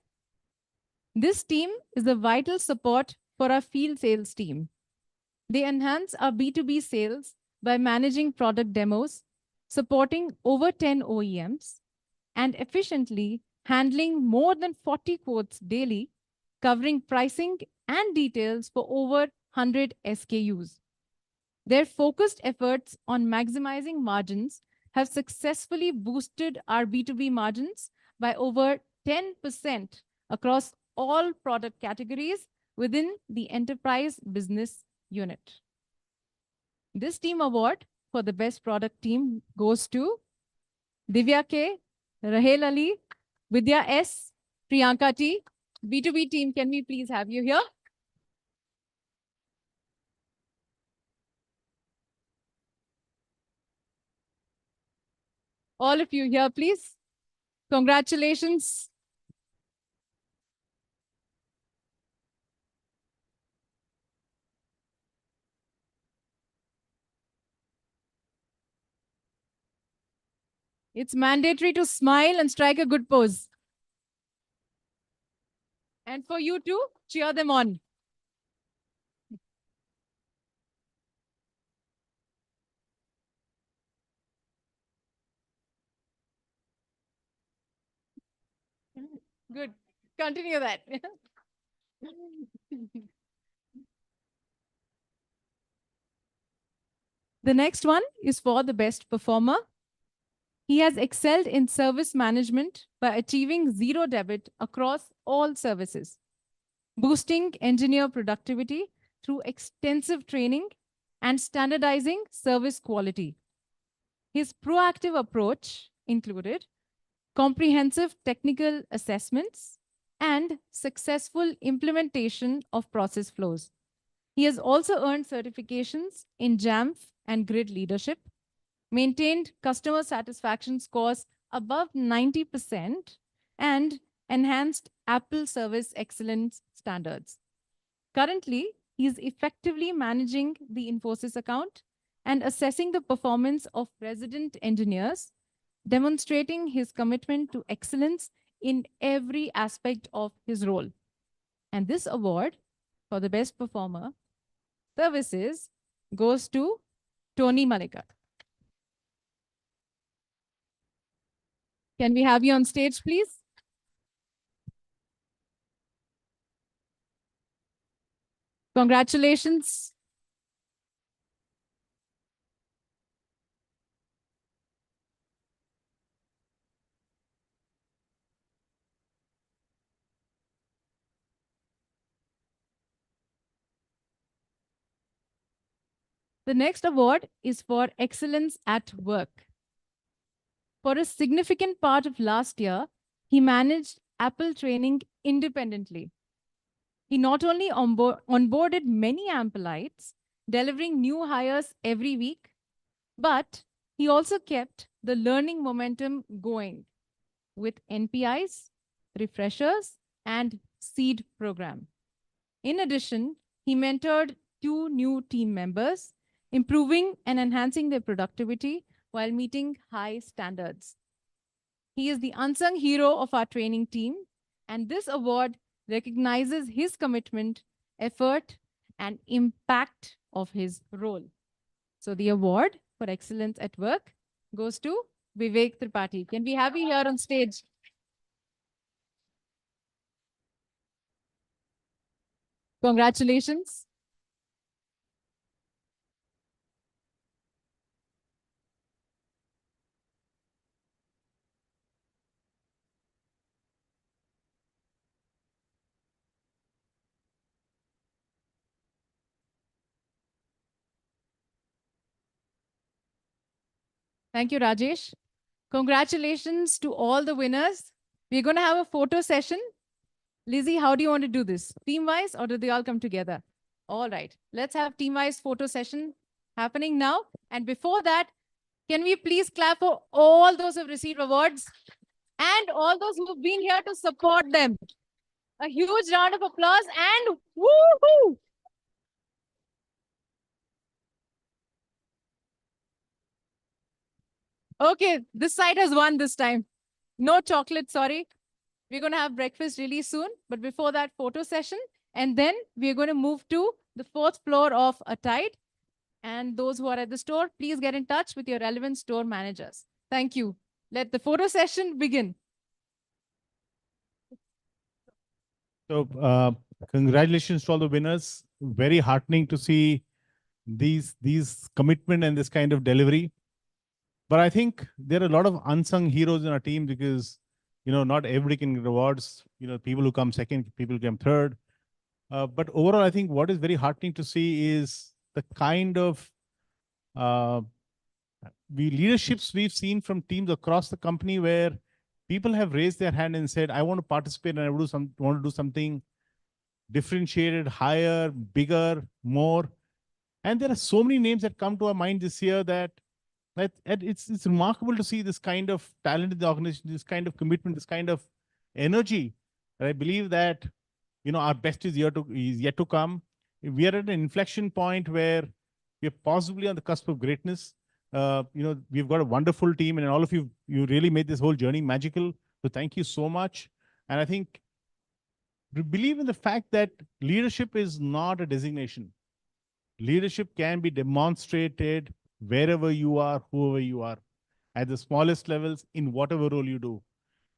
This team is a vital support for our field sales team. They enhance our B2B sales by managing product demos, supporting over 10 OEMs, and efficiently handling more than 40 quotes daily, covering pricing and details for over 100 SKUs. Their focused efforts on maximizing margins have successfully boosted our B2B margins by over 10% across all product categories within the enterprise business unit. This team award for the best product team goes to Divya K, Rahel Ali, Vidya S, Priyanka T. B2B team, can we please have you here? All of you here, please. Congratulations. It's mandatory to smile and strike a good pose. And for you too, cheer them on. Good. Continue that. The next one is for the best performer. He has excelled in service management by achieving zero debit across all services, boosting engineer productivity through extensive training and standardizing service quality. His proactive approach included comprehensive technical assessments and successful implementation of process flows. He has also earned certifications in JAMF and grid leadership, maintained customer satisfaction scores above 90%, and enhanced Apple service excellence standards. Currently, he is effectively managing the Infosys account and assessing the performance of resident engineers, demonstrating his commitment to excellence in every aspect of his role. And this award for the best performer services goes to Tony Malika. Can we have you on stage, please? Congratulations. The next award is for excellence at work. For a significant part of last year, he managed Apple training independently. He not only onboarded many Appleites, delivering new hires every week, but he also kept the learning momentum going with NPIs, refreshers, and seed program. In addition, he mentored 2 new team members, improving and enhancing their productivity while meeting high standards. He is the unsung hero of our training team, and this award recognizes his commitment, effort, and impact of his role. So the award for excellence at work goes to Vivek Tripathi. Can we have you here on stage? Congratulations. Thank you, Rajesh. Congratulations to all the winners. We're going to have a photo session. Lizzie, how do you want to do this? Team-wise, or do they all come together? All right. Let's have team-wise photo session happening now. And before that, can we please clap for all those who have received awards and all those who have been here to support them? A huge round of applause and woohoo! Okay, this side has won this time. No chocolate, sorry. We're going to have breakfast really soon. But before that, photo session. And then we're going to move to the 4th floor of a tide. And those who are at the store, please get in touch with your relevant store managers. Thank you. Let the photo session begin. So congratulations to all the winners. Very heartening to see these commitment and this kind of delivery. But I think there are a lot of unsung heroes in our team because, not everybody can get awards. People who come second, people who come third. But overall, I think what is very heartening to see is the kind of leaderships we've seen from teams across the company where people have raised their hand and said, I want to participate and I want to do something differentiated, higher, bigger, more. And there are so many names that come to our mind this year that it's remarkable to see this kind of talent in the organization, this kind of commitment, this kind of energy. And I believe that, our best is yet to come. We are at an inflection point where we are possibly on the cusp of greatness. We've got a wonderful team, and all of you really made this whole journey magical. So thank you so much. And I think we believe in the fact that leadership is not a designation. Leadership can be demonstrated wherever you are, whoever you are, at the smallest levels, in whatever role you do.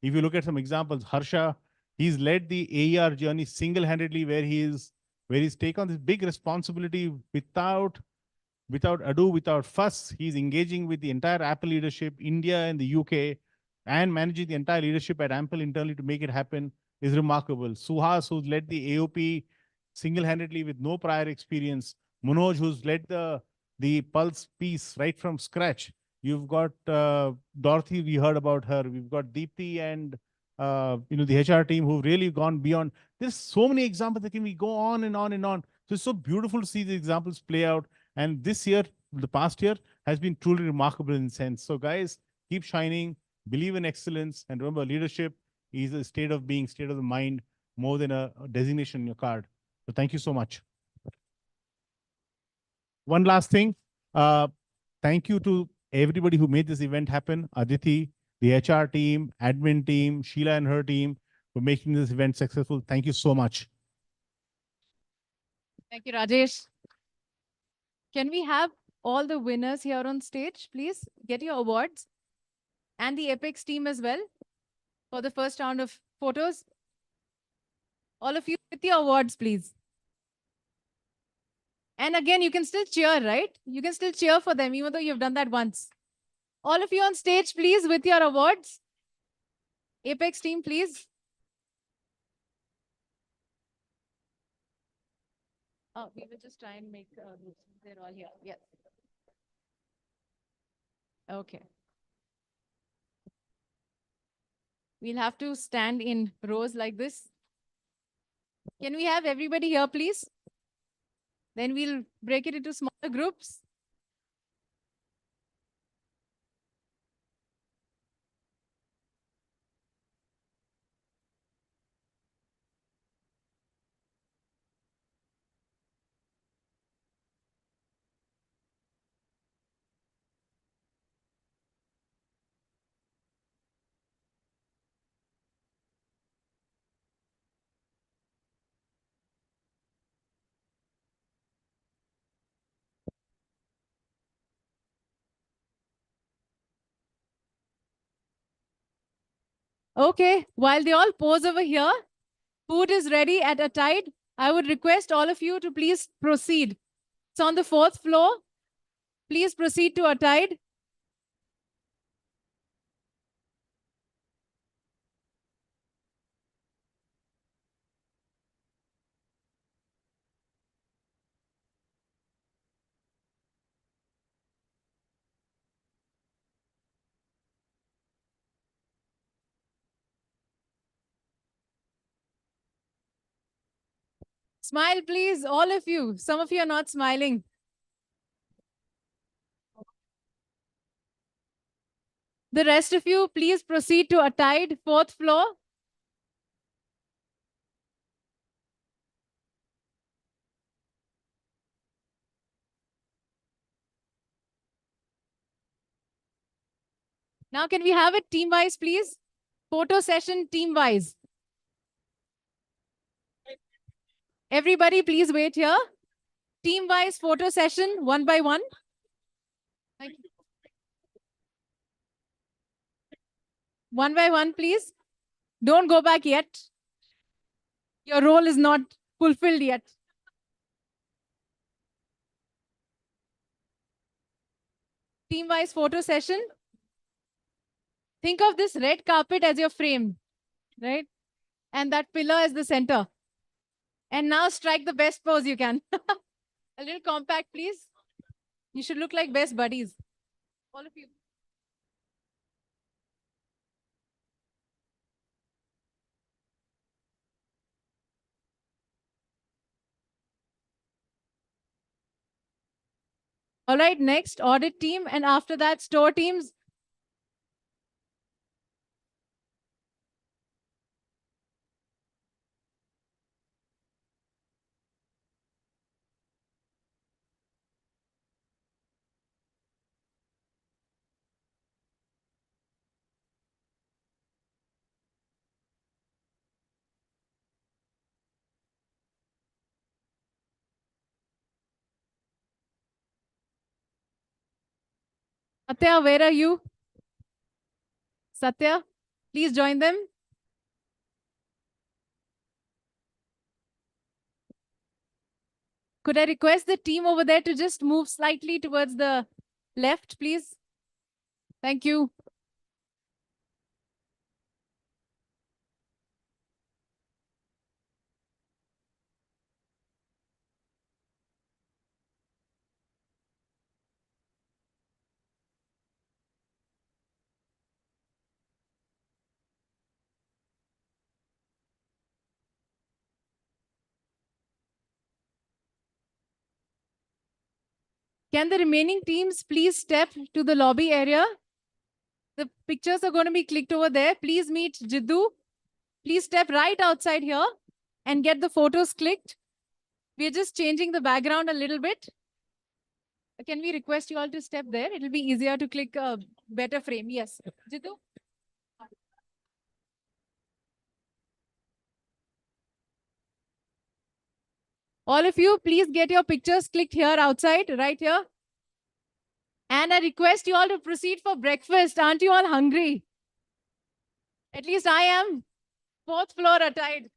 If you look at some examples, Harsha, he's led the AER journey single-handedly, where he's taken on this big responsibility without ado, without fuss. He's engaging with the entire Apple leadership, India and the UK, and managing the entire leadership at Apple internally to make it happen is remarkable. Suhas, who's led the AOP single-handedly with no prior experience. Manoj, who's led the the Pulse piece right from scratch. You've got Dorothy, we heard about her. We've got Deepthi and the HR team who've really gone beyond. There's so many examples that can we go on and on and on. So it's so beautiful to see the examples play out. And this year, the past year, has been truly remarkable in sense. So guys, keep shining, believe in excellence, and remember, leadership is a state of being, state of the mind, more than a designation in your card. So thank you so much. One last thing. Thank you to everybody who made this event happen. Aditi, the HR team, admin team, Sheila and her team for making this event successful. Thank you so much. Thank you, Rajesh. Can we have all the winners here on stage, please? Get your awards. And the Apex team as well for the first round of photos. All of you with your awards, please. And again, you can still cheer, right? You can still cheer for them, even though you've done that once. All of you on stage, please, with your awards. Apex team, please. Oh, we will just try and make they're all here. Yes. Okay. We'll have to stand in rows like this. Can we have everybody here, please? Then we'll break it into smaller groups. Okay, while they all pose over here, food is ready at a tide. I would request all of you to please proceed. It's on the 4th floor. Please proceed to a tide. Smile, please, all of you. Some of you are not smiling. The rest of you, please proceed to a tide, 4th floor. Now, can we have it team-wise, please? Photo session team-wise. Everybody, please wait here. Team-wise photo session, one by one. Thank you. One by one, please. Don't go back yet. Your role is not fulfilled yet. Team-wise photo session. Think of this red carpet as your frame, right? And that pillar as the center. And now strike the best pose you can. A little compact, please. You should look like best buddies. All of you. All right, next audit team. And after that, store teams. Satya, where are you? Satya, please join them. Could I request the team over there to just move slightly towards the left, please? Thank you. Can the remaining teams please step to the lobby area? The pictures are going to be clicked over there. Please meet Jiddu. Please step right outside here and get the photos clicked. We're just changing the background a little bit. Can we request you all to step there? It'll be easier to click a better frame. Yes. Jiddu? All of you, please get your pictures clicked here outside, right here. And I request you all to proceed for breakfast. Aren't you all hungry? At least I am. 4th floor attired.